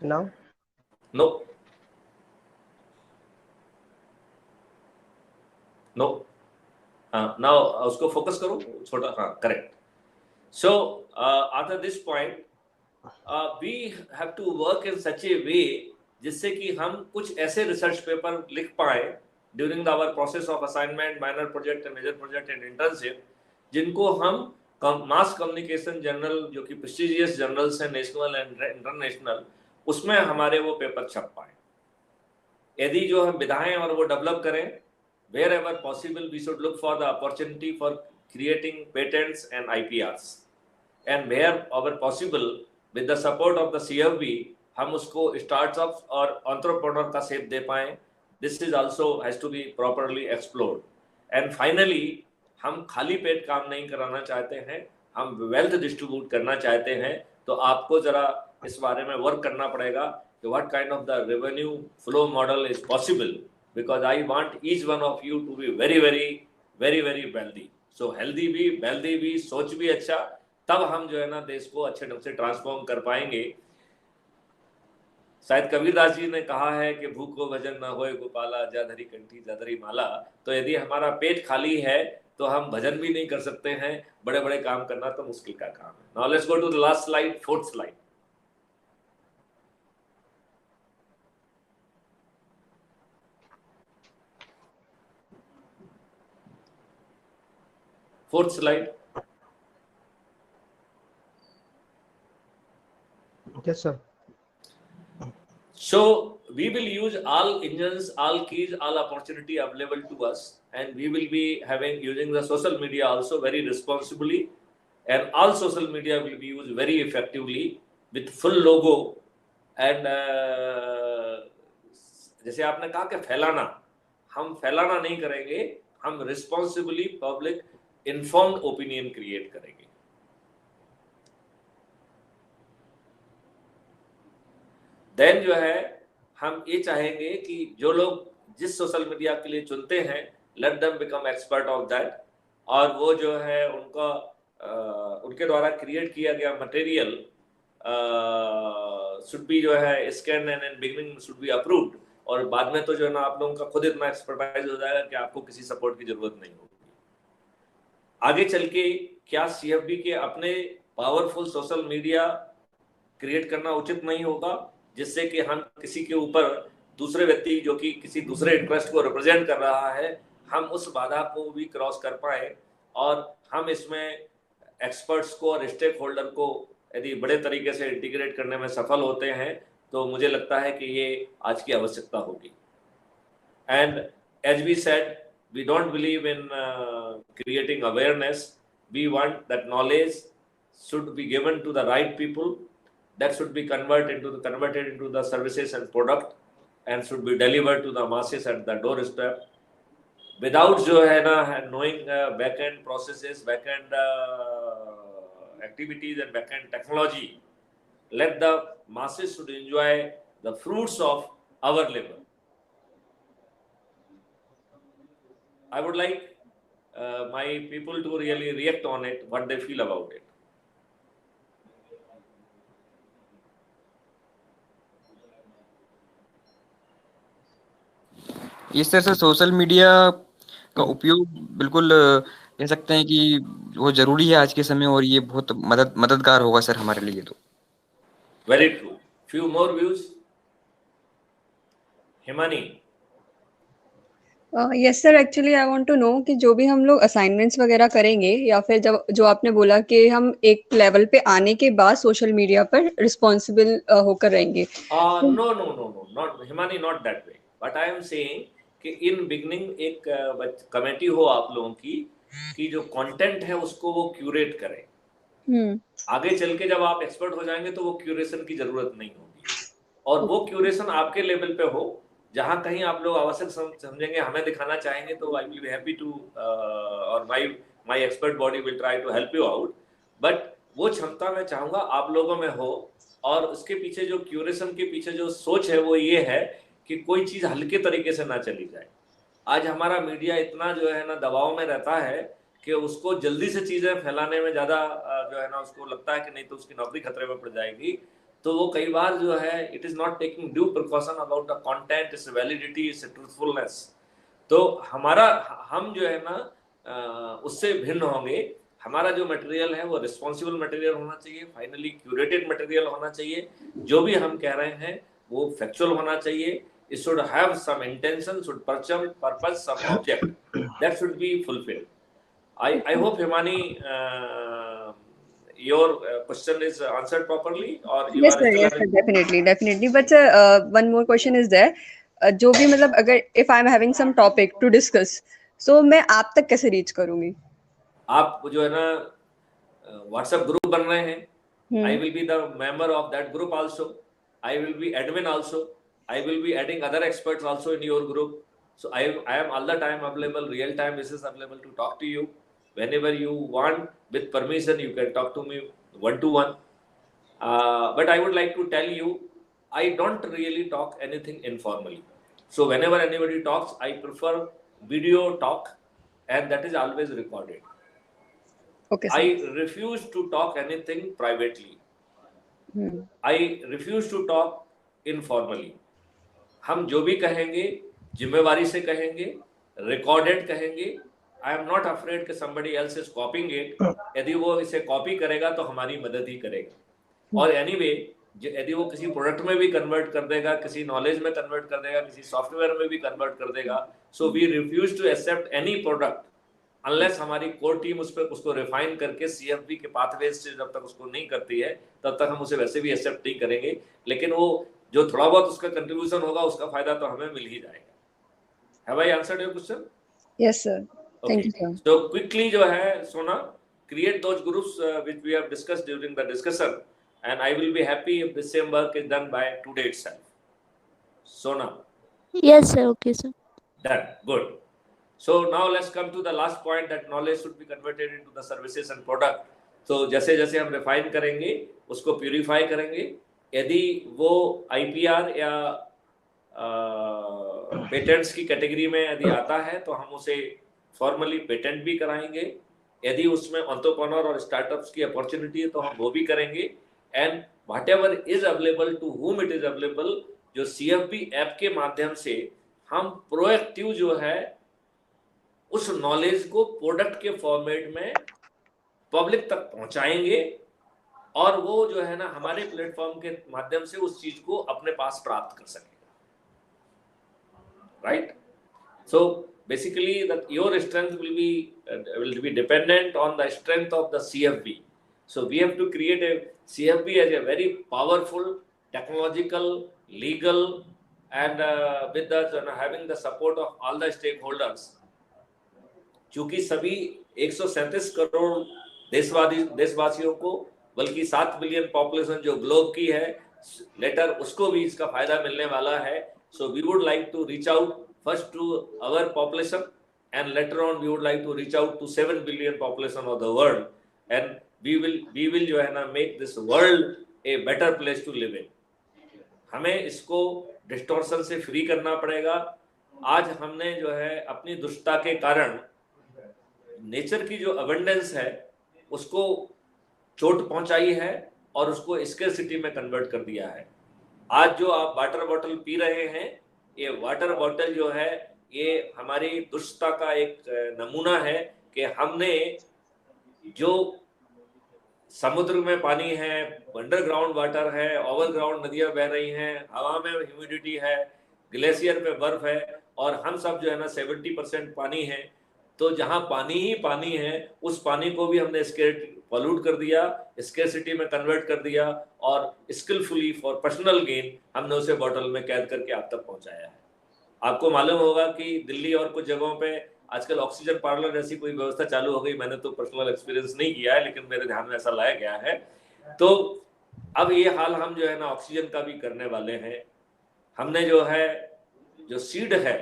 Now? No. Now उसको focus करो, छोटा, हाँ, correct. So after this point, we have to work in such a way जिससे कि हम कुछ ऐसे research paper लिख पाए during our process of assignment, minor project, major project and internship, जिनको हम मास कम्युनिकेशन जर्नल जो कि प्रेस्टिजियस जर्नल्स हैं नेशनल एंड इंटरनेशनल, उसमें हमारे वो पेपर छप पाए। यदि जो हम विधाएं और वो डेवलप करें, wherever possible we should look for the opportunity for creating patents and IPRs, and wherever possible with the support of the CFB हम उसको स्टार्टअप्स और एंटरप्रेन्योर का शेप दे पाएं। This is also has to be properly explored. And finally हम खाली पेट काम नहीं कराना चाहते हैं, हम वेल्थ डिस्ट्रीब्यूट करना चाहते हैं। तो आपको जरा इस बारे में वर्क करना पड़ेगा कि what kind of the revenue flow model is possible, because I want each one of you to be very wealthy. So healthy भी, wealthy भी, सोच भी अच्छा, तब हम जो है ना देश को अच्छे ढंग से ट्रांसफॉर्म कर पाएंगे। शायद कबीरदास जी ने कहा है कि भूखो भजन न होए गोपाला, जाधरी कंठी जाधरी माला। तो यदि हमारा पेट खाली है तो हम भजन भी नहीं कर सकते हैं, बड़े बड़े काम करना तो मुश्किल का काम है। Now let's go to the last slide, fourth slide. Fourth slide. Yes, sir. So we will use all engines, all keys, all opportunity available to us, and we will be using the social media also very responsibly, and all social media will be used very effectively with full logo and जैसे आपने कहा कि फैलाना, हम फैलाना नहीं करेंगे, हम responsibly public informed opinion create करेंगे। देन जो है हम ये चाहेंगे कि जो लोग जिस सोशल मीडिया के लिए चुनते हैं, let them become expert of that, और वो जो है उनका उनके द्वारा क्रिएट किया गया मटेरियल शुड बी जो है scan and in beginning should be approved, और बाद में तो जो है ना आप लोगों का खुद इतना एक्सपर्टाइज हो जाएगा कि आपको किसी सपोर्ट की जरूरत नहीं होगी। आगे चल के क्या सीएफबी के अपने पावरफुल सोशल मीडिया क्रिएट करना उचित नहीं होगा, जिससे कि हम किसी के ऊपर दूसरे व्यक्ति जो कि किसी दूसरे इंटरेस्ट को रिप्रेजेंट कर रहा है, हम उस बाधा को भी क्रॉस कर पाए और हम इसमें एक्सपर्ट्स को और स्टेक होल्डर को यदि बड़े तरीके से इंटीग्रेट करने में सफल होते हैं, तो मुझे लगता है कि ये आज की आवश्यकता होगी। And as we said, we don't believe in creating awareness. We want that knowledge should be given to the right people, that should be converted into the services and product, and should be delivered to the masses at the doorstep without जो है ना knowing back end processes, back end activities and back end technology. Let the masses should enjoy the fruits of our labor. I would like my people to really react on it, what they feel about it. इस तरह से social media का उपयोग बिल्कुल कह सकते हैं कि वो जरूरी है आज के समय, और ये बहुत मददगार होगा सर हमारे लिए। तो Very true. Few more views. Himani. Yes sir, actually I want to know कि जो भी हम लोग असाइनमेंट्स वगैरह करेंगे, या फिर जब जो आपने बोला कि हम एक लेवल पे आने के बाद सोशल मीडिया पर रिस्पॉन्सिबल होकर रहेंगे। No, not Himani, not that way. But I am saying कि इन बिगनिंग एक कमेटी हो आप लोगों की कि जो कंटेंट है उसको वो क्यूरेट करें। आगे चल के जब आप एक्सपर्ट हो जाएंगे तो वो क्यूरेशन की जरूरत नहीं होगी, और वो क्यूरेशन आपके लेवल पे हो, जहां कहीं आप लोग आवश्यक समझेंगे, हमें दिखाना चाहेंगे, तो I will be happy to और my expert body will try to help you out. But वो क्षमता मैं चाहूंगा आप लोगों में हो, और उसके पीछे जो क्यूरेशन के पीछे जो सोच है वो ये है कि कोई चीज हल्के तरीके से ना चली जाए। आज हमारा मीडिया इतना जो है ना दबाव में रहता है कि उसको जल्दी से चीजें फैलाने में ज्यादा जो है ना उसको लगता है कि नहीं तो उसकी नौकरी खतरे में पड़ जाएगी, तो वो कई बार जो है it is not taking due precaution about the content, it's validity, it's truthfulness. तो हम जो है ना उससे भिन्न होंगे। हमारा जो मटेरियल है वो रिस्पॉन्सिबल मटेरियल होना चाहिए, फाइनली क्यूरेटेड मटेरियल होना चाहिए। जो भी हम कह रहे हैं वो फैक्चुअल होना चाहिए। It should have some intention, should purpose, some object that should be fulfilled. I hope Himani, your question is answered properly, or you yes sir, definitely. But one more question is there. जो भी मतलब अगर if I'm having some topic to discuss, so मैं आप तक कैसे reach करूंगी? आप जो है ना WhatsApp ग्रुप बन रहे हैं, I will be the member of that group also. I will be admin also. I will be adding other experts also in your group. So I am all the time available, real time basis available to talk to you. Whenever you want, with permission, you can talk to me one-to-one. But I would like to tell you, I don't really talk anything informally. So whenever anybody talks, I prefer video talk, and that is always recorded. Okay, sir. I refuse to talk anything privately. I refuse to talk informally. हम जो भी कहेंगे जिम्मेवारी से कहेंगे, recorded कहेंगे। आई am not afraid कि somebody else is copying it. यदि वो इसे कॉपी करेगा तो हमारी मदद ही करेगा। और एनीवे यदि वो किसी प्रोडक्ट में भी कन्वर्ट कर देगा, किसी नॉलेज में कन्वर्ट कर देगा, किसी सॉफ्टवेयर में भी कन्वर्ट कर देगा, so we refuse to accept any product unless हमारी कोर टीम उस पर उसको रिफाइन करके CFP के पाथवेज से जब तक उसको नहीं करती है तब तक हम उसे वैसे भी एक्सेप्ट नहीं करेंगे, लेकिन वो जो थोड़ा बहुत उसका कंट्रीब्यूशन होगा उसका फायदा तो हमें मिल ही जाएगा। Have I answered your question? Yes, sir. Thank you, sir. So quickly जो है सोना, create those groups which we have discussed during the discussion, and I will be happy if the same work is done by today itself. Sona. Yes, sir. Okay, sir. Done. Good. So now let's come to the last point, that knowledge should be converted into the services and product. तो जैसे जैसे हम refine करेंगे उसको purify करेंगे, यदि वो IPR या पेटेंट्स की कैटेगरी में यदि आता है तो हम उसे फॉर्मली पेटेंट भी कराएंगे, यदि उसमें एंटरप्रेन्योर और स्टार्टअप्स की अपॉर्चुनिटी है तो हम वो भी करेंगे, and whatever is available to whom it is available, जो CFP ऐप के माध्यम से हम प्रोएक्टिव जो है उस नॉलेज को प्रोडक्ट के फॉर्मेट में पब्लिक तक पहुंचाएंगे, और वो जो है ना हमारे प्लेटफॉर्म के माध्यम से उस चीज को अपने पास प्राप्त कर सकेगा, right? So basically that your strength will be dependent on the strength of the CFP. So we have to create a CFP as a very powerful, technological, legal, and with the having the support of all the stakeholders. क्योंकि सभी 137 करोड़ देशवासियों को, बल्कि 7 billion population जो globe की है, letter उसको भी इसका फायदा मिलने वाला है. So we would like to reach out first to our population, and later on we would like to reach out to 7 billion population of the world, and we will जो है ना make this world a better place to live in. हमें इसको distortion से free करना पड़ेगा. आज हमने जो है अपनी दुष्टता के कारण नेचर की जो अबंडेंस है उसको चोट पहुंचाई है और उसको स्केर्सिटी में कन्वर्ट कर दिया है. आज जो आप वाटर बॉटल पी रहे हैं, ये वाटर बॉटल जो है ये हमारी दुष्टता का एक नमूना है कि हमने जो समुद्र में पानी है, अंडरग्राउंड वाटर है, ओवरग्राउंड नदियां बह रही हैं, हवा में ह्यूमिडिटी है, ग्लेशियर पे बर्फ है, और हम सब जो है ना 70% पानी है. तो जहां पानी ही पानी है उस पानी को भी हमने पॉल्यूट कर दिया, स्केर्सिटी में कन्वर्ट कर दिया, और स्किलफुली फॉर पर्सनल गेन हमने उसे बॉटल में कैद करके आप तक पहुंचाया है. आपको मालूम होगा कि दिल्ली और कुछ जगहों पे आजकल ऑक्सीजन पार्लर जैसी कोई व्यवस्था चालू हो गई. मैंने तो पर्सनल एक्सपीरियंस नहीं किया है, लेकिन मेरे ध्यान में ऐसा लाया गया है. तो अब ये हाल हम जो है ना ऑक्सीजन का भी करने वाले हैं. हमने जो है जो सीड है,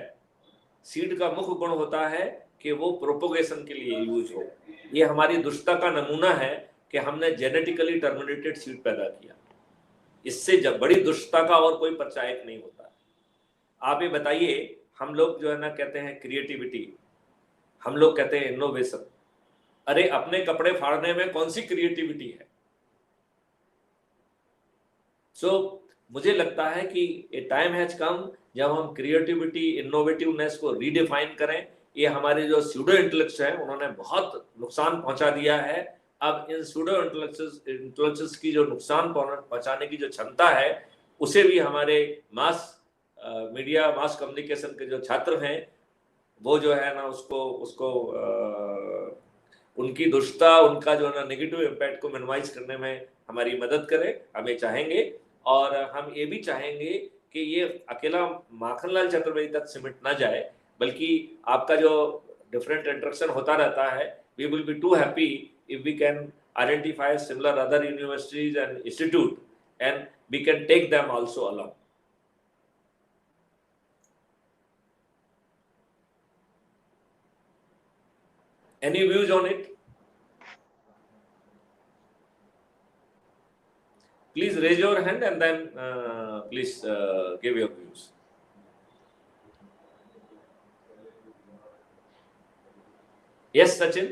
सीड का मुख्य गुण होता है कि वो प्रोपोगेशन के लिए यूज हो. ये हमारी दुष्टता का नमूना है कि हमने जेनेटिकली टर्मिनेटेड सीड पैदा किया. इससे जब बड़ी दुष्टता का और कोई परिचायक नहीं होता. आप ये बताइए, हम लोग जो है ना कहते हैं क्रिएटिविटी, हम लोग कहते हैं इनोवेशन. अरे अपने कपड़े फाड़ने में कौन सी क्रिएटिविटी है? सो मुझे लगता है कि ए टाइम हैज कम जब हम क्रिएटिविटी, इनोवेटिवनेस को रीडिफाइन करें. ये हमारे जो स्यूडो इंटेलेक्ट्स हैं उन्होंने बहुत नुकसान पहुंचा दिया है. अब इन स्यूडो इंटेलेक्ट्स की जो नुकसान पहुंचाने की जो क्षमता है उसे भी हमारे मास मीडिया, मास कम्युनिकेशन के जो छात्र हैं वो जो है ना उसको उनकी दुष्टता, उनका जो है ना नेगेटिव इम्पैक्ट को मिनिमाइज करने में हमारी मदद करें. हम ये चाहेंगे, और हम ये भी चाहेंगे कि ये अकेला माखनलाल चतुर्वेदी तक सिमट ना जाए, बल्कि आपका जो डिफरेंट इंटरेक्शन होता रहता है. We will be too happy if we can identify similar other universities and institute, and we can take them also along. Any views on it? Please raise your hand and then please give your views. Yes, Sachin.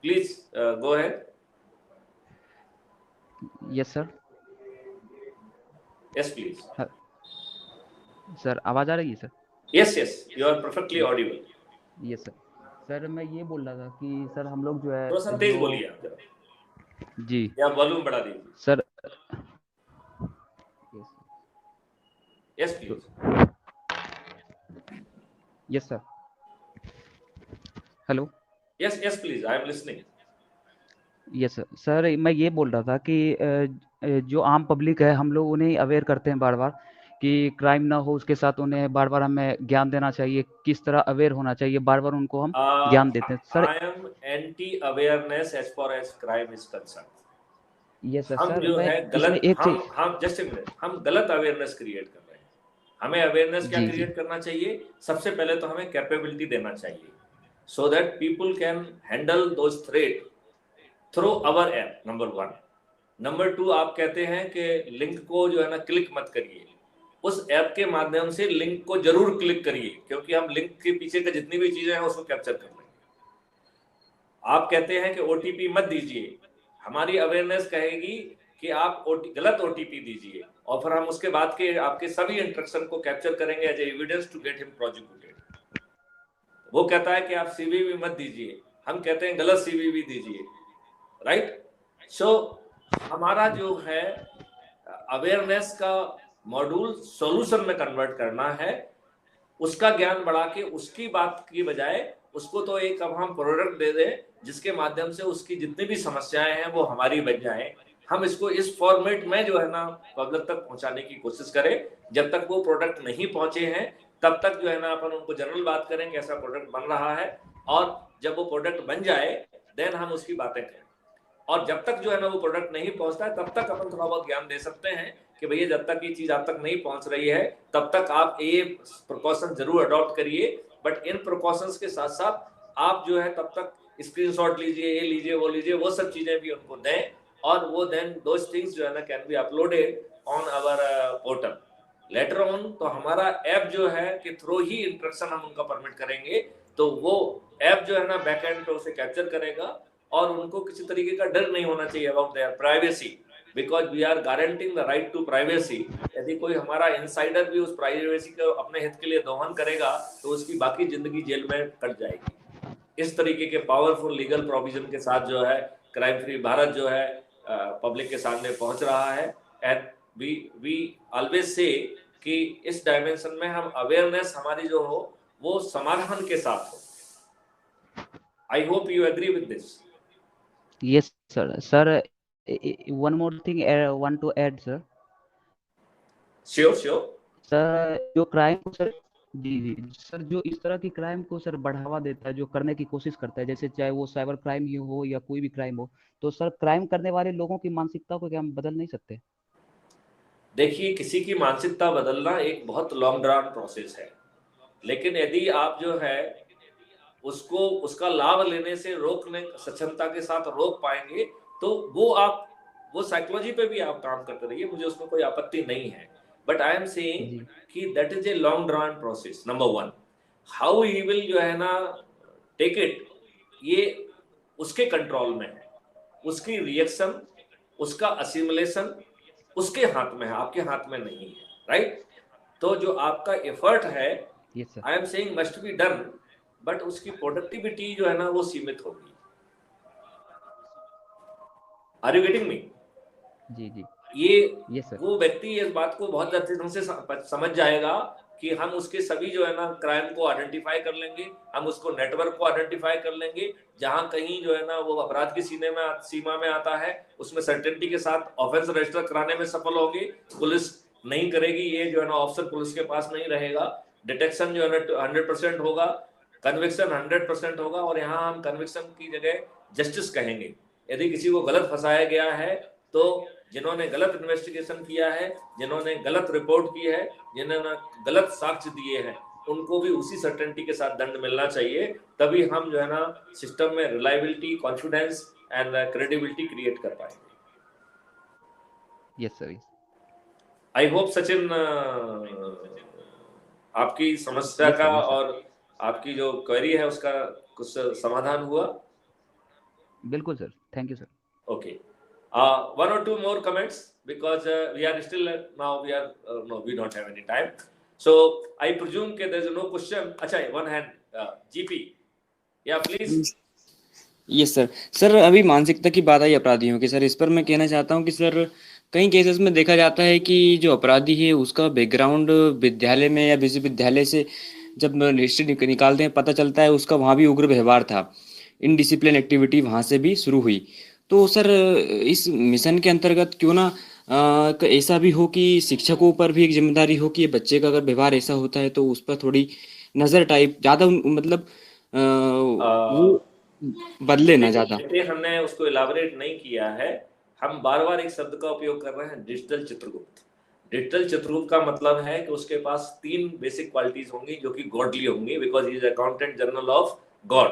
Please go ahead. Yes, sir. Yes, please. Sir आवाज आ रही है sir? Yes, yes. You are perfectly audible. Yes, sir. Sir मैं ये बोल रहा था कि sir हम लोग जो है थोड़ा सा तेज बोलिए आप जरा. जी, या वॉल्यूम बढ़ा दीजिए. Sir. Yes, please. Yes sir. Hello. Yes yes please, I am listening. Yes sir. Sir मैं ये बोल रहा था कि जो आम पब्लिक है हम लोग उन्हें अवेयर करते हैं बार बार कि क्राइम ना हो, उसके साथ उन्हें बार बार हमें ज्ञान देना चाहिए, किस तरह अवेयर होना चाहिए, बार बार उनको हम ज्ञान देते हैं सर। I am anti awareness as far as crime is concern. Yes sir. हम सर जो मैं है इसमें गलत, एक चीज हम जस्ट ए मिनट, हम गलत अवेयरनेस क्रिएट कर रहे हैं। हमें अवेयरनेस क्या जी जी क्रिएट करना चाहिए? सबसे पहले तो हमें कैपेबिलिटी देना चाहिए so that people can handle those threat through our app, number 1। Number 2, आप कहते हैं कि लिंक को जो है ना क्लिक मत करिए। उस ऐप के माध्यम से लिंक को जरूर क्लिक करिए, क्योंकि हम लिंक के पीछे का जितनी भी चीजें हैं उसको कैप्चर कर लेंगे। आप कहते हैं कि ओटीपी मत दीजिए, हमारी अवेयरनेस कहेगी कि आप गलत ओटीपी दीजिए, और फिर हम उसके बाद के आपके सभी इंस्ट्रक्शन को कैप्चर करेंगे as evidence to get him prosecuted. वो कहता है कि आप सीवीवी मत दीजिए, हम कहते हैं गलत सीवीवी दीजिए, राइट। सो हमारा जो है अवेयरनेस का मॉड्यूल सॉल्यूशन में कन्वर्ट करना है, उसका ज्ञान बढ़ा के उसकी बात की बजाय उसको तो एक अब हम प्रोडक्ट दे दें जिसके माध्यम से उसकी जितनी भी समस्याएं हैं वो हमारी बन जाएं। हम इसको इस फॉर्मेट में जो है ना पब्लिक तक पहुंचाने की कोशिश करें। जब तक वो प्रोडक्ट नहीं पहुंचे हैं तब तक जो है ना अपन उनको जनरल बात करेंगे ऐसा प्रोडक्ट बन रहा है, और जब वो प्रोडक्ट बन जाए देन हम उसकी बातें करें। और जब तक जो है ना वो प्रोडक्ट नहीं पहुंचता है तब तक अपन थोड़ा बहुत ज्ञान दे सकते हैं कि भैया जब तक ये चीज आप तक नहीं पहुंच रही है तब तक आप ये प्रिकॉशन जरूर अडॉप्ट करिए। बट इन प्रिकॉशंस के साथ साथ आप जो है तब तक स्क्रीनशॉट लीजिए, ये लीजिए, वो लीजिए, वो सब चीजें भी उनको दें, और वो देन दोस थिंग्स जो है ना can be uploaded on our portal later on. तो हमारा ऐप जो है कि थ्रू ही इंस्ट्रक्शन हम उनका परमिट करेंगे तो वो ऐप जो है ना बैकएंड पे उसे कैप्चर करेगा, और उनको किसी तरीके का डर नहीं होना चाहिए about their privacy, because we are guaranteeing the right to privacy. यदि कोई हमारा इनसाइडर भी उस प्राइवेसी को अपने हित के लिए दोहन करेगा तो उसकी बाकी जिंदगी जेल में कट जाएगी। इस तरीके के पावरफुल लीगल प्रोविजन के साथ जो है क्राइम फ्री भारत जो है पब्लिक के सामने पहुंच रहा है। एंड वी ऑलवेज से कि इस डायमेंशन में हम अवेयरनेस हमारी जो हो वो समाधान के साथ हो। I hope you agree with this. Yes sir. Sir one more thing want to add sir. Sure sure. Sir जो क्राइम को सर जी जी सर, जो इस तरह की क्राइम को सर बढ़ावा देता है, जो करने की कोशिश करता है, जैसे चाहे वो साइबर क्राइम ही हो या कोई भी क्राइम हो, तो सर क्राइम करने वाले लोगों की मानसिकता को क्या हम बदल नहीं सकते? देखिए, किसी की मानसिकता बदलना एक बहुत लॉन्ग ड्राउन प्रोसेस है, लेकिन यदि आप जो है उसको उसका लाभ लेने से रोकने सक्षमता के साथ रोक पाएंगे तो वो साइकोलॉजी पे भी आप काम करते रहिए, मुझे उसमें कोई आपत्ति नहीं है। बट आई एम सेइंग कि that is a long drown process. Number 1, how he will जो है ना टेक इट, ये उसके कंट्रोल में है, उसकी रिएक्शन, उसका असिमुलेशन उसके हाथ में है, आपके हाथ में नहीं है, राइट। तो जो आपका एफर्ट है I am saying must be done, but उसकी प्रोडक्टिविटी जो है ना वो सीमित होगी। Are you getting me? जी जी। ये वो व्यक्ति इस बात को बहुत अच्छे ढंग से समझ जाएगा कि हम उसके सभी जो है ना क्राइम को आइडेंटिफाई कर लेंगे, हम उसको नेटवर्क को आइडेंटिफाई कर लेंगे, जहां कहीं जो है ना वो अपराध की सीमा में आता है उसमें सर्टेनिटी के साथ ऑफेंस रजिस्टर कराने में सफल होंगे। पुलिस नहीं करेगी, ये जो है ना ऑप्शन पुलिस के पास नहीं रहेगा, डिटेक्शन जो है ना 100% होगा, कन्विक्शन 100% होगा, और यहाँ हम कन्विक्शन की जगह जस्टिस कहेंगे। यदि किसी को गलत फंसाया गया है तो जिन्होंने गलत इन्वेस्टिगेशन किया है, जिन्होंने गलत रिपोर्ट की है, जिन्होंने गलत साक्ष्य दिए हैं, उनको भी उसी सर्टेनिटी के साथ दंड मिलना चाहिए। तभी हम जो है ना सिस्टम में reliability, confidence and credibility create कर पाएंगे। Yes sir. I hope Sachin आपकी समस्या का और आपकी जो क्वेरी है उसका कुछ समाधान हुआ? बिल्कुल sir, thank you sir. Okay, one or two more comments because we are still now we don't have any time, so I presume that there is no question. अच्छा, one hand GP, yeah please. Yes sir. Sir अभी मानसिकता की बात आई अपराधियों की, sir इस पर मैं कहना चाहता हूँ कि सर कई केसेस में देखा जाता है कि जो अपराधी है उसका बैकग्राउंड विद्यालय में या विश्वविद्यालय से जब हिस्ट्री निकालते हैं पता चलता है उसका वहाँ भी उग्र व्यवहार था, इनडिसिप्लिन एक्टिविटी वहाँ से भी शुरू हुई। तो सर इस मिशन के अंतर्गत क्यों ना ऐसा भी हो कि शिक्षकों पर भी एक जिम्मेदारी हो कि ये बच्चे का अगर व्यवहार ऐसा होता है तो उस पर थोड़ी नजर टाइप ज्यादा मतलब वो बदले ना ज्यादा। हमने उसको इलाबोरेट नहीं किया है, हम बार बार एक शब्द का उपयोग कर रहे हैं, डिजिटल चित्रगुप्त। डिजिटल चित्रगुप्त का मतलब है कि उसके पास 3 बेसिक क्वालिटीज होंगी जो कि गॉडली होंगी, because he is accountant general of God.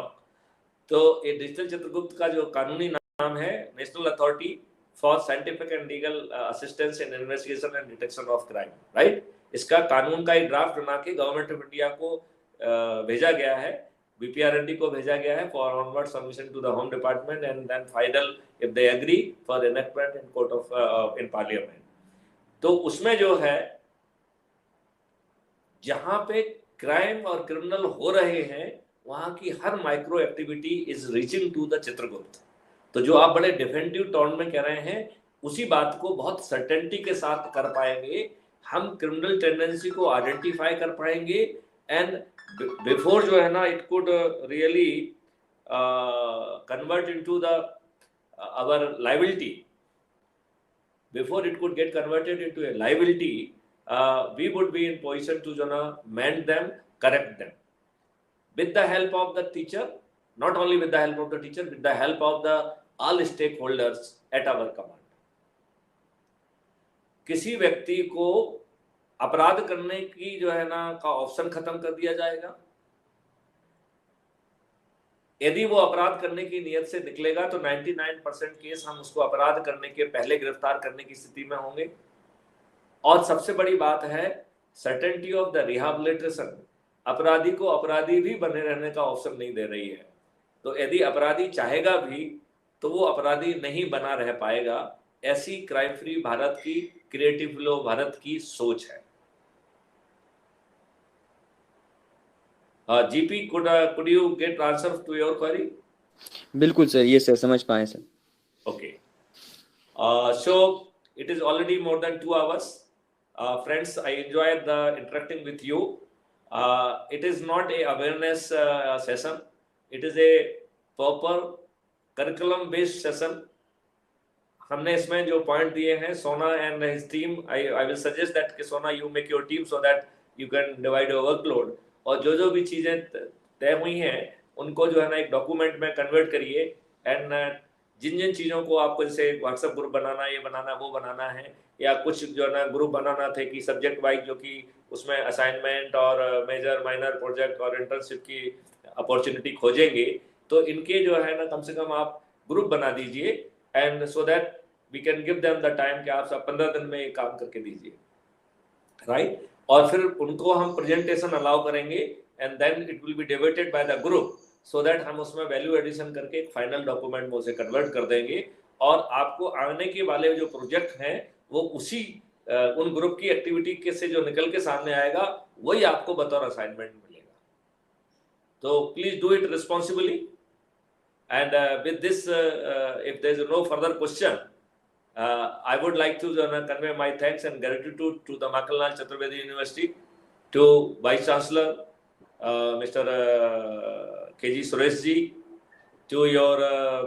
तो ये डिजिटल चित्रगुप्त का जो कानूनी नाम है national authority for scientific and legal assistance in investigation and detection of crime, right. इसका कानून का एक ड्राफ्ट बना के गवर्नमेंट ऑफ इंडिया को भेजा गया है, BPRND को भेजा गया है for onward submission to the home department and then final if they agree for enactment in court of in parliament. तो उसमें जो है जहां पे क्राइम और क्रिमिनल हो रहे हैं वहां की हर micro activity is reaching to the Chitragupta. तो जो आप बड़े डिफेंसिव टोन में कह रहे हैं उसी बात को बहुत सर्टेनिटी के साथ कर पाएंगे, हम क्रिमिनल टेंडेंसी को आइडेंटिफाई कर पाएंगे एंड बिफोर जो है ना it could really convert into the our liability, before it could get converted into a liability, we would be in position to mend them, correct them with the help of the teacher, not only with the help of the teacher, with the help of the all stakeholders at our command. किसी व्यक्ति को अपराध करने की जो है ना का ऑप्शन खत्म कर दिया जाएगा। यदि वो अपराध करने की नियत से निकलेगा तो 99% केस हम उसको अपराध करने के पहले गिरफ्तार करने की स्थिति में होंगे। और सबसे बड़ी बात है सर्टेनिटी ऑफ द रिहैबिलिटेशन, अपराधी को अपराधी भी बने रहने का ऑप्शन नहीं दे रही है। तो यदि अपराधी चाहेगा भी तो वो अपराधी नहीं बना रह पाएगा। ऐसी क्राइम फ्री भारत की, क्रिएटिव फ्लो भारत की सोच है। GP, could you get answer to your query? बिल्कुल सर, ये सर समझ पाए sir. Okay. So it is already more than 2 hours. Friends, I enjoyed the interacting with you. It is not a awareness session. It is a proper curriculum based session. हमने इसमें जो point दिए हैं, सोना and his team, I will suggest that कि सोना you make your team so that you can divide your workload. और जो भी चीजें तय हुई हैं उनको जो है ना एक डॉक्यूमेंट में कन्वर्ट करिए एंड जिन चीजों को आपको जैसे व्हाट्सएप ग्रुप बनाना, ये बनाना, वो बनाना है, या कुछ जो है ना ग्रुप बनाना थे कि सब्जेक्ट वाइज जो कि उसमें असाइनमेंट और मेजर माइनर प्रोजेक्ट और इंटर्नशिप की अपॉर्चुनिटी खोजेंगे, तो इनके जो है ना कम से कम आप ग्रुप बना दीजिए and so that we can give them the time कि आप सब 15 दिन में काम करके दीजिए, राइट। और फिर उनको हम प्रेजेंटेशन अलाउ करेंगे and then it will be debated by the group so that हम उसमें वैल्यू एडिशन करके एक फाइनल डॉक्यूमेंट में उसे कन्वर्ट कर देंगे। और आपको आने के वाले जो प्रोजेक्ट हैं वो उसी उन ग्रुप की एक्टिविटी के से जो निकल के सामने आएगा वही आपको बतौर असाइनमेंट मिलेगा। तो please do it responsibly and with this if there is no further question, I would like to convey my thanks and gratitude to the Makanlal Chaturvedi University, to Vice Chancellor Mr. KG Suresh ji, to your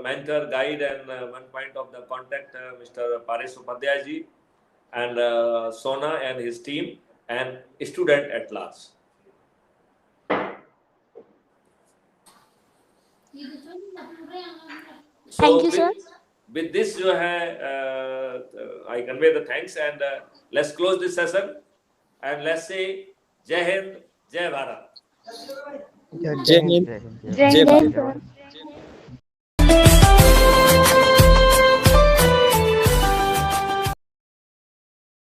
mentor, guide and one point of the contact Mr. Paresh Upadhyay ji, and Sona and his team and student at large. Thank you, sir. With this जो है I convey the thanks and let's close this session and let's say जय हिंद, जय भारत। जय हिंद, जय हिंद।